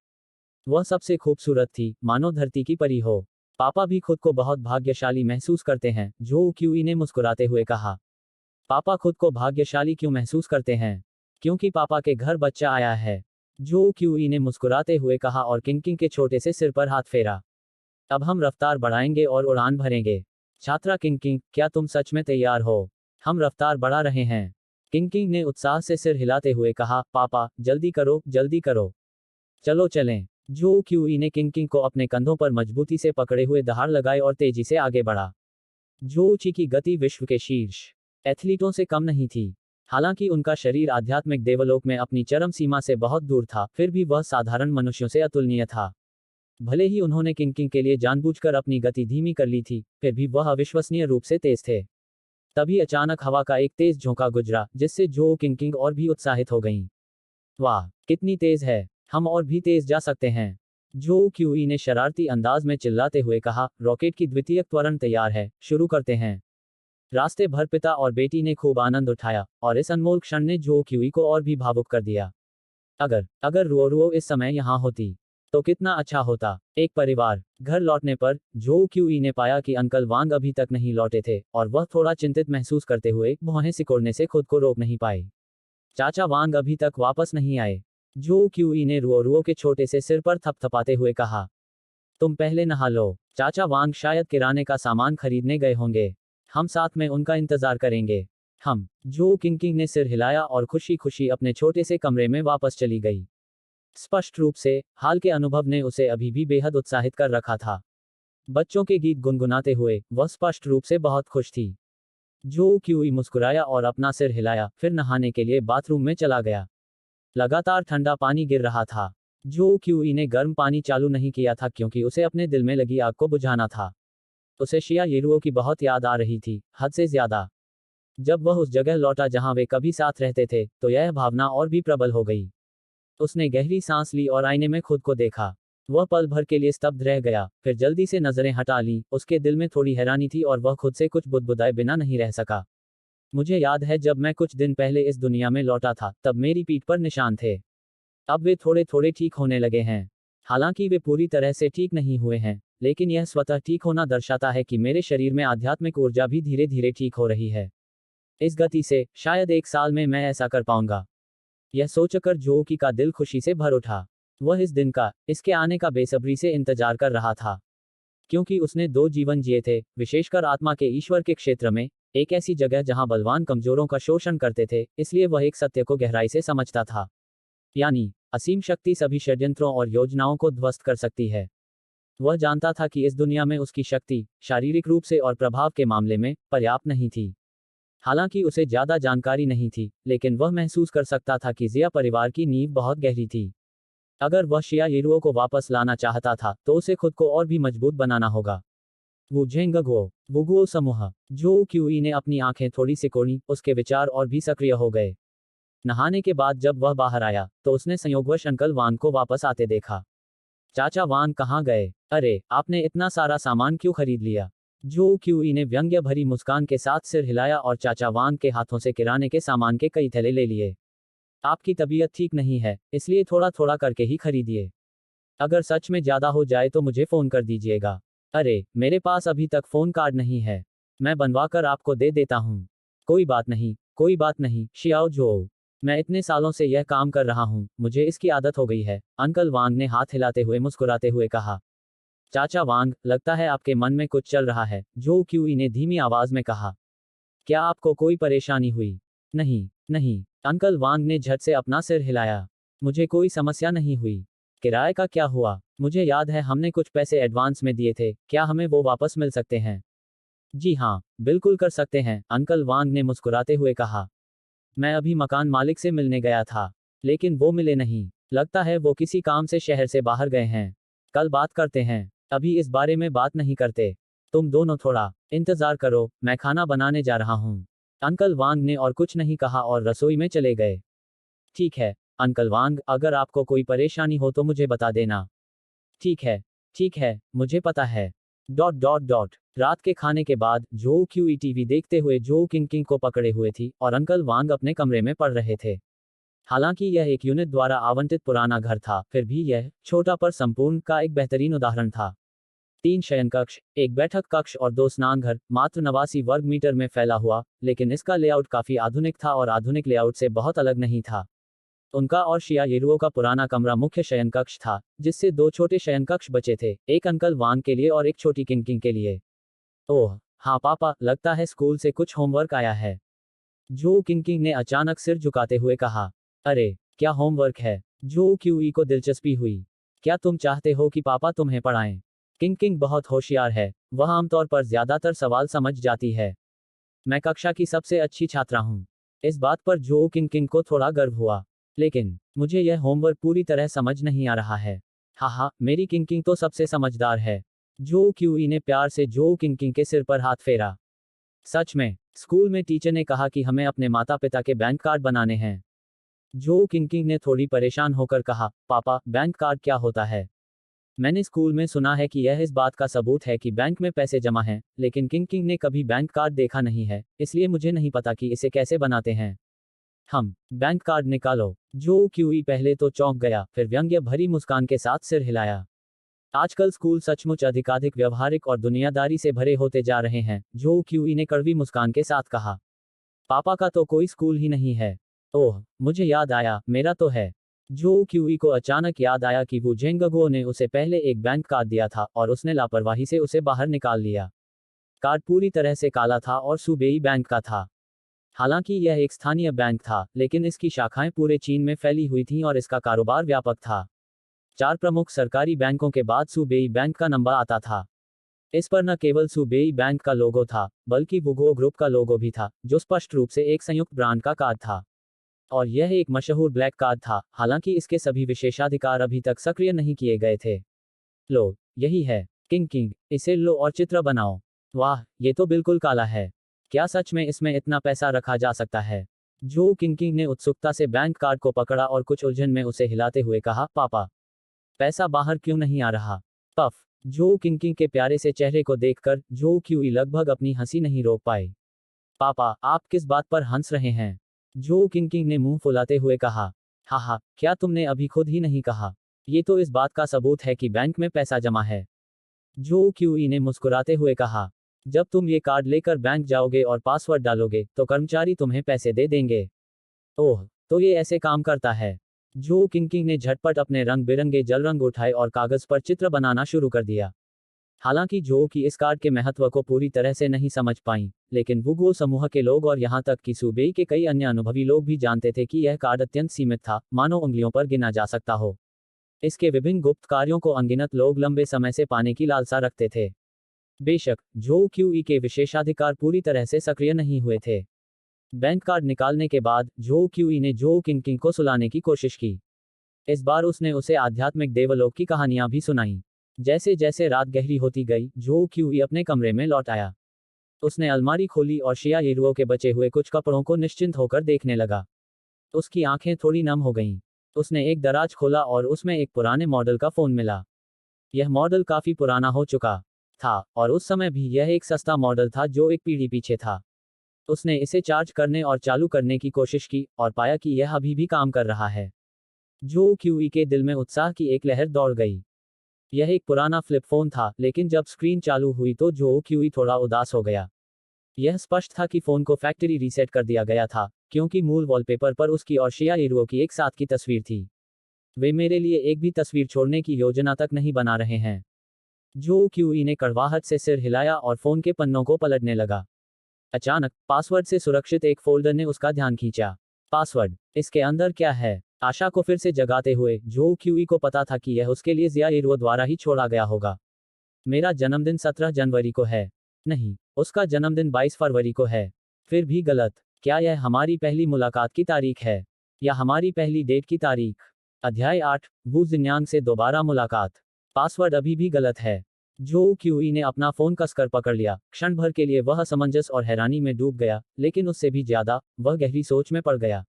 वह सबसे खूबसूरत थी, मानो धरती की परी हो। पापा भी खुद को बहुत भाग्यशाली महसूस करते हैं, जो क्यूई ने मुस्कुराते हुए कहा। पापा खुद को भाग्यशाली क्यों महसूस करते हैं? क्योंकि पापा के घर बच्चा आया है। जो क्यूई ने मुस्कुराते हुए कहा और किंग के छोटे से सिर पर हाथ फेरा। अब हम रफ्तार बढ़ाएंगे और उड़ान भरेंगे। छात्रा किंग, क्या तुम सच में तैयार हो? हम रफ्तार बढ़ा रहे हैं। किंग ने उत्साह से सिर हिलाते हुए कहा, पापा जल्दी करो, जल्दी करो। चलो चलें। जो क्यूई ने किंग को अपने कंधों पर मजबूती से पकड़े हुए दहाड़ लगाए और तेजी से आगे बढ़ा। जो ची की गति विश्व के शीर्ष एथलीटों से कम नहीं थी। हालांकि उनका शरीर आध्यात्मिक देवलोक में अपनी चरम सीमा से बहुत दूर था, फिर भी वह साधारण मनुष्यों से अतुलनीय था। भले ही उन्होंने किंग के लिए जानबूझकर अपनी गति धीमी कर ली थी, फिर भी वह अविश्वसनीय रूप से तेज थे। तभी अचानक हवा का एक तेज झोंका गुजरा, जिससे जो किंग और भी उत्साहित हो गईं। वाह, कितनी तेज है! हम और भी तेज जा सकते हैं। जो क्यूई ने शरारती अंदाज में चिल्लाते हुए कहा, रॉकेट की द्वितीयक त्वरण तैयार है, शुरू करते हैं। रास्ते भर पिता और बेटी ने खूब आनंद उठाया, और इस अनमोल क्षण ने जो क्यूई को और भी भावुक कर दिया। अगर रुओ इस समय यहाँ होती, तो कितना अच्छा होता। एक परिवार। घर लौटने पर जो क्यूई ने पाया कि अंकल वांग अभी तक नहीं लौटे थे, और वह थोड़ा चिंतित महसूस करते हुए भौहें सिकोड़ने से खुद को रोक नहीं पाए। चाचा वांग अभी तक वापस नहीं आए। जो क्यूई ने रुओ के छोटे से सिर पर थपथपाते हुए कहा। तुम पहले नहा लो। चाचा वांग शायद किराने का सामान खरीदने गए होंगे। हम साथ में उनका इंतजार करेंगे। हम। जो किंग ने सिर हिलाया और खुशी खुशी अपने छोटे से कमरे में वापस चली गई। स्पष्ट रूप से, हाल के अनुभव ने उसे अभी भी बेहद उत्साहित कर रखा था। बच्चों के गीत गुनगुनाते हुए, वह स्पष्ट रूप से बहुत खुश थी। जो क्यूई मुस्कुराया और अपना सिर हिलाया, फिर नहाने के लिए बाथरूम में चला गया। लगातार ठंडा पानी गिर रहा था। जो क्यूई ने गर्म पानी चालू नहीं किया था क्योंकि उसे अपने दिल में लगी आग को बुझाना था। उसे शिया येरुओ की बहुत याद आ रही थी, हद से ज्यादा। जब वह उस जगह लौटा जहां वे कभी साथ रहते थे, तो यह भावना और भी प्रबल हो गई। उसने गहरी सांस ली और आईने में खुद को देखा। वह पल भर के लिए स्तब्ध रह गया, फिर जल्दी से नजरें हटा ली। उसके दिल में थोड़ी हैरानी थी और वह खुद से कुछ बुदबुदाए बिना नहीं रह सका। मुझे याद है जब मैं कुछ दिन पहले इस दुनिया में लौटा था, तब मेरी पीठ पर निशान थे। अब वे थोड़े थोड़े ठीक होने लगे हैं। हालांकि वे पूरी तरह से ठीक नहीं हुए हैं, लेकिन यह स्वतः ठीक होना दर्शाता है कि मेरे शरीर में आध्यात्मिक ऊर्जा भी धीरे धीरे ठीक हो रही है। इस गति से शायद 1 साल में मैं ऐसा कर पाऊंगा। यह सोचकर जोकी का दिल खुशी से भर उठा। वह इस दिन का, इसके आने का बेसब्री से इंतजार कर रहा था। क्योंकि उसने 2 जीवन जिए थे, विशेषकर आत्मा के ईश्वर के क्षेत्र में, एक ऐसी जगह जहां बलवान कमजोरों का शोषण करते थे, इसलिए वह एक सत्य को गहराई से समझता था। यानी, असीम शक्ति सभी षड्यंत्रों और योजनाओं को ध्वस्त कर सकती है। वह जानता था कि इस दुनिया में उसकी शक्ति, शारीरिक रूप से और प्रभाव के मामले में, पर्याप्त नहीं थी। हालांकि उसे ज्यादा जानकारी नहीं थी, लेकिन वह महसूस कर सकता था कि जिया परिवार की नींव बहुत गहरी थी। अगर वह शिया येरुओ को वापस लाना चाहता था, तो उसे खुद को और भी मजबूत बनाना होगा। वुगुओ समूह। जो क्यूई ने अपनी आंखें थोड़ी सिकोड़ी, उसके विचार और भी सक्रिय हो गए। नहाने के बाद जब वह बाहर आया, तो उसने संयोगवश अंकल वांग को वापस आते देखा। चाचा वांग कहाँ गए? अरे, आपने इतना सारा सामान क्यों खरीद लिया? जो क्यूई ने व्यंग्य भरी मुस्कान के साथ सिर हिलाया और चाचा वांग के हाथों से किराने के सामान के कई थैले ले लिए। आपकी तबीयत ठीक नहीं है, इसलिए थोड़ा थोड़ा करके ही खरीदिए। अगर सच में ज्यादा हो जाए तो मुझे फोन कर दीजिएगा। अरे, मेरे पास अभी तक फोन कार्ड नहीं है। मैं बनवा कर आपको दे देता हूँ। कोई बात नहीं, कोई बात नहीं, शियाओ जो। मैं इतने सालों से यह काम कर रहा हूँ, मुझे इसकी आदत हो गई है, अंकल वांग ने हाथ हिलाते हुए मुस्कुराते हुए कहा। चाचा वांग, लगता है आपके मन में कुछ चल रहा है, जो क्यूई ने धीमी आवाज में कहा। क्या आपको कोई परेशानी हुई? नहीं, नहीं, अंकल वांग ने झट से अपना सिर हिलाया। मुझे कोई समस्या नहीं हुई। किराए का क्या हुआ? मुझे याद है हमने कुछ पैसे एडवांस में दिए थे, क्या हमें वो वापस मिल सकते हैं? जी हाँ, बिल्कुल कर सकते हैं, अंकल वांग ने मुस्कुराते हुए कहा। मैं अभी मकान मालिक से मिलने गया था, लेकिन वो मिले नहीं। लगता है वो किसी काम से शहर से बाहर गए हैं। कल बात करते हैं, अभी इस बारे में बात नहीं करते। तुम दोनों थोड़ा इंतजार करो, मैं खाना बनाने जा रहा हूँ। अंकल वांग ने और कुछ नहीं कहा और रसोई में चले गए। ठीक है, अंकल वांग, अगर आपको कोई परेशानी हो तो मुझे बता देना। ठीक है, ठीक है, मुझे पता है। रात के खाने के बाद जो क्यूई टीवी देखते हुए जो किंग को पकड़े हुए थी और अंकल वांग अपने कमरे में पढ़ रहे थे। हालांकि यह एक यूनिट द्वारा आवंटित पुराना घर था, फिर भी यह छोटा पर संपूर्ण का एक बेहतरीन उदाहरण था। 3 शयन कक्ष, एक बैठक कक्ष और 2 स्नानघर, मात्र 89 वर्ग मीटर में फैला हुआ, लेकिन इसका लेआउट काफी आधुनिक था और आधुनिक लेआउट से बहुत अलग नहीं था। उनका और शिया येरुओ का पुराना कमरा मुख्य शयन कक्ष था, जिससे 2 छोटे शयन कक्ष बचे थे, एक अंकल वांग के लिए और एक छोटी किंग के लिए। ओह हाँ पापा, लगता है स्कूल से कुछ होमवर्क आया है। जो किंग ने अचानक सिर झुकाते हुए कहा। अरे क्या होमवर्क है? जो क्यूई को दिलचस्पी हुई। क्या तुम चाहते हो कि पापा तुम्हें पढ़ाएं? किंग बहुत होशियार है, वह आमतौर पर ज्यादातर सवाल समझ जाती है। मैं कक्षा की सबसे अच्छी छात्रा हूँ। इस बात पर जो किंग को थोड़ा गर्व हुआ। लेकिन मुझे यह होमवर्क पूरी तरह समझ नहीं आ रहा है। हाँ, मेरी किंग तो सबसे समझदार है। जो क्यूई ने प्यार से जो किंग के सिर पर हाथ फेरा। सच में, स्कूल में टीचर ने कहा कि हमें अपने माता पिता के बैंक कार्ड बनाने हैं। जो किंग ने थोड़ी परेशान होकर कहा, पापा, बैंक कार्ड क्या होता है? मैंने स्कूल में सुना है कि यह इस बात का सबूत है कि बैंक में पैसे जमा हैं, लेकिन किंग ने कभी बैंक कार्ड देखा नहीं है, इसलिए मुझे नहीं पता कि इसे कैसे बनाते हैं। हम बैंक कार्ड निकालो। जो क्यूई पहले तो चौंक गया, फिर व्यंग्य भरी मुस्कान के साथ सिर हिलाया। आजकल स्कूल सचमुच अधिकाधिक व्यवहारिक और दुनियादारी से भरे होते जा रहे हैं, जो क्यूई ने कड़वी मुस्कान के साथ कहा। पापा का तो कोई स्कूल ही नहीं है। ओह, मुझे याद आया, मेरा तो है। जो क्यूई को अचानक याद आया कि वू जेंगगुओ ने उसे पहले एक बैंक कार्ड दिया था और उसने लापरवाही से उसे बाहर निकाल लिया। कार्ड पूरी तरह से काला था और सूबेई बैंक का था। हालांकि यह एक स्थानीय बैंक था, लेकिन इसकी शाखाएं पूरे चीन में फैली हुई थीं और इसका कारोबार व्यापक था। 4 प्रमुख सरकारी बैंकों के बाद सूबेई बैंक का नंबर आता था। इस पर न केवल सूबेई बैंक का लोगो था, बल्कि वुगुओ ग्रुप का लोगो भी था, जो स्पष्ट रूप से एक संयुक्त ब्रांड का कार्ड था। और यह एक मशहूर ब्लैक कार्ड था, हालांकि इसके सभी विशेषाधिकार अभी तक सक्रिय नहीं किए गए थे। लो, यही है। किंग, इसे लो और चित्र बनाओ। वाह, ये तो बिल्कुल काला है। क्या सच में इसमें इतना पैसा रखा जा सकता है? जो किंग ने उत्सुकता से बैंक कार्ड को पकड़ा और कुछ उलझन में उसे हिलाते हुए कहा, पापा, पैसा बाहर क्यों नहीं आ रहा? पफ। जो किंग के प्यारे से चेहरे को देखकर जो क्यूई लगभग अपनी हंसी नहीं रोक पाए। पापा, आप किस बात पर हंस रहे हैं? जो किंग ने मुंह फुलाते हुए कहा। हाँ, क्या तुमने अभी खुद ही नहीं कहा? ये तो इस बात का सबूत है कि बैंक में पैसा जमा है। जो क्यूई ने मुस्कुराते हुए कहा। जब तुम ये कार्ड लेकर बैंक जाओगे और पासवर्ड डालोगे, तो कर्मचारी तुम्हें पैसे दे देंगे। ओह, तो ये ऐसे काम करता है। जो किंग ने झटपट अपने रंग बिरंगे जल रंग उठाए और कागज पर चित्र बनाना शुरू कर दिया। हालांकि जो कि इस कार्ड के महत्व को पूरी तरह से नहीं समझ पाई, लेकिन वुगुओ समूह के लोग और यहां तक कि सूबेई के कई अन्य अनुभवी लोग भी जानते थे कि यह कार्ड अत्यंत सीमित था, मानो उंगलियों पर गिना जा सकता हो। इसके विभिन्न गुप्त कार्यों को अनगिनत लोग लंबे समय से पाने की लालसा रखते थे। बेशक, जो क्यूई के विशेषाधिकार पूरी तरह से सक्रिय नहीं हुए थे। बैंक कार्ड निकालने के बाद जो क्यूई ने जो किंग को सुलाने की कोशिश की। इस बार उसने उसे आध्यात्मिक देवलोक की कहानियां भी सुनाई। जैसे जैसे रात गहरी होती गई, जो क्यूई अपने कमरे में लौट आया। उसने अलमारी खोली और शिया येरुओ के बचे हुए कुछ कपड़ों को निश्चिंत होकर देखने लगा। उसकी आंखें थोड़ी नम हो गईं। उसने एक दराज खोला और उसमें एक पुराने मॉडल का फोन मिला। यह मॉडल काफी पुराना हो चुका था, और उस समय भी यह एक सस्ता मॉडल था जो एक पीढ़ी पीछे था। उसने इसे चार्ज करने और चालू करने की कोशिश की और पाया कि यह अभी भी काम कर रहा है। जो क्यूई के दिल में उत्साह की एक लहर दौड़ गई। यह एक पुराना फ्लिप फोन था, लेकिन जब स्क्रीन चालू हुई तो जो क्यूई थोड़ा उदास हो गया। यह स्पष्ट था कि फोन को फैक्ट्री रीसेट कर दिया गया था, क्योंकि मूल वॉलपेपर पर उसकी और शिया येरुओ की एक साथ की तस्वीर थी। वे मेरे लिए एक भी तस्वीर छोड़ने की योजना तक नहीं बना रहे हैं। जो क्यूई ने कड़वाहट से सिर हिलाया और फोन के पन्नों को पलटने लगा। अचानक, पासवर्ड से सुरक्षित एक फोल्डर ने उसका ध्यान खींचा। पासवर्ड, इसके अंदर क्या है? आशा को फिर से जगाते हुए जो क्यूई को पता था कि यह उसके लिए जिया येरुओ द्वारा ही छोड़ा गया होगा। मेरा जन्मदिन 17 जनवरी को है। नहीं, उसका जन्मदिन 22 फरवरी को है। फिर भी गलत। क्या यह हमारी पहली मुलाकात की तारीख है, या हमारी पहली डेट की तारीख? अध्याय 8, वू जिन्यांग से दोबारा मुलाकात। पासवर्ड अभी भी गलत है। जो क्यूई ने अपना फोन कसकर पकड़ लिया। क्षण भर के लिए वह असमंजस और हैरानी में डूब गया, लेकिन उससे भी ज्यादा, वह गहरी सोच में पड़ गया।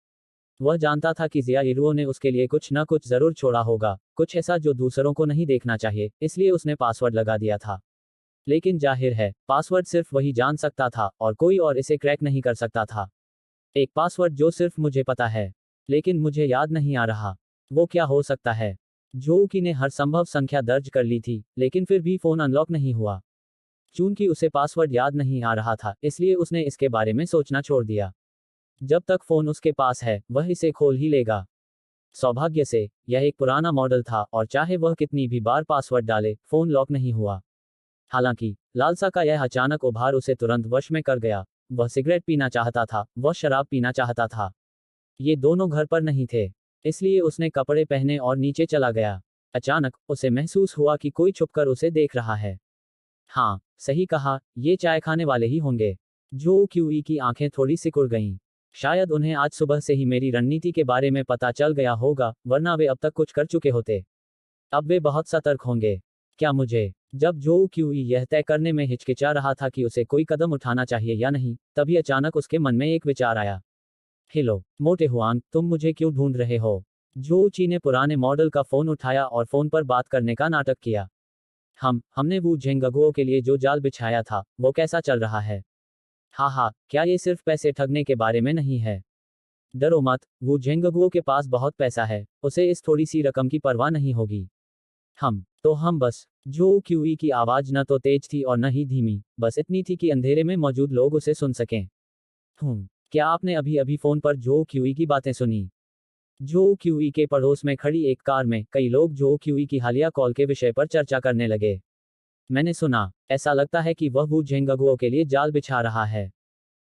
वह जानता था कि जिया येरुओ ने उसके लिए कुछ न कुछ जरूर छोड़ा होगा, कुछ ऐसा जो दूसरों को नहीं देखना चाहिए, इसलिए उसने पासवर्ड लगा दिया था। लेकिन जाहिर है पासवर्ड सिर्फ वही जान सकता था और कोई और इसे क्रैक नहीं कर सकता था। एक पासवर्ड जो सिर्फ मुझे पता है, लेकिन मुझे याद नहीं आ रहा। वो क्या हो सकता है? जोऊकी ने हर संभव संख्या दर्ज कर ली थी, लेकिन फिर भी फोन अनलॉक नहीं हुआ। चूंकि उसे पासवर्ड याद नहीं आ रहा था, इसलिए उसने इसके बारे में सोचना छोड़ दिया। जब तक फोन उसके पास है, वह इसे खोल ही लेगा। सौभाग्य से, यह एक पुराना मॉडल था और चाहे वह कितनी भी बार पासवर्ड डाले, फोन लॉक नहीं हुआ। हालांकि, लालसा का यह अचानक उभार उसे तुरंत वश में कर गया। वह सिगरेट पीना चाहता था, वह शराब पीना चाहता था। ये दोनों घर पर नहीं थे। इसलिए उसने कपड़े पहने और नीचे चला गया। अचानक, उसे महसूस हुआ कि कोई छुपकर उसे देख रहा है। हाँ, सही कहा, ये चाय खाने वाले ही होंगे। जो क्यूई की आंखें थोड़ी सिकुड़ गईं। शायद उन्हें आज सुबह से ही मेरी रणनीति के बारे में पता चल गया होगा, वरना वे अब तक कुछ कर चुके होते। अब वे बहुत सतर्क होंगे। क्या मुझे? जब जो क्यूई यह तय करने में हिचकिचा रहा था कि उसे कोई कदम उठाना चाहिए या नहीं, तभी अचानक उसके मन में एक विचार आया। हेलो, मोटे हुआंग, तुम मुझे क्यों ढूंढ रहे हो? जोची ने पुराने मॉडल का फोन उठाया और फोन पर बात करने का नाटक किया। हमने वू झेंगगुओ के लिए जो जाल बिछाया था, वो कैसा चल रहा है? हाँ, क्या ये सिर्फ पैसे ठगने के बारे में नहीं है? डरो मत, वू झेंगगुओ के पास बहुत पैसा है, उसे इस थोड़ी सी रकम की परवाह नहीं होगी। हम बस। जो क्यूई की आवाज न तो तेज थी और न ही धीमी, बस इतनी थी कि अंधेरे में मौजूद लोग उसे सुन सकें। क्या आपने अभी अभी फोन पर जो क्यूई की बातें सुनी? जो क्यूई के पड़ोस में खड़ी एक कार में कई लोग जो क्यूई की हालिया कॉल के विषय पर चर्चा करने लगे। मैंने सुना, ऐसा लगता है कि वह वू झेंगगुओ के लिए जाल बिछा रहा है।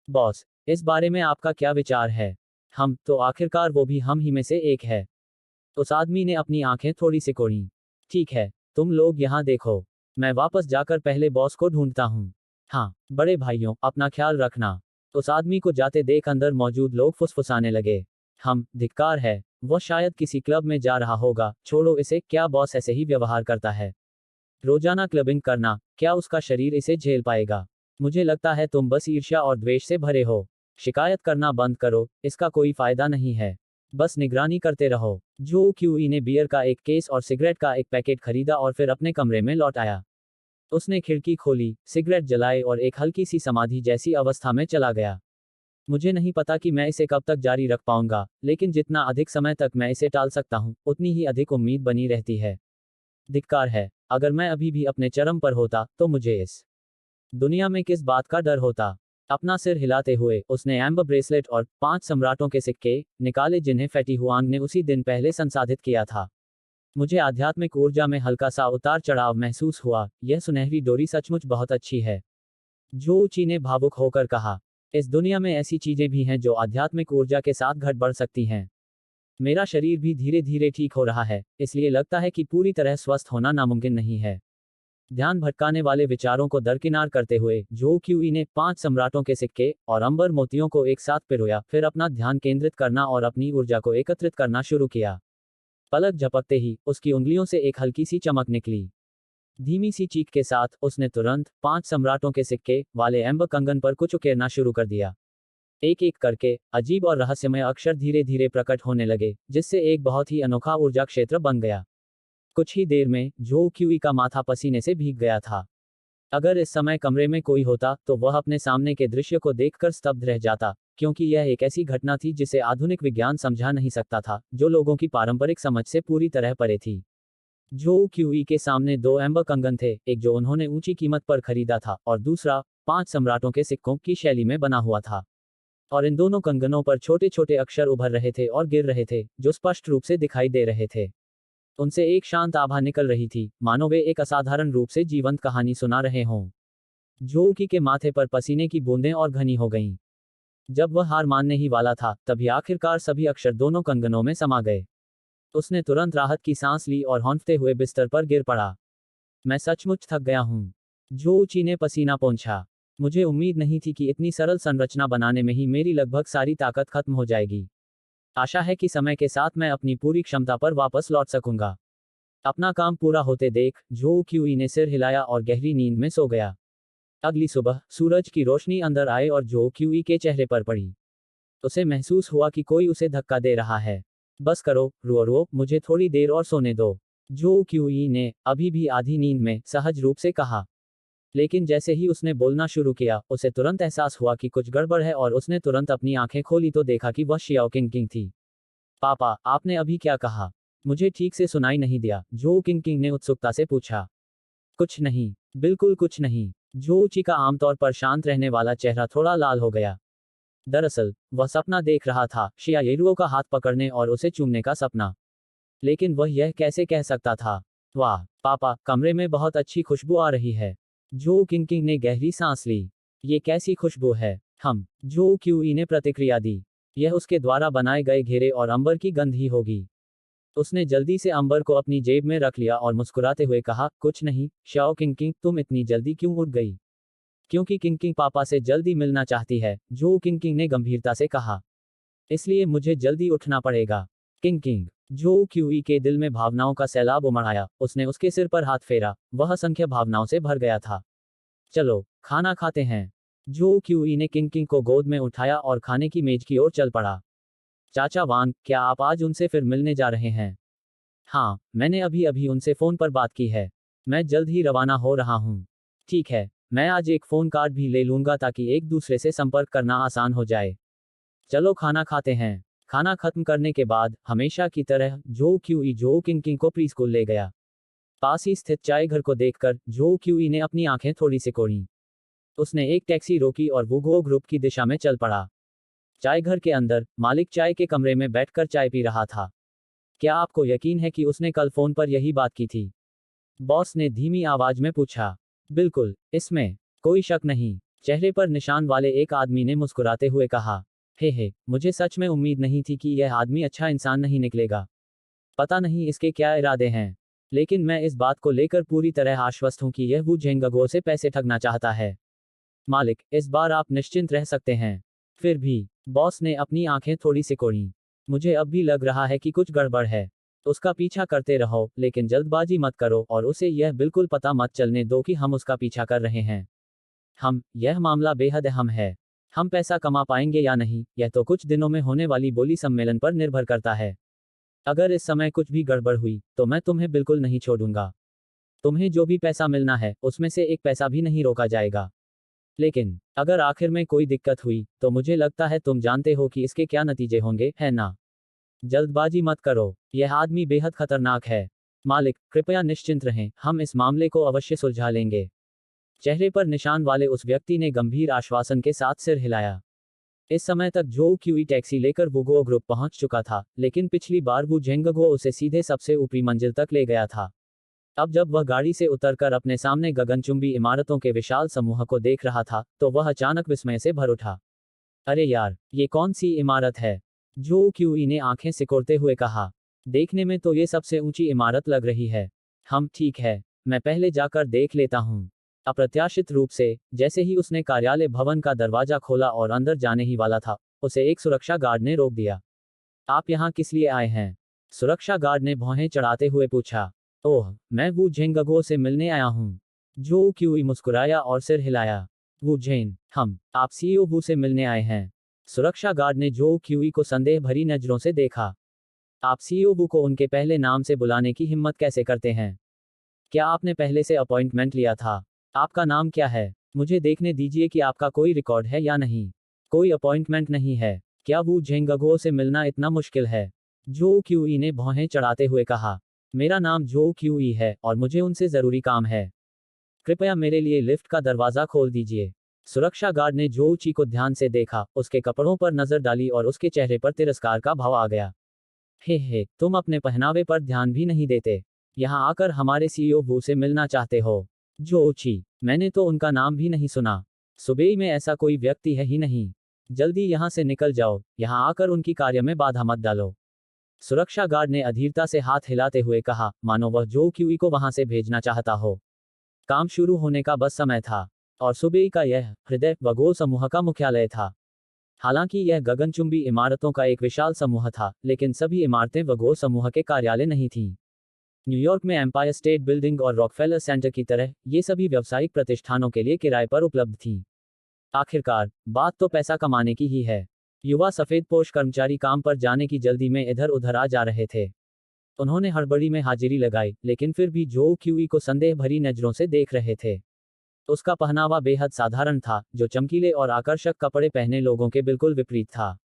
बॉस, इस बारे में आपका क्या विचार है? तो आखिरकार वो भी हम ही में से एक है। उस आदमी ने अपनी आंखें थोड़ी सिकोड़ी। ठीक है, तुम लोग यहाँ देखो। मैं वापस जाकर पहले बॉस को ढूंढता हूँ। हाँ, बड़े भाइयों, अपना ख्याल रखना। उस आदमी को जाते देख अंदर मौजूद लोग फुसफुसाने लगे। धिक्कार है, वह शायद किसी क्लब में जा रहा होगा। छोड़ो इसे, क्या बॉस ऐसे ही व्यवहार करता है? रोजाना क्लबिंग करना, क्या उसका शरीर इसे झेल पाएगा? मुझे लगता है तुम बस ईर्ष्या और द्वेष से भरे हो। शिकायत करना बंद करो, इसका कोई फायदा नहीं है। बस निगरानी करते रहो। जो क्यूई ने बियर का एक केस और सिगरेट का एक पैकेट खरीदा और फिर अपने कमरे में लौट आया। उसने खिड़की खोली, सिगरेट जलाई और एक हल्की सी समाधि जैसी अवस्था में चला गया। मुझे नहीं पता कि मैं इसे कब तक जारी रख पाऊंगा, लेकिन जितना अधिक समय तक मैं इसे टाल सकता हूं, उतनी ही अधिक उम्मीद बनी रहती है। धिक्कार है, अगर मैं अभी भी अपने चरम पर होता, तो मुझे इस दुनिया में किस बात का डर होता? अपना सिर हिलाते हुए, उसने एम्बर ब्रेसलेट और 5 सम्राटों के सिक्के निकाले जिन्हें फैटी हुआंग ने उसी दिन पहले संसाधित किया था। मुझे आध्यात्मिक ऊर्जा में हल्का सा उतार चढ़ाव महसूस हुआ। यह सुनहरी डोरी सचमुच बहुत अच्छी है। जोची ने भावुक होकर कहा। इस दुनिया में ऐसी चीजें भी हैं जो आध्यात्मिक ऊर्जा के साथ घट बढ़ सकती हैं। मेरा शरीर भी धीरे धीरे ठीक हो रहा है, इसलिए लगता है कि पूरी तरह स्वस्थ होना नामुमकिन नहीं है। ध्यान भटकाने वाले विचारों को दरकिनार करते हुए, जो क्यूई ने 5 सम्राटों के सिक्के और अंबर मोतियों को एक साथ पिरोया, फिर अपना ध्यान केंद्रित करना और अपनी ऊर्जा को एकत्रित करना शुरू किया। पलक झपकते ही, उसकी उंगलियों से एक हल्की सी चमक निकली। धीमी सी चीख के साथ, उसने तुरंत 5 सम्राटों के सिक्के वाले एम्बर कंगन पर कुछ उकेरना शुरू कर दिया। एक एक करके, अजीब और रहस्यमय अक्षर धीरे धीरे प्रकट होने लगे, जिससे एक बहुत ही अनोखा ऊर्जा क्षेत्र बन गया। कुछ ही देर में, जो क्यूई का माथा पसीने से भीग गया था। अगर इस समय कमरे में कोई होता, तो वह अपने सामने के दृश्य को देखकर स्तब्ध रह जाता, क्योंकि यह एक ऐसी घटना थी जिसे आधुनिक विज्ञान समझा नहीं सकता था, जो लोगों की पारंपरिक समझ से पूरी तरह परे थी। जो क्यूई के सामने 2 एम्बर कंगन थे, एक जो उन्होंने ऊंची कीमत पर खरीदा था, और दूसरा 5 सम्राटों के सिक्कों की शैली में बना हुआ था। और इन दोनों कंगनों पर छोटे छोटे अक्षर उभर रहे थे और गिर रहे थे, जो स्पष्ट रूप से दिखाई दे रहे थे। उनसे एक शांत आभा निकल रही थी, मानो वे एक असाधारण रूप से जीवंत कहानी सुना रहे हों। जोकी के माथे पर पसीने की बूंदें और घनी हो गईं। जब वह हार मानने ही वाला था, तभी आखिरकार सभी अक्षर दोनों कंगनों में समा गए। उसने तुरंत राहत की सांस ली और हौंफते हुए बिस्तर पर गिर पड़ा। मैं सचमुच थक गया हूं। जोची ने पसीना पोंछा। मुझे उम्मीद नहीं थी कि इतनी सरल संरचना बनाने में ही मेरी लगभग सारी ताकत खत्म हो जाएगी। आशा है कि समय के साथ मैं अपनी पूरी क्षमता पर वापस लौट सकूंगा। अपना काम पूरा होते देख, जो क्यूई ने सिर हिलाया और गहरी नींद में सो गया। अगली सुबह, सूरज की रोशनी अंदर आए और जो क्यूई के चेहरे पर पड़ी। उसे महसूस हुआ कि कोई उसे धक्का दे रहा है। बस करो, रो, मुझे थोड़ी देर और सोने दो। जो क्यूई ने, अभी भी आधी नींद में, सहज रूप से कहा। लेकिन जैसे ही उसने बोलना शुरू किया, उसे तुरंत एहसास हुआ कि कुछ गड़बड़ है और उसने तुरंत अपनी आंखें खोली तो देखा कि वह शियाओ किंग किंग थी। पापा, आपने अभी क्या कहा? मुझे ठीक से सुनाई नहीं दिया, जो किंग किंग ने उत्सुकता से पूछा। कुछ नहीं, बिल्कुल कुछ नहीं। जोची का आमतौर पर शांत रहने वाला चेहरा थोड़ा लाल हो गया। दरअसल, वह सपना देख रहा था, शिया येरुओ का हाथ पकड़ने और उसे चूमने का सपना। लेकिन वह यह कैसे कह सकता था? वाह, पापा, कमरे में बहुत अच्छी खुशबू आ रही है। जो किंग किंग ने गहरी सांस ली। ये कैसी खुशबू है? जो क्यूई ने प्रतिक्रिया दी। यह उसके द्वारा बनाए गए घेरे और अंबर की गंध ही होगी। उसने जल्दी से अंबर को अपनी जेब में रख लिया और मुस्कुराते हुए कहा, कुछ नहीं, शाओ किंग किंग, तुम इतनी जल्दी क्यों उठ गई? क्योंकि किंग किंग पापा से जल्दी मिलना चाहती है, जो किंग किंग ने गंभीरता से कहा। इसलिए मुझे जल्दी उठना पड़ेगा। King king. जो क्यूई के दिल में भावनाओं का सैलाब उमड़ आया, उसने उसके सिर पर हाथ फेरा, वह असंख्य भावनाओं से भर गया था। चलो, खाना खाते हैं। जो क्यूई ने किंग किंग को गोद में उठाया और खाने की मेज की ओर चल पड़ा। चाचा वांग, क्या आप आज उनसे फिर मिलने जा रहे हैं? हाँ, मैंने अभी अभी उनसे फोन पर बात की है। मैं जल्द ही रवाना हो रहा हूँ। ठीक है, मैं आज एक फोन कार्ड भी ले लूंगा ताकि एक दूसरे से संपर्क करना आसान हो जाए। चलो खाना खाते हैं। खाना खत्म करने के बाद, हमेशा की तरह, जो क्यूई जो किंग किंग को प्रीस्कूल ले गया। पास ही स्थित चाय घर को देखकर, जो क्यूई ने अपनी आंखें थोड़ी सिकोड़ी। उसने एक टैक्सी रोकी और वुगो ग्रुप की दिशा में चल पड़ा। चाय घर के अंदर, मालिक चाय के कमरे में बैठकर चाय पी रहा था। क्या आपको यकीन है कि उसने कल फोन पर यही बात की थी? बॉस ने धीमी आवाज में पूछा। बिल्कुल, इसमें कोई शक नहीं, चेहरे पर निशान वाले एक आदमी ने मुस्कुराते हुए कहा। हे, मुझे सच में उम्मीद नहीं थी कि यह आदमी अच्छा इंसान नहीं निकलेगा। पता नहीं इसके क्या इरादे हैं, लेकिन मैं इस बात को लेकर पूरी तरह आश्वस्त हूं कि यह वू झेंगगो से पैसे ठगना चाहता है। मालिक, इस बार आप निश्चिंत रह सकते हैं। फिर भी, बॉस ने अपनी आंखें थोड़ी सिकोड़ी। मुझे अब भी लग रहा है कि कुछ गड़बड़ है। उसका पीछा करते रहो, लेकिन जल्दबाजी मत करो और उसे यह बिल्कुल पता मत चलने दो कि हम उसका पीछा कर रहे हैं। यह मामला बेहद अहम है। हम पैसा कमा पाएंगे या नहीं, यह तो कुछ दिनों में होने वाली बोली सम्मेलन पर निर्भर करता है। अगर इस समय कुछ भी गड़बड़ हुई, तो मैं तुम्हें बिल्कुल नहीं छोड़ूंगा। तुम्हें जो भी पैसा मिलना है, उसमें से एक पैसा भी नहीं रोका जाएगा। लेकिन, अगर आखिर में कोई दिक्कत हुई, तो मुझे लगता है तुम जानते हो कि इसके क्या नतीजे होंगे, है ना? जल्दबाजी मत करो, यह आदमी बेहद खतरनाक है। मालिक, कृपया निश्चिंत रहें, हम इस मामले को अवश्य सुलझा लेंगे। चेहरे पर निशान वाले उस व्यक्ति ने गंभीर आश्वासन के साथ सिर हिलाया। इस समय तक जो क्यूई टैक्सी लेकर वुगो ग्रुप पहुंच चुका था, लेकिन पिछली बार वू झेंगगो उसे सीधे सबसे ऊपरी मंजिल तक ले गया था। अब जब वह गाड़ी से उतरकर अपने सामने गगनचुंबी इमारतों के विशाल समूह को देख रहा था, तो वह अचानक विस्मय से भर उठा। अरे यार, ये कौन सी इमारत है? जो क्यूई ने आंखें सिकोड़ते हुए कहा। देखने में तो ये सबसे ऊंची इमारत लग रही है। ठीक है, मैं पहले जाकर देख लेता हूँ। अप्रत्याशित रूप से, जैसे ही उसने कार्यालय भवन का दरवाजा खोला और अंदर जाने ही वाला था, उसे एक सुरक्षा गार्ड ने रोक दिया। आप यहाँ किस लिए आए हैं? सुरक्षा गार्ड ने भौहें चढ़ाते हुए पूछा। ओह, मैं वू झेंगगो से मिलने आया हूँ। जो क्यूई मुस्कुराया और सिर हिलाया। वू झेन, आप सीईओ वू से मिलने आए हैं। सुरक्षा गार्ड ने जो क्यूई को संदेह भरी नजरों से देखा। आप सीईओ वू को उनके पहले नाम से बुलाने की हिम्मत कैसे करते हैं? क्या आपने पहले से अपॉइंटमेंट लिया था? आपका नाम क्या है? मुझे देखने दीजिए कि आपका कोई रिकॉर्ड है या नहीं। कोई अपॉइंटमेंट नहीं है। क्या वू झेंगगो से मिलना इतना मुश्किल है? जो क्यूई ने भौहें चढ़ाते हुए कहा। मेरा नाम जो क्यूई है और मुझे उनसे जरूरी काम है। कृपया मेरे लिए लिफ्ट का दरवाजा खोल दीजिए। सुरक्षा गार्ड ने जो ची को ध्यान से देखा, उसके कपड़ों पर नजर डाली और उसके चेहरे पर तिरस्कार का भाव आ गया। हे, तुम अपने पहनावे पर ध्यान भी नहीं देते। यहाँ आकर हमारे सीईओ वू से मिलना चाहते हो? जो ची, मैंने तो उनका नाम भी नहीं सुना। सुबेई में ऐसा कोई व्यक्ति है ही नहीं। जल्दी यहाँ से निकल जाओ, यहाँ आकर उनकी कार्य में बाधा मत डालो। सुरक्षा गार्ड ने अधीरता से हाथ हिलाते हुए कहा, मानो वह जो क्यूई को वहां से भेजना चाहता हो। काम शुरू होने का बस समय था, और सुबेई का यह हृदय वगो समूह का मुख्यालय था। हालांकि यह गगनचुंबी इमारतों का एक विशाल समूह था, लेकिन सभी इमारतें वगो समूह के कार्यालय नहीं थीं। न्यूयॉर्क में एम्पायर स्टेट बिल्डिंग और रॉकफेलर सेंटर की तरह, ये सभी व्यावसायिक प्रतिष्ठानों के लिए किराए पर उपलब्ध थीं। आखिरकार, बात तो पैसा कमाने की ही है। युवा सफेदपोश कर्मचारी काम पर जाने की जल्दी में इधर उधर आ जा रहे थे। उन्होंने हड़बड़ी में हाजिरी लगाई, लेकिन फिर भी जो क्यूई को संदेह भरी नजरों से देख रहे थे। उसका पहनावा बेहद साधारण था, जो चमकीले और आकर्षक कपड़े पहने लोगों के बिल्कुल विपरीत था।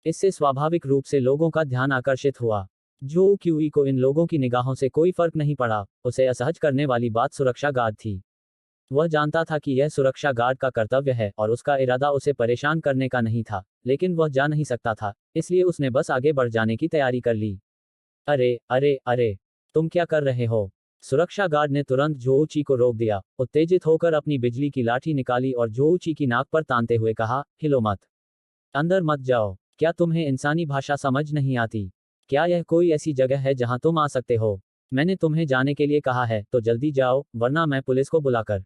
इससे स्वाभाविक रूप से लोगों का ध्यान आकर्षित हुआ। जो क्यूई को इन लोगों की निगाहों से कोई फर्क नहीं पड़ा, उसे असहज करने वाली बात सुरक्षा गार्ड थी। वह जानता था कि यह सुरक्षा गार्ड का कर्तव्य है और उसका इरादा उसे परेशान करने का नहीं था, लेकिन वह जा नहीं सकता था, इसलिए उसने बस आगे बढ़ जाने की तैयारी कर ली। अरे अरे अरे, तुम क्या कर रहे हो? सुरक्षा गार्ड ने तुरंत जोऊची को रोक दिया, उत्तेजित होकर अपनी बिजली की लाठी निकाली और जोऊची की नाक पर तानते हुए कहा, हिलो मत। अंदर मत जाओ। क्या तुम्हें इंसानी भाषा समझ नहीं आती? क्या यह कोई ऐसी जगह है जहां तुम आ सकते हो? मैंने तुम्हें जाने के लिए कहा है, तो जल्दी जाओ, वरना मैं पुलिस को बुलाकर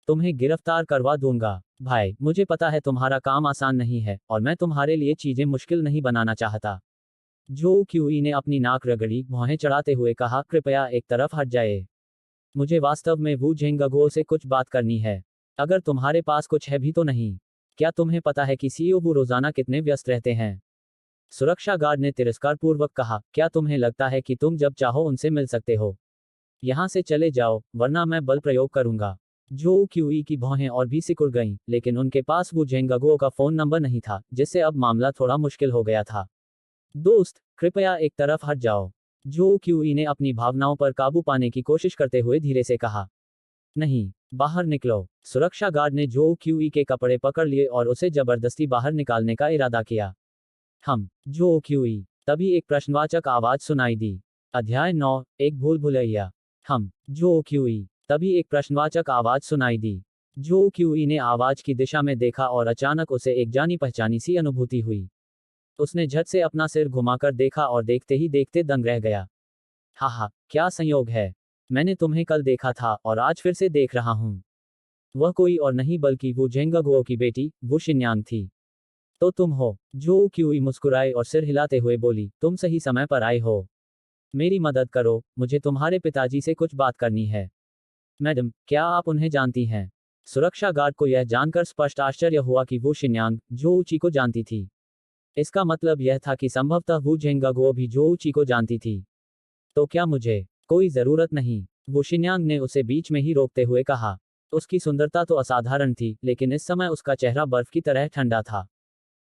तुम्हें गिरफ्तार करवा दूंगा। भाई, मुझे पता है तुम्हारा काम आसान नहीं है, और मैं तुम्हारे लिए चीजें मुश्किल नहीं बनाना चाहता। जो क्यूई ने अपनी नाक रगड़ी, भौहें चढ़ाते हुए कहा, कृपया एक तरफ हट जाए। मुझे वास्तव में वू झेंगगो से कुछ बात करनी है। अगर तुम्हारे पास कुछ है भी तो नहीं। क्या तुम्हें पता है कि सीईओ वू रोजाना कितने व्यस्त रहते हैं? सुरक्षा गार्ड ने तिरस्कारपूर्वक कहा, क्या तुम्हें लगता है कि तुम जब चाहो उनसे मिल सकते हो? यहां से चले जाओ, वरना मैं बल प्रयोग करूंगा। जो क्यूई की भौहें और भी सिकुड़ गईं, लेकिन उनके पास वू झेंगगो का फोन नंबर नहीं था, जिससे अब मामला थोड़ा मुश्किल हो गया था। दोस्त, कृपया एक तरफ हट जाओ। जो क्यूई ने अपनी भावनाओं पर काबू पाने की कोशिश करते हुए धीरे से कहा। नहीं, बाहर निकलो। सुरक्षा गार्ड ने जो क्यूई के कपड़े पकड़ लिए और उसे जबरदस्ती बाहर निकालने का इरादा किया। जो क्यूई। तभी एक प्रश्नवाचक आवाज सुनाई दी। अध्याय 9, एक भूल भुलैया। जो क्यूई। तभी एक प्रश्नवाचक आवाज सुनाई दी। जो क्यूई ने आवाज की दिशा में देखा और अचानक उसे एक जानी पहचानी सी अनुभूति हुई। उसने झट से अपना सिर घुमाकर देखा और देखते ही देखते दंग रह गया। हा, क्या संयोग है। मैंने तुम्हें कल देखा था और आज फिर से देख रहा हूं। वह कोई और नहीं बल्कि वू झेंगगुओ की बेटी, वू शिन्यांग थी। तो तुम हो? जो क्यूई मुस्कुराई और सिर हिलाते हुए बोली, तुम सही समय पर आए हो। मेरी मदद करो, मुझे तुम्हारे पिताजी से कुछ बात करनी है। मैडम, क्या आप उन्हें जानती हैं? सुरक्षा गार्ड को यह जानकर स्पष्ट आश्चर्य हुआ कि वू शिन्यांग, जो ऊची को जानती थी। इसका मतलब यह था कि संभवतः वू झेंगगुओ भी जो ऊची को जानती थी। तो क्या मुझे कोई जरूरत नहीं? वू शिन्यांग ने उसे बीच में ही रोकते हुए कहा। उसकी सुंदरता तो असाधारण थी, लेकिन इस समय उसका चेहरा बर्फ की तरह ठंडा था।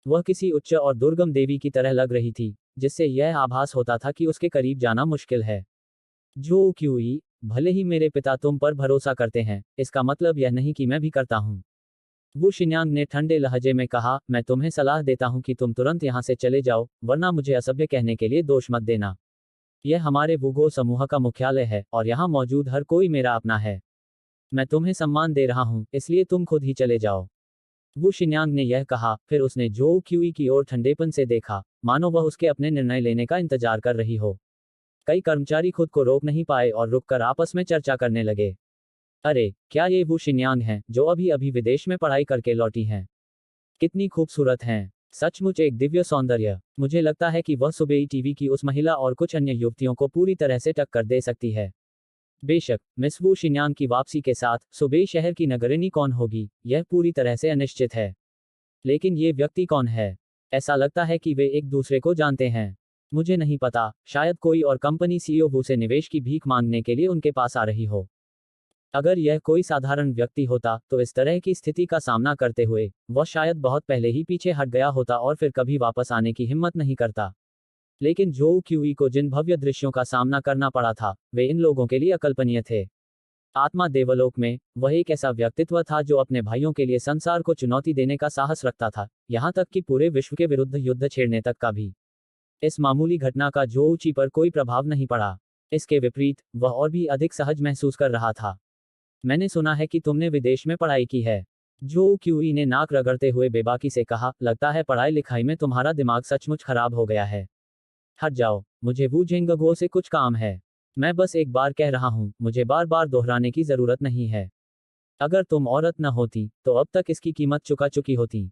वह किसी उच्च और दुर्गम देवी की तरह लग रही थी, जिससे यह आभास होता था कि उसके करीब जाना मुश्किल है। जो क्यूई, भले ही मेरे पिता तुम पर भरोसा करते हैं, इसका मतलब यह नहीं कि मैं भी करता हूं। वू शिन्यांग ने ठंडे लहजे में कहा, मैं तुम्हें सलाह देता हूं कि तुम तुरंत यहां से चले जाओ, वरना मुझे असभ्य कहने के लिए दोष मत देना। यह हमारे वूगो समूह का मुख्यालय है और यहां मौजूद हर कोई मेरा अपना है। मैं तुम्हें सम्मान दे रहा हूं, इसलिए तुम खुद ही चले जाओ। वू शिन्यांग ने यह कहा, फिर उसने जो क्यूई की ओर ठंडेपन से देखा, मानो वह उसके अपने निर्णय लेने का इंतजार कर रही हो। कई कर्मचारी खुद को रोक नहीं पाए और रुककर आपस में चर्चा करने लगे। अरे, क्या ये वू शिन्यांग हैं, जो अभी अभी विदेश में पढ़ाई करके लौटी हैं? कितनी खूबसूरत हैं। सचमुच एक दिव्य सौंदर्य। मुझे लगता है कि वह सुबेई टीवी की उस महिला और कुछ अन्य युवतियों को पूरी तरह से टक्कर दे सकती है। बेशक, मिस वू शिन्यांग की वापसी के साथ सुबेई शहर की नगरिनी कौन होगी, यह पूरी तरह से अनिश्चित है। लेकिन ये व्यक्ति कौन है? ऐसा लगता है कि वे एक दूसरे को जानते हैं। मुझे नहीं पता, शायद कोई और कंपनी सीईओ वू से निवेश की भीख मांगने के लिए उनके पास आ रही हो। अगर यह कोई साधारण व्यक्ति होता, तो इस तरह की स्थिति का सामना करते हुए, वह शायद बहुत पहले ही पीछे हट गया होता और फिर कभी वापस आने की हिम्मत नहीं करता। लेकिन जो क्यूई को जिन भव्य दृश्यों का सामना करना पड़ा था, वे इन लोगों के लिए अकल्पनीय थे। आत्मा देवलोक में, वह एक ऐसा व्यक्तित्व था जो अपने भाइयों के लिए संसार को चुनौती देने का साहस रखता था, यहां तक कि पूरे विश्व के विरुद्ध युद्ध छेड़ने तक का भी। इस मामूली घटना का जो ऊची पर कोई प्रभाव नहीं पड़ा। इसके विपरीत, वह और भी अधिक सहज महसूस कर रहा था। मैंने सुना है कि तुमने विदेश में पढ़ाई की है। जो क्यूई ने नाक रगड़ते हुए बेबाकी से कहा, लगता है पढ़ाई लिखाई में तुम्हारा दिमाग सचमुच खराब हो गया है। हट जाओ, मुझे वू झेंगगुओ से कुछ काम है। मैं बस एक बार कह रहा हूं, मुझे बार बार दोहराने की जरूरत नहीं है। अगर तुम औरत न होती, तो अब तक इसकी कीमत चुका चुकी होती।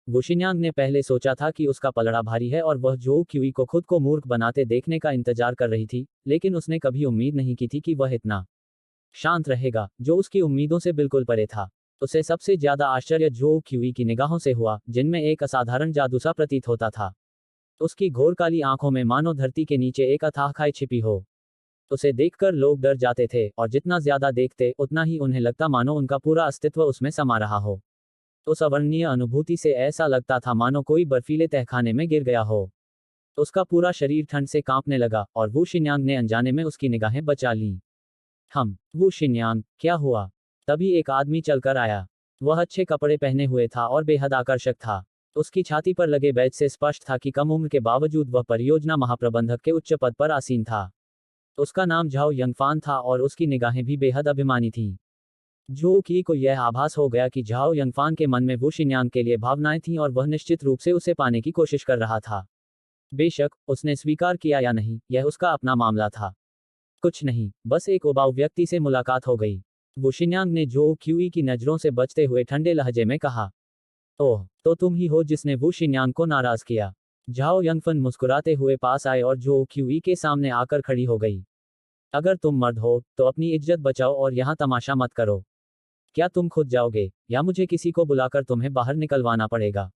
वू शिन्यांग ने पहले सोचा था कि उसका पलड़ा भारी है और वह जो क्यूई को खुद को मूर्ख बनाते देखने का इंतजार कर रही थी, लेकिन उसने कभी उम्मीद नहीं की थी कि वह इतना शांत रहेगा, जो उसकी उम्मीदों से बिल्कुल परे था। उसे सबसे ज्यादा आश्चर्य जो क्यूई की निगाहों से हुआ, जिनमें एक असाधारण जादू सा प्रतीत होता था। उसकी घोर काली आंखों में मानो धरती के नीचे एक अथाह खाई छिपी हो। उसे देखकर लोग डर जाते थे और जितना ज्यादा देखते उतना ही उन्हें लगता मानो उनका पूरा अस्तित्व उसमें समा रहा हो। उस अवर्णनीय अनुभूति से ऐसा लगता था मानो कोई बर्फीले तहखाने में गिर गया हो। उसका पूरा शरीर ठंड से कांपने लगा और वू शिन्यांग ने अनजाने में उसकी निगाहें बचा लीं। वू शिन्यांग, क्या हुआ? तभी एक आदमी चलकर आया। वह अच्छे कपड़े पहने हुए था और बेहद आकर्षक था। उसकी छाती पर लगे बैज से स्पष्ट था कि कम उम्र के बावजूद वह परियोजना महाप्रबंधक के उच्च पद पर आसीन था। उसका नाम झाओ यंगफान था और उसकी निगाहें भी बेहद अभिमानी थीं। जो की को यह आभास हो गया कि झाओ यंगफान के मन में वू शिन्यांग के लिए भावनाएं थीं और वह निश्चित रूप से उसे पाने की कोशिश कर रहा था। बेशक उसने स्वीकार किया या नहीं, यह उसका अपना मामला था। कुछ नहीं, बस एक उबाऊ व्यक्ति से मुलाकात हो गई। वू शिन्यांग ने जो क्यूई की नजरों से बचते हुए ठंडे लहजे में कहा। ओह, तो तुम ही हो जिसने वू शिन्यांग को नाराज किया। झाओ यंगफन मुस्कुराते हुए पास आए और जो क्यूई के सामने आकर खड़ी हो गई। अगर तुम मर्द हो तो अपनी इज्जत बचाओ और यहाँ तमाशा मत करो। क्या तुम खुद जाओगे या मुझे किसी को बुलाकर तुम्हें बाहर निकलवाना पड़ेगा?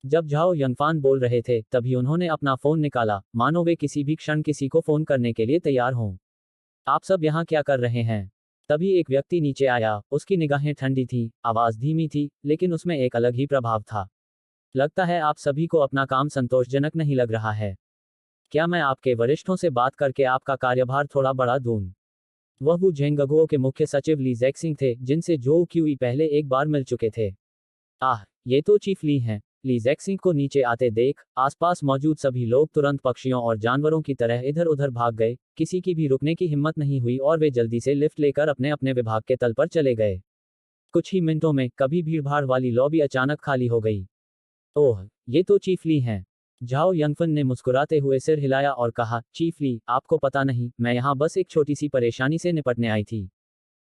जब झाओ यंगफान बोल रहे थे तभी उन्होंने अपना फोन निकाला, मानो वे किसी भी क्षण किसी को फोन करने के लिए तैयार हों। आप सब यहाँ क्या कर रहे हैं? तभी एक व्यक्ति नीचे आया, उसकी निगाहें ठंडी थीं, आवाज धीमी थी, लेकिन उसमें एक अलग ही प्रभाव था। लगता है आप सभी को अपना काम संतोषजनक नहीं लग रहा है। क्या मैं आपके वरिष्ठों से बात करके आपका कार्यभार थोड़ा बढ़ा दूं? वह वू झेंगगुओ के मुख्य सचिव ली जैक्सिंग थे, जिनसे जो क्यूई पहले एक बार मिल चुके थे। आह, ये तो चीफ ली हैं। ली जैक्सिंग को नीचे आते देख आसपास मौजूद सभी लोग तुरंत पक्षियों और जानवरों की तरह इधर उधर भाग गए। किसी की भी रुकने की हिम्मत नहीं हुई और वे जल्दी से लिफ्ट लेकर अपने अपने विभाग के तल पर चले गए। कुछ ही मिनटों में कभी भीड़भाड़ वाली लॉबी अचानक खाली हो गई। ओह, ये तो चीफ ली हैं। झाओ यंगफन ने मुस्कुराते हुए सिर हिलाया और कहा, चीफ ली, आपको पता नहीं, मैं यहाँ बस एक छोटी सी परेशानी से निपटने आई थी।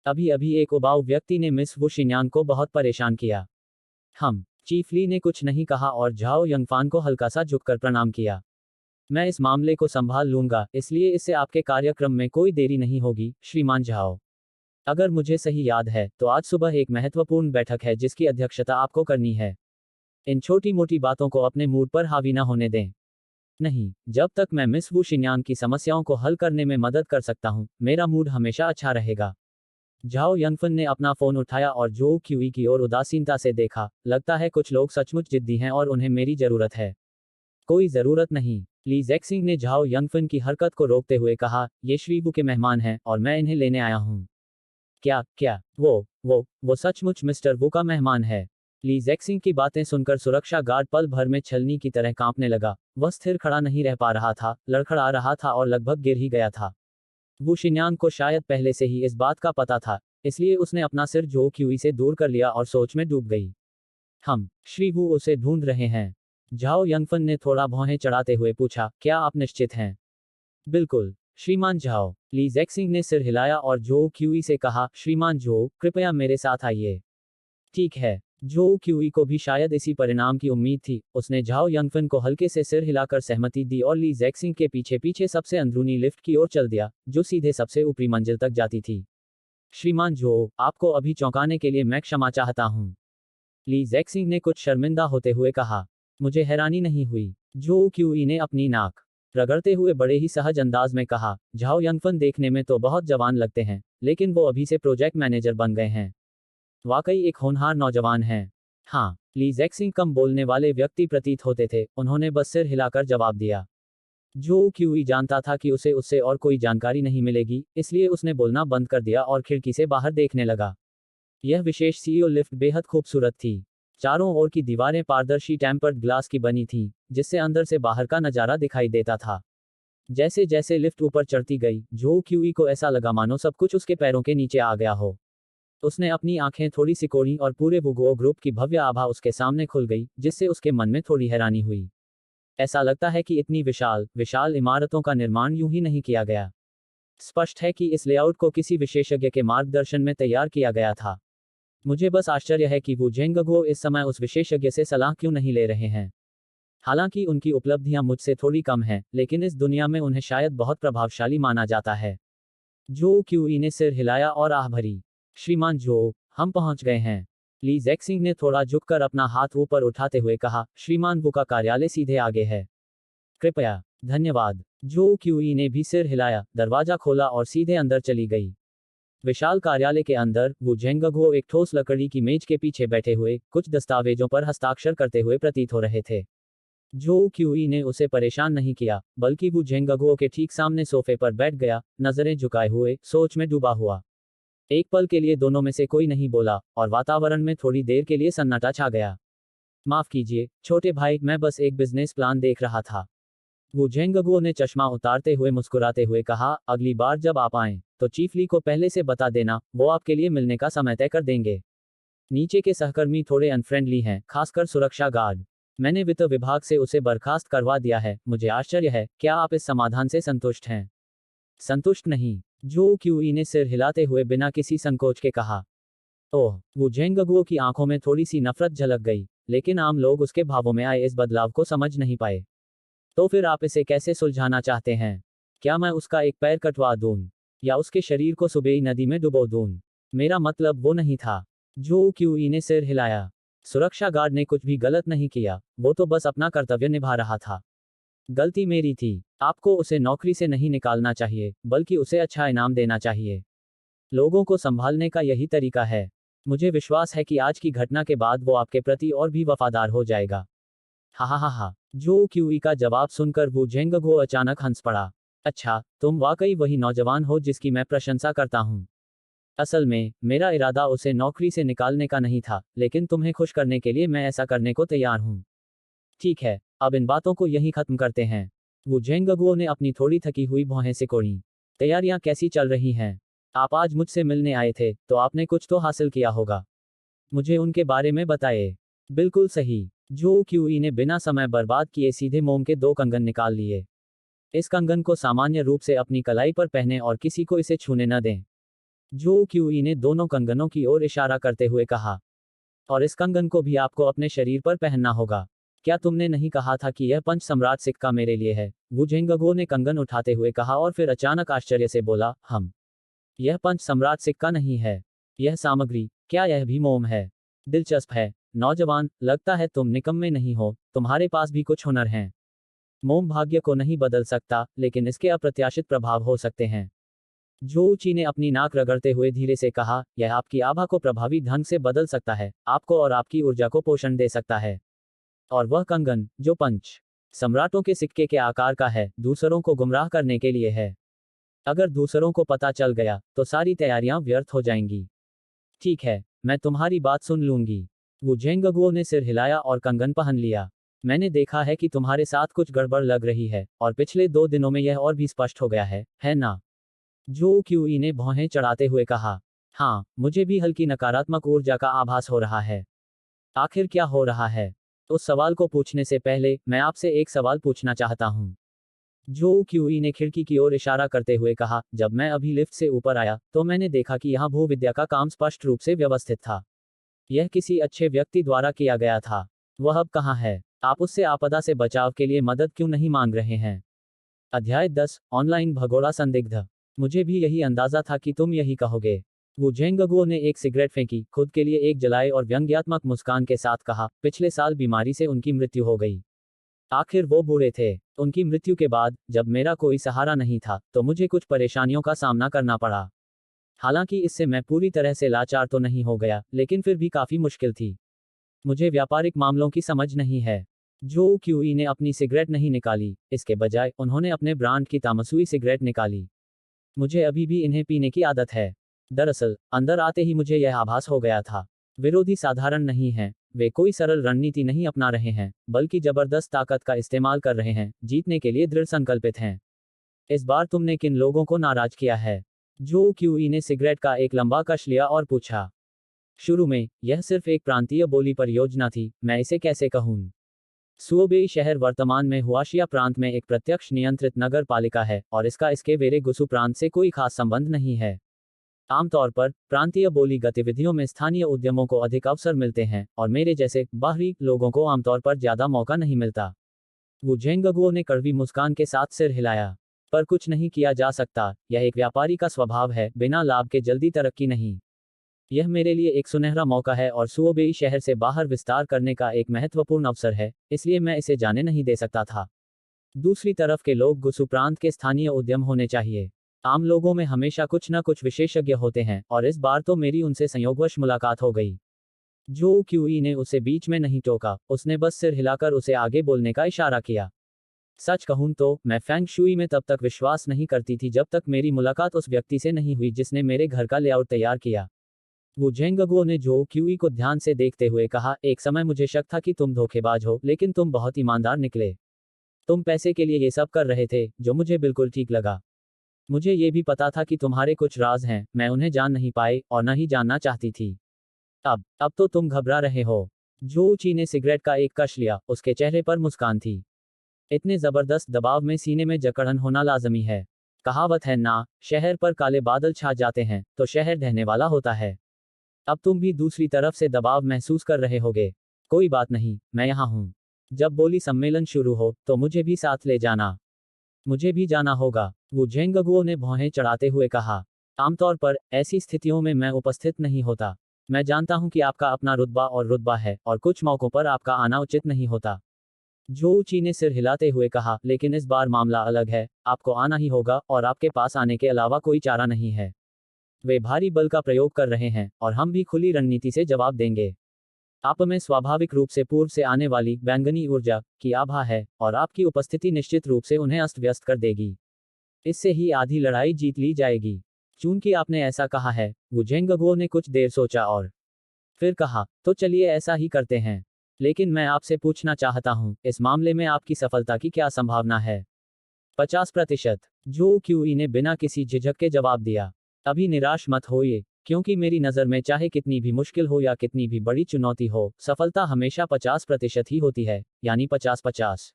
अभी अभी एक उबाऊ व्यक्ति ने मिस वू शिन्यांग को बहुत परेशान किया। चीफ ली ने कुछ नहीं कहा और झाओ यंगफान को हल्का सा झुककर प्रणाम किया। मैं इस मामले को संभाल लूंगा, इसलिए इससे आपके कार्यक्रम में कोई देरी नहीं होगी, श्रीमान झाओ। अगर मुझे सही याद है तो आज सुबह एक महत्वपूर्ण बैठक है जिसकी अध्यक्षता आपको करनी है। इन छोटी मोटी बातों को अपने मूड पर हावी न होने दें। नहीं, जब तक मैं मिस वू शिन्यांग की समस्याओं को हल करने में मदद कर सकता हूं, मेरा मूड हमेशा अच्छा रहेगा। झाओ यंगफन ने अपना फोन उठाया और जो क्यूई की ओर उदासीनता से देखा। लगता है कुछ लोग सचमुच जिद्दी हैं और उन्हें मेरी जरूरत है। कोई जरूरत नहीं, ली जैक्सिंग ने झाओ यंगफन की हरकत को रोकते हुए कहा, ये श्री वू के मेहमान हैं और मैं इन्हें लेने आया हूं। क्या क्या वो सचमुच मिस्टर वू का मेहमान है? ली जैक्सिंग की बातें सुनकर सुरक्षा गार्ड पल भर में छलनी की तरह कांपने लगा। वह स्थिर खड़ा नहीं रह पा रहा था, लड़खड़ा रहा था और लगभग गिर ही गया था। वू शिन्यांग को शायद पहले से ही इस बात का पता था, इसलिए उसने अपना सिर जो क्यूई से दूर कर लिया और सोच में डूब गई। श्री वू उसे ढूंढ रहे हैं? झाओ यंगफन ने थोड़ा भौहें चढ़ाते हुए पूछा, क्या आप निश्चित हैं? बिल्कुल, श्रीमान झाओ। ली जैक्सिंग ने सिर हिलाया और जो क्यूई से कहा, श्रीमान जो, कृपया मेरे साथ आइए। ठीक है। जो क्यूई को भी शायद इसी परिणाम की उम्मीद थी, उसने झाओ यंगफन को हल्के से सिर हिलाकर सहमति दी और ली जैक्सिंग के पीछे पीछे सबसे अंदरूनी लिफ्ट की ओर चल दिया, जो सीधे सबसे ऊपरी मंजिल तक जाती थी। श्रीमान जो, आपको अभी चौंकाने के लिए मैं क्षमा चाहता हूँ। ली जैक्सिंग ने कुछ शर्मिंदा होते हुए कहा। मुझे हैरानी नहीं हुई। जो क्यूई ने अपनी नाक रगड़ते हुए बड़े ही सहज अंदाज में कहा, झाओ यंगफन देखने में तो बहुत जवान लगते हैं, लेकिन वो अभी से प्रोजेक्ट मैनेजर बन गए हैं। वाकई एक होनहार नौजवान हैं। हाँ, ली जैक्सिंग कम बोलने वाले व्यक्ति प्रतीत होते थे, उन्होंने बस सिर हिलाकर जवाब दिया। जो क्यूई जानता था कि उसे उससे और कोई जानकारी नहीं मिलेगी, इसलिए उसने बोलना बंद कर दिया और खिड़की से बाहर देखने लगा। यह विशेष सीईओ लिफ्ट बेहद खूबसूरत थी। चारों ओर की दीवारें पारदर्शी टेम्पर्ड ग्लास की बनी थीं, जिससे अंदर से बाहर का नजारा दिखाई देता था। जैसे जैसे लिफ्ट ऊपर चढ़ती गई, जो क्यूई को ऐसा लगा मानो सब कुछ उसके पैरों के नीचे आ गया हो। उसने अपनी आंखें थोड़ी सिकोड़ी और पूरे वुगुओ ग्रुप की भव्य आभा उसके सामने खुल गई, जिससे उसके मन में थोड़ी हैरानी हुई। ऐसा लगता है कि इतनी विशाल विशाल इमारतों का निर्माण यूं ही नहीं किया गया। स्पष्ट है कि इस लेआउट को किसी विशेषज्ञ के मार्गदर्शन में तैयार किया गया था। मुझे बस आश्चर्य है कि वू झेंगगुओ इस समय उस विशेषज्ञ से सलाह क्यों नहीं ले रहे हैं। हालांकि उनकी उपलब्धियां मुझसे थोड़ी कम हैं, लेकिन इस दुनिया में उन्हें शायद बहुत प्रभावशाली माना जाता है। जो क्यूई ने सिर हिलाया और आह भरी। श्रीमान जो, हम पहुंच गए हैं। ली जैक्सिंग ने थोड़ा झुककर अपना हाथ ऊपर उठाते हुए कहा, श्रीमान वू का कार्यालय सीधे आगे है। कृपया। धन्यवाद। जो क्यूई ने भी सिर हिलाया, दरवाजा खोला और सीधे अंदर चली गई। विशाल कार्यालय के अंदर वू झेंगगुओ एक ठोस लकड़ी की मेज के पीछे बैठे हुए कुछ दस्तावेजों पर हस्ताक्षर करते हुए प्रतीत हो रहे थे। जो क्यूई ने उसे परेशान नहीं किया, बल्कि वू झेंगगुओ के ठीक सामने सोफे पर बैठ गया, नजरें झुकाए हुए, सोच में डूबा हुआ। एक पल के लिए दोनों में से कोई नहीं बोला और वातावरण में थोड़ी देर के लिए सन्नाटा छा गया। माफ कीजिए छोटे भाई, मैं बस एक बिजनेस प्लान देख रहा था। वू झेंगगुओ ने चश्मा उतारते हुए मुस्कुराते हुए कहा, अगली बार जब आप आएं, तो चीफ ली को पहले से बता देना, वो आपके लिए मिलने का समय तय कर देंगे। नीचे के सहकर्मी थोड़े अनफ्रेंडली हैं, खासकर सुरक्षा गार्ड। मैंने वित्त विभाग से उसे बर्खास्त करवा दिया है। मुझे आश्चर्य है, क्या आप इस समाधान से संतुष्ट हैं? संतुष्ट नहीं, जो क्यूई ने सिर हिलाते हुए बिना किसी संकोच के कहा। ओह, वो झेंगगुओ की आंखों में थोड़ी सी नफरत झलक गई, लेकिन आम लोग उसके भावों में आए इस बदलाव को समझ नहीं पाए। तो फिर आप इसे कैसे सुलझाना चाहते हैं? क्या मैं उसका एक पैर कटवा दूं? या उसके शरीर को सुबेई नदी में डुबो दूं? मेरा मतलब वो नहीं था। जो क्यूई ने सिर हिलाया। सुरक्षा गार्ड ने कुछ भी गलत नहीं किया, वो तो बस अपना कर्तव्य निभा रहा था। गलती मेरी थी। आपको उसे नौकरी से नहीं निकालना चाहिए, बल्कि उसे अच्छा इनाम देना चाहिए। लोगों को संभालने का यही तरीका है। मुझे विश्वास है कि आज की घटना के बाद वो आपके प्रति और भी वफादार हो जाएगा। हा हा हा हा। जो क्यूई का जवाब सुनकर वू झेंगगुओ अचानक हंस पड़ा। अच्छा, तुम वाकई वही नौजवान हो जिसकी मैं प्रशंसा करता हूँ। असल में, मेरा इरादा उसे नौकरी से निकालने का नहीं था, लेकिन तुम्हें खुश करने के लिए मैं ऐसा करने को तैयार हूँ। ठीक है, अब इन बातों को यहीं खत्म करते हैं। वू झेंगगुओ ने अपनी थोड़ी थकी हुई भौहें सिकोड़ी। तैयारियां कैसी चल रही हैं? आप आज मुझसे मिलने आए थे, तो आपने कुछ तो हासिल किया होगा। मुझे उनके बारे में बताइए। बिल्कुल सही। जो क्यूई ने बिना समय बर्बाद किए सीधे मोम के 2 कंगन निकाल लिए। इस कंगन को सामान्य रूप से अपनी कलाई पर पहने और किसी को इसे छूने न दें। जो क्यूई ने दोनों कंगनों की ओर इशारा करते हुए कहा। और इस कंगन को भी आपको अपने शरीर पर पहनना होगा। क्या तुमने नहीं कहा था कि यह पंच सम्राट सिक्का मेरे लिए है? वू झेंगगुओ ने कंगन उठाते हुए कहा और फिर अचानक आश्चर्य से बोला, यह पंच सम्राट सिक्का नहीं है। यह सामग्री, क्या यह भी मोम है? दिलचस्प है। नौजवान, लगता है तुम निकम्मे नहीं हो, तुम्हारे पास भी कुछ हुनर हैं। मोम भाग्य को नहीं बदल सकता, लेकिन इसके अप्रत्याशित प्रभाव हो सकते हैं। जोऊची ने अपनी नाक रगड़ते हुए धीरे से कहा, यह आपकी आभा को प्रभावी ढंग से बदल सकता है, आपको और आपकी ऊर्जा को पोषण दे सकता है। और वह कंगन, जो पंच सम्राटों के सिक्के के आकार का है, दूसरों को गुमराह करने के लिए है। अगर दूसरों को पता चल गया, तो सारी तैयारियां व्यर्थ हो जाएंगी। ठीक है, मैं तुम्हारी बात सुन लूंगी। वो झेंगगुओ ने सिर हिलाया और कंगन पहन लिया। मैंने देखा है कि तुम्हारे साथ कुछ गड़बड़ लग रही है, और पिछले 2 दिनों में यह और भी स्पष्ट हो गया है ना? जो क्यूई ने भौहें चढ़ाते हुए कहा। हाँ, मुझे भी हल्की नकारात्मक ऊर्जा का आभास हो रहा है। आखिर क्या हो रहा है? उस सवाल को पूछने से पहले, मैं आपसे एक सवाल पूछना चाहता हूँ। जो क्यूई ने खिड़की की ओर इशारा करते हुए कहा, जब मैं अभी लिफ्ट से ऊपर आया, तो मैंने देखा कि यहाँ भूविद्या का काम स्पष्ट रूप से व्यवस्थित था। यह किसी अच्छे व्यक्ति द्वारा किया गया था। वह अब कहाँ है? आप उससे आपदा से बचाव के लिए मदद क्यों नहीं मांग रहे हैं? अध्याय 10, ऑनलाइन भगोड़ा संदिग्ध। मुझे भी यही अंदाजा था कि तुम यही कहोगे। वो झेंगगुओ ने एक सिगरेट फेंकी, खुद के लिए एक जलाए और व्यंग्यात्मक मुस्कान के साथ कहा, पिछले साल बीमारी से उनकी मृत्यु हो गई। आखिर वो बूढ़े थे। उनकी मृत्यु के बाद, जब मेरा कोई सहारा नहीं था, तो मुझे कुछ परेशानियों का सामना करना पड़ा। हालांकि इससे मैं पूरी तरह से लाचार तो नहीं हो गया, लेकिन फिर भी काफी मुश्किल थी। मुझे व्यापारिक मामलों की समझ नहीं है। जो क्यूई ने अपनी सिगरेट नहीं निकाली, इसके बजाय उन्होंने अपने ब्रांड की तामसुई सिगरेट निकाली। मुझे अभी भी इन्हें पीने की आदत है। दरअसल, अंदर आते ही मुझे यह आभास हो गया था। विरोधी साधारण नहीं हैं। वे कोई सरल रणनीति नहीं अपना रहे हैं, बल्कि जबरदस्त ताकत का इस्तेमाल कर रहे हैं, जीतने के लिए दृढ़ संकल्पित हैं। इस बार तुमने किन लोगों को नाराज किया है? जो क्यूई ने सिगरेट का एक लंबा कश लिया और पूछा। शुरू में, यह सिर्फ एक प्रांतीय बोली परियोजना थी, मैं इसे कैसे कहूँ। सुओबेई शहर वर्तमान में हुआशिया प्रांत में एक प्रत्यक्ष नियंत्रित नगर पालिका है, और इसका इसके वेरे गुसु प्रांत से कोई खास संबंध नहीं है। आमतौर पर, प्रांतीय बोली गतिविधियों में स्थानीय उद्यमों को अधिक अवसर मिलते हैं, और मेरे जैसे बाहरी लोगों को आमतौर पर ज्यादा मौका नहीं मिलता। वो झेंगगुओ ने कड़वी मुस्कान के साथ सिर हिलाया। पर कुछ नहीं किया जा सकता, यह एक व्यापारी का स्वभाव है, बिना लाभ के जल्दी तरक्की नहीं। यह मेरे लिए एक सुनहरा मौका है और सुओबेई शहर से बाहर विस्तार करने का एक महत्वपूर्ण अवसर है, इसलिए मैं इसे जाने नहीं दे सकता था। दूसरी तरफ के लोग गुसु प्रांत के स्थानीय उद्यम होने चाहिए। आम लोगों में हमेशा कुछ न कुछ विशेषज्ञ होते हैं, और इस बार तो मेरी उनसे संयोगवश मुलाकात हो गई। जो क्यूई ने उसे बीच में नहीं टोका, उसने बस सिर हिलाकर उसे आगे बोलने का इशारा किया। सच कहूं तो मैं फेंग शुई में तब तक विश्वास नहीं करती थी जब तक मेरी मुलाकात उस व्यक्ति से नहीं हुई जिसने मेरे घर का लेआउट तैयार किया। वू झेंगगुओ ने जो क्यूई को ध्यान से देखते हुए कहा, एक समय मुझे शक था कि तुम धोखेबाज हो, लेकिन तुम बहुत ईमानदार निकले। तुम पैसे के लिए ये सब कर रहे थे, जो मुझे बिल्कुल ठीक लगा। मुझे ये भी पता था कि तुम्हारे कुछ राज हैं, मैं उन्हें जान नहीं पाई और न ही जानना चाहती थी। अब तो तुम घबरा रहे हो। जो ची ने सिगरेट का एक कश लिया, उसके चेहरे पर मुस्कान थी। इतने जबरदस्त दबाव में सीने में जकड़न होना लाजमी है। कहावत है ना, शहर पर काले बादल छा जाते हैं तो शहर ढहने वाला होता है। अब तुम भी दूसरी तरफ से दबाव महसूस कर रहे होगे। कोई बात नहीं, मैं यहाँ हूँ। जब बोली सम्मेलन शुरू हो तो मुझे भी साथ ले जाना। मुझे भी जाना होगा, वो झेंगगुओ ने भौहें चढ़ाते हुए कहा। आमतौर पर ऐसी स्थितियों में मैं उपस्थित नहीं होता। मैं जानता हूं कि आपका अपना रुतबा है और कुछ मौकों पर आपका आना उचित नहीं होता। जो ची ने सिर हिलाते हुए कहा, लेकिन इस बार मामला अलग है, आपको आना ही होगा और आपके पास आने के अलावा कोई चारा नहीं है। वे भारी बल का प्रयोग कर रहे हैं और हम भी खुली रणनीति से जवाब देंगे। आप में स्वाभाविक रूप से पूर्व से आने वाली बैंगनी ऊर्जा की आभा है और आपकी उपस्थिति निश्चित रूप से उन्हें अस्त व्यस्त कर देगी। इससे ही आधी लड़ाई जीत ली जाएगी। चूंकि आपने ऐसा कहा है, वो झेंगगुओ ने कुछ देर सोचा और फिर कहा, तो चलिए ऐसा ही करते हैं। लेकिन मैं आपसे पूछना चाहता हूं, इस मामले में आपकी सफलता की क्या संभावना है? 50%। जो क्यूई ने बिना किसी झिझक के जवाब दिया। अभी निराश मत होइए, क्योंकि मेरी नज़र में चाहे कितनी भी मुश्किल हो या कितनी भी बड़ी चुनौती हो, सफलता हमेशा 50% ही होती है, यानी 50-50।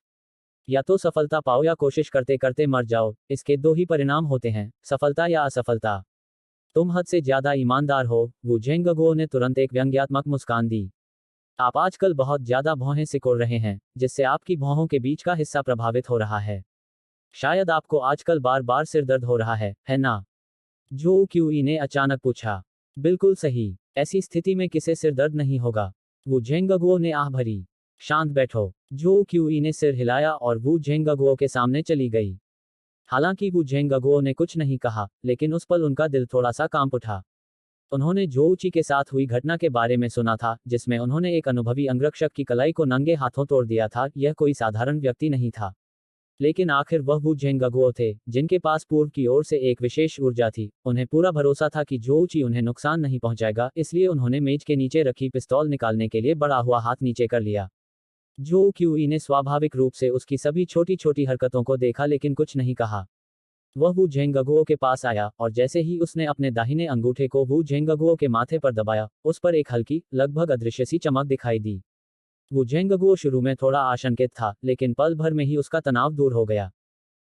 या तो सफलता पाओ या कोशिश करते करते मर जाओ, इसके दो ही परिणाम होते हैं, सफलता या असफलता। तुम हद से ज्यादा ईमानदार हो, वू झेंगगुओ ने तुरंत एक व्यंग्यात्मक मुस्कान दी। आप आजकल बहुत ज्यादा भौहें सिकोड़ रहे हैं, जिससे आपकी भौहों के बीच का हिस्सा प्रभावित हो रहा है। शायद आपको आजकल बार बार सिर दर्द हो रहा है ना? जो क्यूई ने अचानक पूछा। बिल्कुल सही, ऐसी स्थिति में किसे सिर दर्द नहीं होगा? वू झेंगगुओ ने आह भरी। शांत बैठो। जो क्यूई ने सिर हिलाया और वू झेंगगुओ के सामने चली गई। हालांकि वू झेंगगुओ ने कुछ नहीं कहा, लेकिन उस पल उनका दिल थोड़ा सा कांप उठा। उन्होंने जोऊची के साथ हुई घटना के बारे में सुना था, जिसमें उन्होंने एक अनुभवी अंगरक्षक की कलाई को नंगे हाथों तोड़ दिया था। यह कोई साधारण व्यक्ति नहीं था। लेकिन आखिर वह वू झेंगगुओ थे, जिनके पास पूर्व की ओर से एक विशेष ऊर्जा थी। उन्हें पूरा भरोसा था कि जोऊची उन्हें नुकसान नहीं पहुंचाएगा, इसलिए उन्होंने मेज के नीचे रखी पिस्तौल निकालने के लिए बढ़ा हुआ हाथ नीचे कर लिया। जो क्यूई ने स्वाभाविक रूप से उसकी सभी छोटी छोटी हरकतों को देखा, लेकिन कुछ नहीं कहा। वह वू झेंगगुओ के पास आया और जैसे ही उसने अपने दाहिने अंगूठे को वू झेंगगुओ के माथे पर दबाया, उस पर एक हल्की, लगभग अदृश्य सी चमक दिखाई दी। वू झेंगगुओ शुरू में थोड़ा आशंकित था, लेकिन पल भर में ही उसका तनाव दूर हो गया।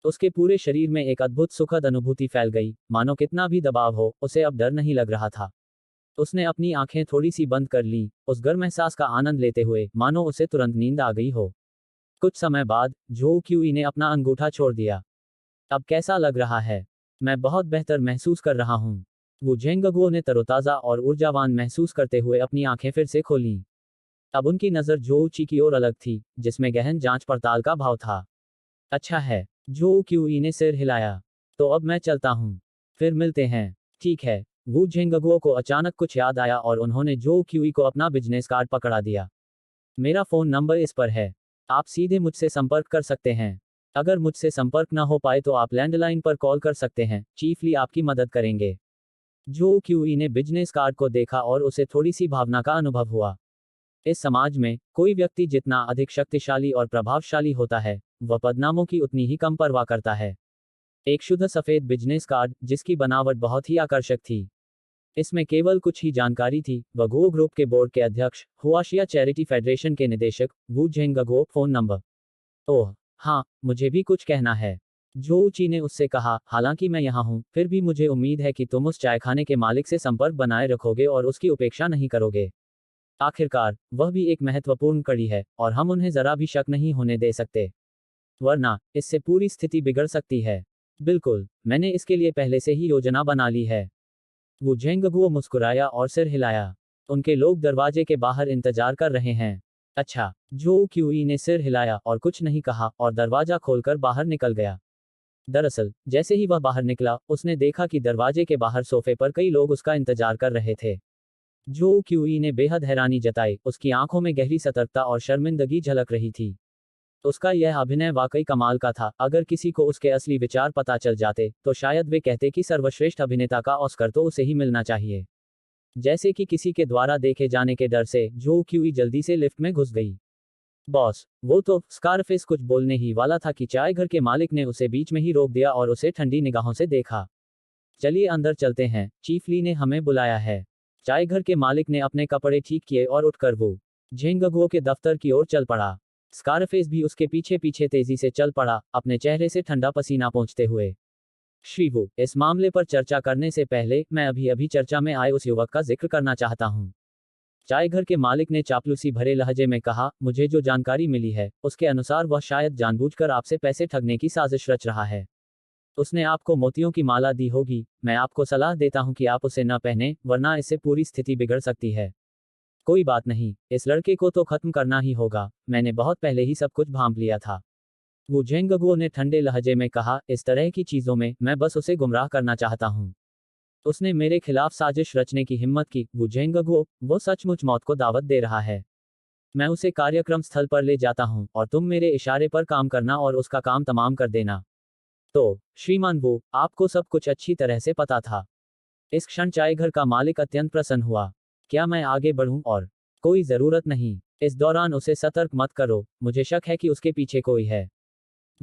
उसके पूरे शरीर में एक अद्भुत सुखद अनुभूति फैल गई, मानो कितना भी दबाव हो, उसे अब डर नहीं लग रहा था। उसने अपनी आंखें थोड़ी सी बंद कर लीं, उस गर्म एहसास का आनंद लेते हुए, मानो उसे तुरंत नींद आ गई हो। कुछ समय बाद जो क्यूई ने अपना अंगूठा छोड़ दिया। अब कैसा लग रहा है? मैं बहुत बेहतर महसूस कर रहा हूँ। वो झेंगगुओ ने तरोताज़ा और ऊर्जावान महसूस करते हुए अपनी आंखें फिर से खोलीं। अब उनकी नज़र जोऊची की ओर अलग थी, जिसमें गहन जांच पड़ताल का भाव था। अच्छा है, जो क्यूई ने सिर हिलाया। तो अब मैं चलता हूँ। फिर मिलते हैं। ठीक है। वू झेंगगुओ को अचानक कुछ याद आया और उन्होंने जो क्यूई को अपना बिजनेस कार्ड पकड़ा दिया। मेरा फ़ोन नंबर इस पर है। आप सीधे मुझसे संपर्क कर सकते हैं। अगर मुझसे संपर्क न हो पाए तो आप लैंडलाइन पर कॉल कर सकते हैं, चीफ ली आपकी मदद करेंगे। जो क्यूई ने बिजनेस कार्ड को देखा और उसे थोड़ी सी भावना का अनुभव हुआ। इस समाज में कोई व्यक्ति जितना अधिक शक्तिशाली और प्रभावशाली होता है, वह पदनामों की उतनी ही कम परवाह करता है। एक शुद्ध सफेद बिजनेस कार्ड, जिसकी बनावट बहुत ही आकर्षक थी। इसमें केवल कुछ ही जानकारी थी। वगो ग्रुप के बोर्ड के अध्यक्ष, हुआशिया चैरिटी फेडरेशन के निदेशक, वू झेंगगुओ, फोन नंबर। ओह हाँ, मुझे भी कुछ कहना है। जोऊची ने उससे कहा, हालांकि मैं यहाँ हूँ, फिर भी मुझे उम्मीद है कि तुम उस चायखाने के मालिक से संपर्क बनाए रखोगे और उसकी उपेक्षा नहीं करोगे। आखिरकार, वह भी एक महत्वपूर्ण कड़ी है, और हम उन्हें जरा भी शक नहीं होने दे सकते। वरना, इससे पूरी स्थिति बिगड़ सकती है। बिल्कुल, मैंने इसके लिए पहले से ही योजना बना ली है। वो झेंगगुओ मुस्कुराया और सिर हिलाया। उनके लोग दरवाजे के बाहर इंतजार कर रहे हैं। अच्छा। जो क्यूई ने सिर हिलाया और कुछ नहीं कहा और दरवाजा खोलकर बाहर निकल गया। दरअसल जैसे ही वह बाहर निकला, उसने देखा कि दरवाजे के बाहर सोफे पर कई लोग उसका इंतजार कर रहे थे। जो क्यूई ने बेहद हैरानी जताई, उसकी आंखों में गहरी सतर्कता और शर्मिंदगी झलक रही थी। उसका यह अभिनय वाकई कमाल का था। अगर किसी को उसके असली विचार पता चल जाते, तो शायद वे कहते कि सर्वश्रेष्ठ अभिनेता का ऑस्कर तो उसे ही मिलना चाहिए। जैसे कि किसी के द्वारा देखे जाने के डर से जो क्यूई जल्दी से लिफ्ट में घुस गई। बॉस, वो तो स्कारफेस कुछ बोलने ही वाला था कि चाय घर के मालिक ने उसे बीच में ही रोक दिया और उसे ठंडी निगाहों से देखा। चलिए अंदर चलते हैं, चीफ ली ने हमें बुलाया है। चाय घर के मालिक ने अपने कपड़े ठीक किए और उठकर वो झेंगगुओ के दफ्तर की ओर चल पड़ा। स्कारफेस भी उसके पीछे पीछे तेजी से चल पड़ा, अपने चेहरे से ठंडा पसीना पोंछते हुए। श्रीवू, इस मामले पर चर्चा करने से पहले मैं अभी अभी चर्चा में आए उस युवक का जिक्र करना चाहता हूँ। चाय घर के मालिक ने चापलूसी भरे लहजे में कहा, मुझे जो जानकारी मिली है, उसके अनुसार वह शायद जानबूझकर आपसे पैसे ठगने की साजिश रच रहा है। उसने आपको मोतियों की माला दी होगी। मैं आपको सलाह देता हूं कि आप उसे न पहने, वरना इससे पूरी स्थिति बिगड़ सकती है। कोई बात नहीं, इस लड़के को तो खत्म करना ही होगा। मैंने बहुत पहले ही सब कुछ भांप लिया था। वू झेंगगुओ ने ठंडे लहजे में कहा, इस तरह की चीजों में मैं बस उसे गुमराह करना चाहता हूँ। उसने मेरे खिलाफ साजिश रचने की हिम्मत की। वू झेंगगुओ, वो सचमुच मौत को दावत दे रहा है। मैं उसे कार्यक्रम स्थल पर ले जाता हूँ और तुम मेरे इशारे पर काम करना और उसका काम तमाम कर देना। तो श्रीमान वू, आपको सब कुछ अच्छी तरह से पता था। इस क्षण चाय घर का मालिक अत्यंत प्रसन्न हुआ। क्या मैं आगे बढ़ूं? और कोई जरूरत नहीं। इस दौरान उसे सतर्क मत करो, मुझे शक है कि उसके पीछे कोई है।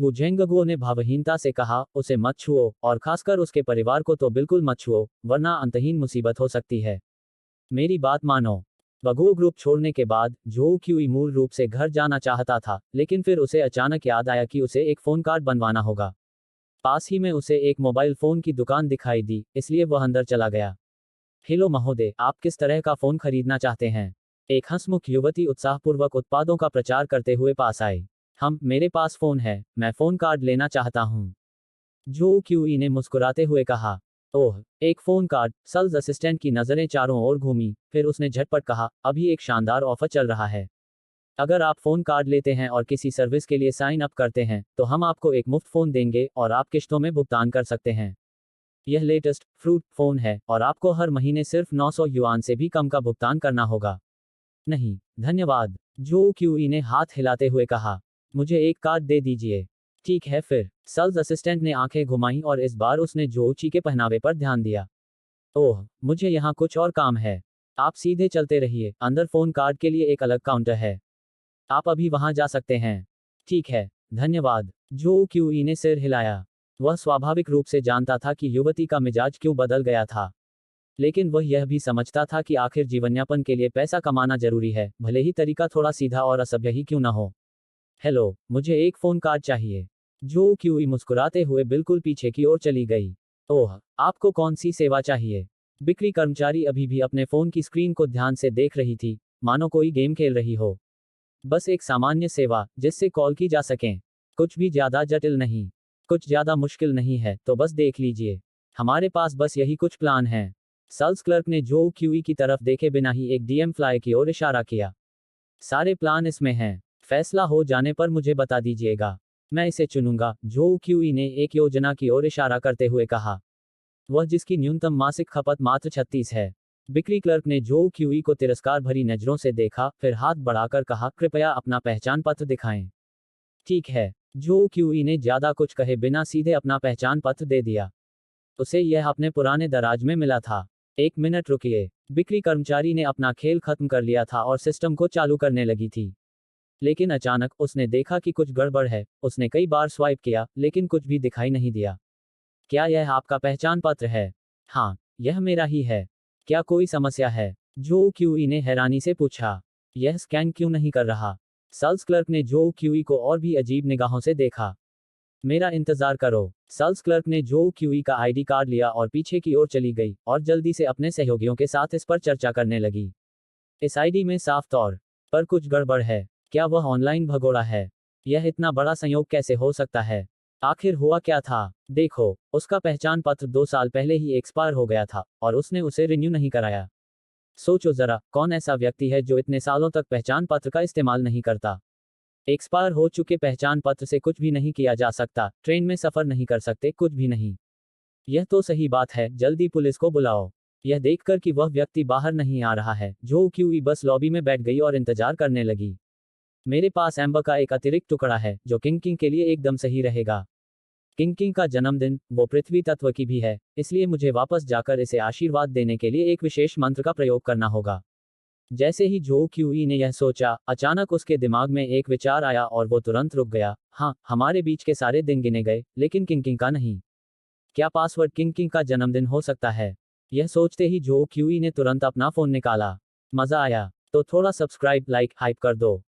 वू झेंगगुओ ने भावहीनता से कहा, उसे मत छुओ, और खासकर उसके परिवार को तो बिल्कुल मत छुओ, वरना अंतहीन मुसीबत हो सकती है। मेरी बात मानो। वगुओ ग्रुप छोड़ने के बाद जो क्यूई मूल रूप से घर जाना चाहता था, लेकिन फिर उसे अचानक याद आया कि उसे एक फोन कार्ड बनवाना होगा। पास ही में उसे एक मोबाइल फोन की दुकान दिखाई दी, इसलिए वह अंदर चला गया। हेलो महोदय, आप किस तरह का फोन खरीदना चाहते हैं? एक हंसमुख युवती उत्साहपूर्वक उत्पादों का प्रचार करते हुए पास आई। मेरे पास फोन है, मैं फोन कार्ड लेना चाहता हूँ। जो क्यूई ने मुस्कुराते हुए कहा। ओह, एक फोन कार्ड। सेल्स असिस्टेंट की नजरें चारों ओर घूमी, फिर उसने झटपट कहा, अभी एक शानदार ऑफर चल रहा है। अगर आप फोन कार्ड लेते हैं और किसी सर्विस के लिए साइन अप करते हैं, तो हम आपको एक मुफ्त फोन देंगे और आप किश्तों में भुगतान कर सकते हैं। यह लेटेस्ट फ्रूट फोन है और आपको हर महीने सिर्फ 900 युआन से भी कम का भुगतान करना होगा। नहीं, धन्यवाद, जो क्यूई ने हाथ हिलाते हुए कहा। मुझे एक कार्ड दे दीजिए। ठीक है फिर। सेल्स असिस्टेंट ने आंखें घुमाईं और इस बार उसने जोची के पहनावे पर ध्यान दिया। ओह, मुझे यहाँ कुछ और काम है। आप सीधे चलते रहिए, अंदर फोन कार्ड के लिए एक अलग काउंटर है। आप अभी वहां जा सकते हैं। ठीक है, धन्यवाद, जो क्यूई ने सिर हिलाया। वह स्वाभाविक रूप से जानता था कि युवती का मिजाज क्यों बदल गया था। लेकिन वह यह भी समझता था कि आखिर जीवनयापन के लिए पैसा कमाना जरूरी है, भले ही तरीका थोड़ा सीधा और असभ्य ही क्यों न हो। हेलो, मुझे एक फोन कार्ड चाहिए। जो क्यूई मुस्कुराते हुए बिल्कुल पीछे की ओर चली गई। ओह, आपको कौन सी सेवा चाहिए? बिक्री कर्मचारी अभी भी अपने फोन की स्क्रीन को ध्यान से देख रही थी, मानो कोई गेम खेल रही हो। बस एक सामान्य सेवा, जिससे कॉल की जा सकें। कुछ भी ज्यादा जटिल नहीं। कुछ ज्यादा मुश्किल नहीं है, तो बस देख लीजिए। हमारे पास बस यही कुछ प्लान है। सेल्स क्लर्क ने जो क्यूई की तरफ देखे बिना ही एक डीएम फ्लाई की ओर इशारा किया। सारे प्लान इसमें हैं। फैसला हो जाने पर मुझे बता दीजिएगा। मैं इसे चुनूंगा, जो क्यूई ने एक योजना की ओर इशारा करते हुए कहा। वह जिसकी न्यूनतम मासिक खपत मात्र 36 है। बिक्री क्लर्क ने जो क्यूई को तिरस्कार भरी नजरों से देखा, फिर हाथ बढ़ाकर कहा, कृपया अपना पहचान पत्र दिखाएं। ठीक है। जो क्यूई ने ज्यादा कुछ कहे बिना सीधे अपना पहचान पत्र दे दिया। उसे यह अपने पुराने दराज में मिला था। एक मिनट रुकिए। बिक्री कर्मचारी ने अपना खेल खत्म कर लिया था और सिस्टम को चालू करने लगी थी। लेकिन अचानक उसने देखा कि कुछ गड़बड़ है। उसने कई बार स्वाइप किया, लेकिन कुछ भी दिखाई नहीं दिया। क्या यह आपका पहचान पत्र है? हाँ, यह मेरा ही है। क्या कोई समस्या है? जो क्यूई ने हैरानी से पूछा। यह स्कैन क्यों नहीं कर रहा? सेल्स क्लर्क ने जो क्यूई को और भी अजीब निगाहों से देखा। मेरा इंतजार करो। सेल्स क्लर्क ने जो क्यूई का आईडी कार्ड लिया और पीछे की ओर चली गई और जल्दी से अपने सहयोगियों के साथ इस पर चर्चा करने लगी। इस आईडी में साफ तौर पर कुछ गड़बड़ है। क्या वह ऑनलाइन भगोड़ा है? यह इतना बड़ा संयोग कैसे हो सकता है? आखिर हुआ क्या था? देखो, उसका पहचान पत्र 2 साल पहले ही एक्सपायर हो गया था और उसने उसे रिन्यू नहीं कराया। सोचो जरा, कौन ऐसा व्यक्ति है जो इतने सालों तक पहचान पत्र का इस्तेमाल नहीं करता। एक्सपायर हो चुके पहचान पत्र से कुछ भी नहीं किया जा सकता, ट्रेन में सफर नहीं कर सकते, कुछ भी नहीं। यह तो सही बात है, जल्दी पुलिस को बुलाओ। यह देखकर कि वह व्यक्ति बाहर नहीं आ रहा है, जो क्यूई बस लॉबी में बैठ गई और इंतजार करने लगी। मेरे पास एम्बर का एक अतिरिक्त टुकड़ा है, जो किंग किंग के लिए एकदम सही रहेगा। किंग किंग का जन्मदिन, वो पृथ्वी तत्व की भी है, इसलिए मुझे वापस जाकर इसे आशीर्वाद देने के लिए एक विशेष मंत्र का प्रयोग करना होगा। जैसे ही जो क्यूई ने यह सोचा, अचानक उसके दिमाग में एक विचार आया और वो तुरंत रुक गया। हाँ, हमारे बीच के सारे दिन गिने गए, लेकिन किंग किंग का नहीं। क्या पासवर्ड किंग किंग का जन्मदिन हो सकता है? यह सोचते ही जो क्यूई ने तुरंत अपना फोन निकाला। मजा आया? तो थोड़ा सब्सक्राइब, लाइक, हाइप कर दो।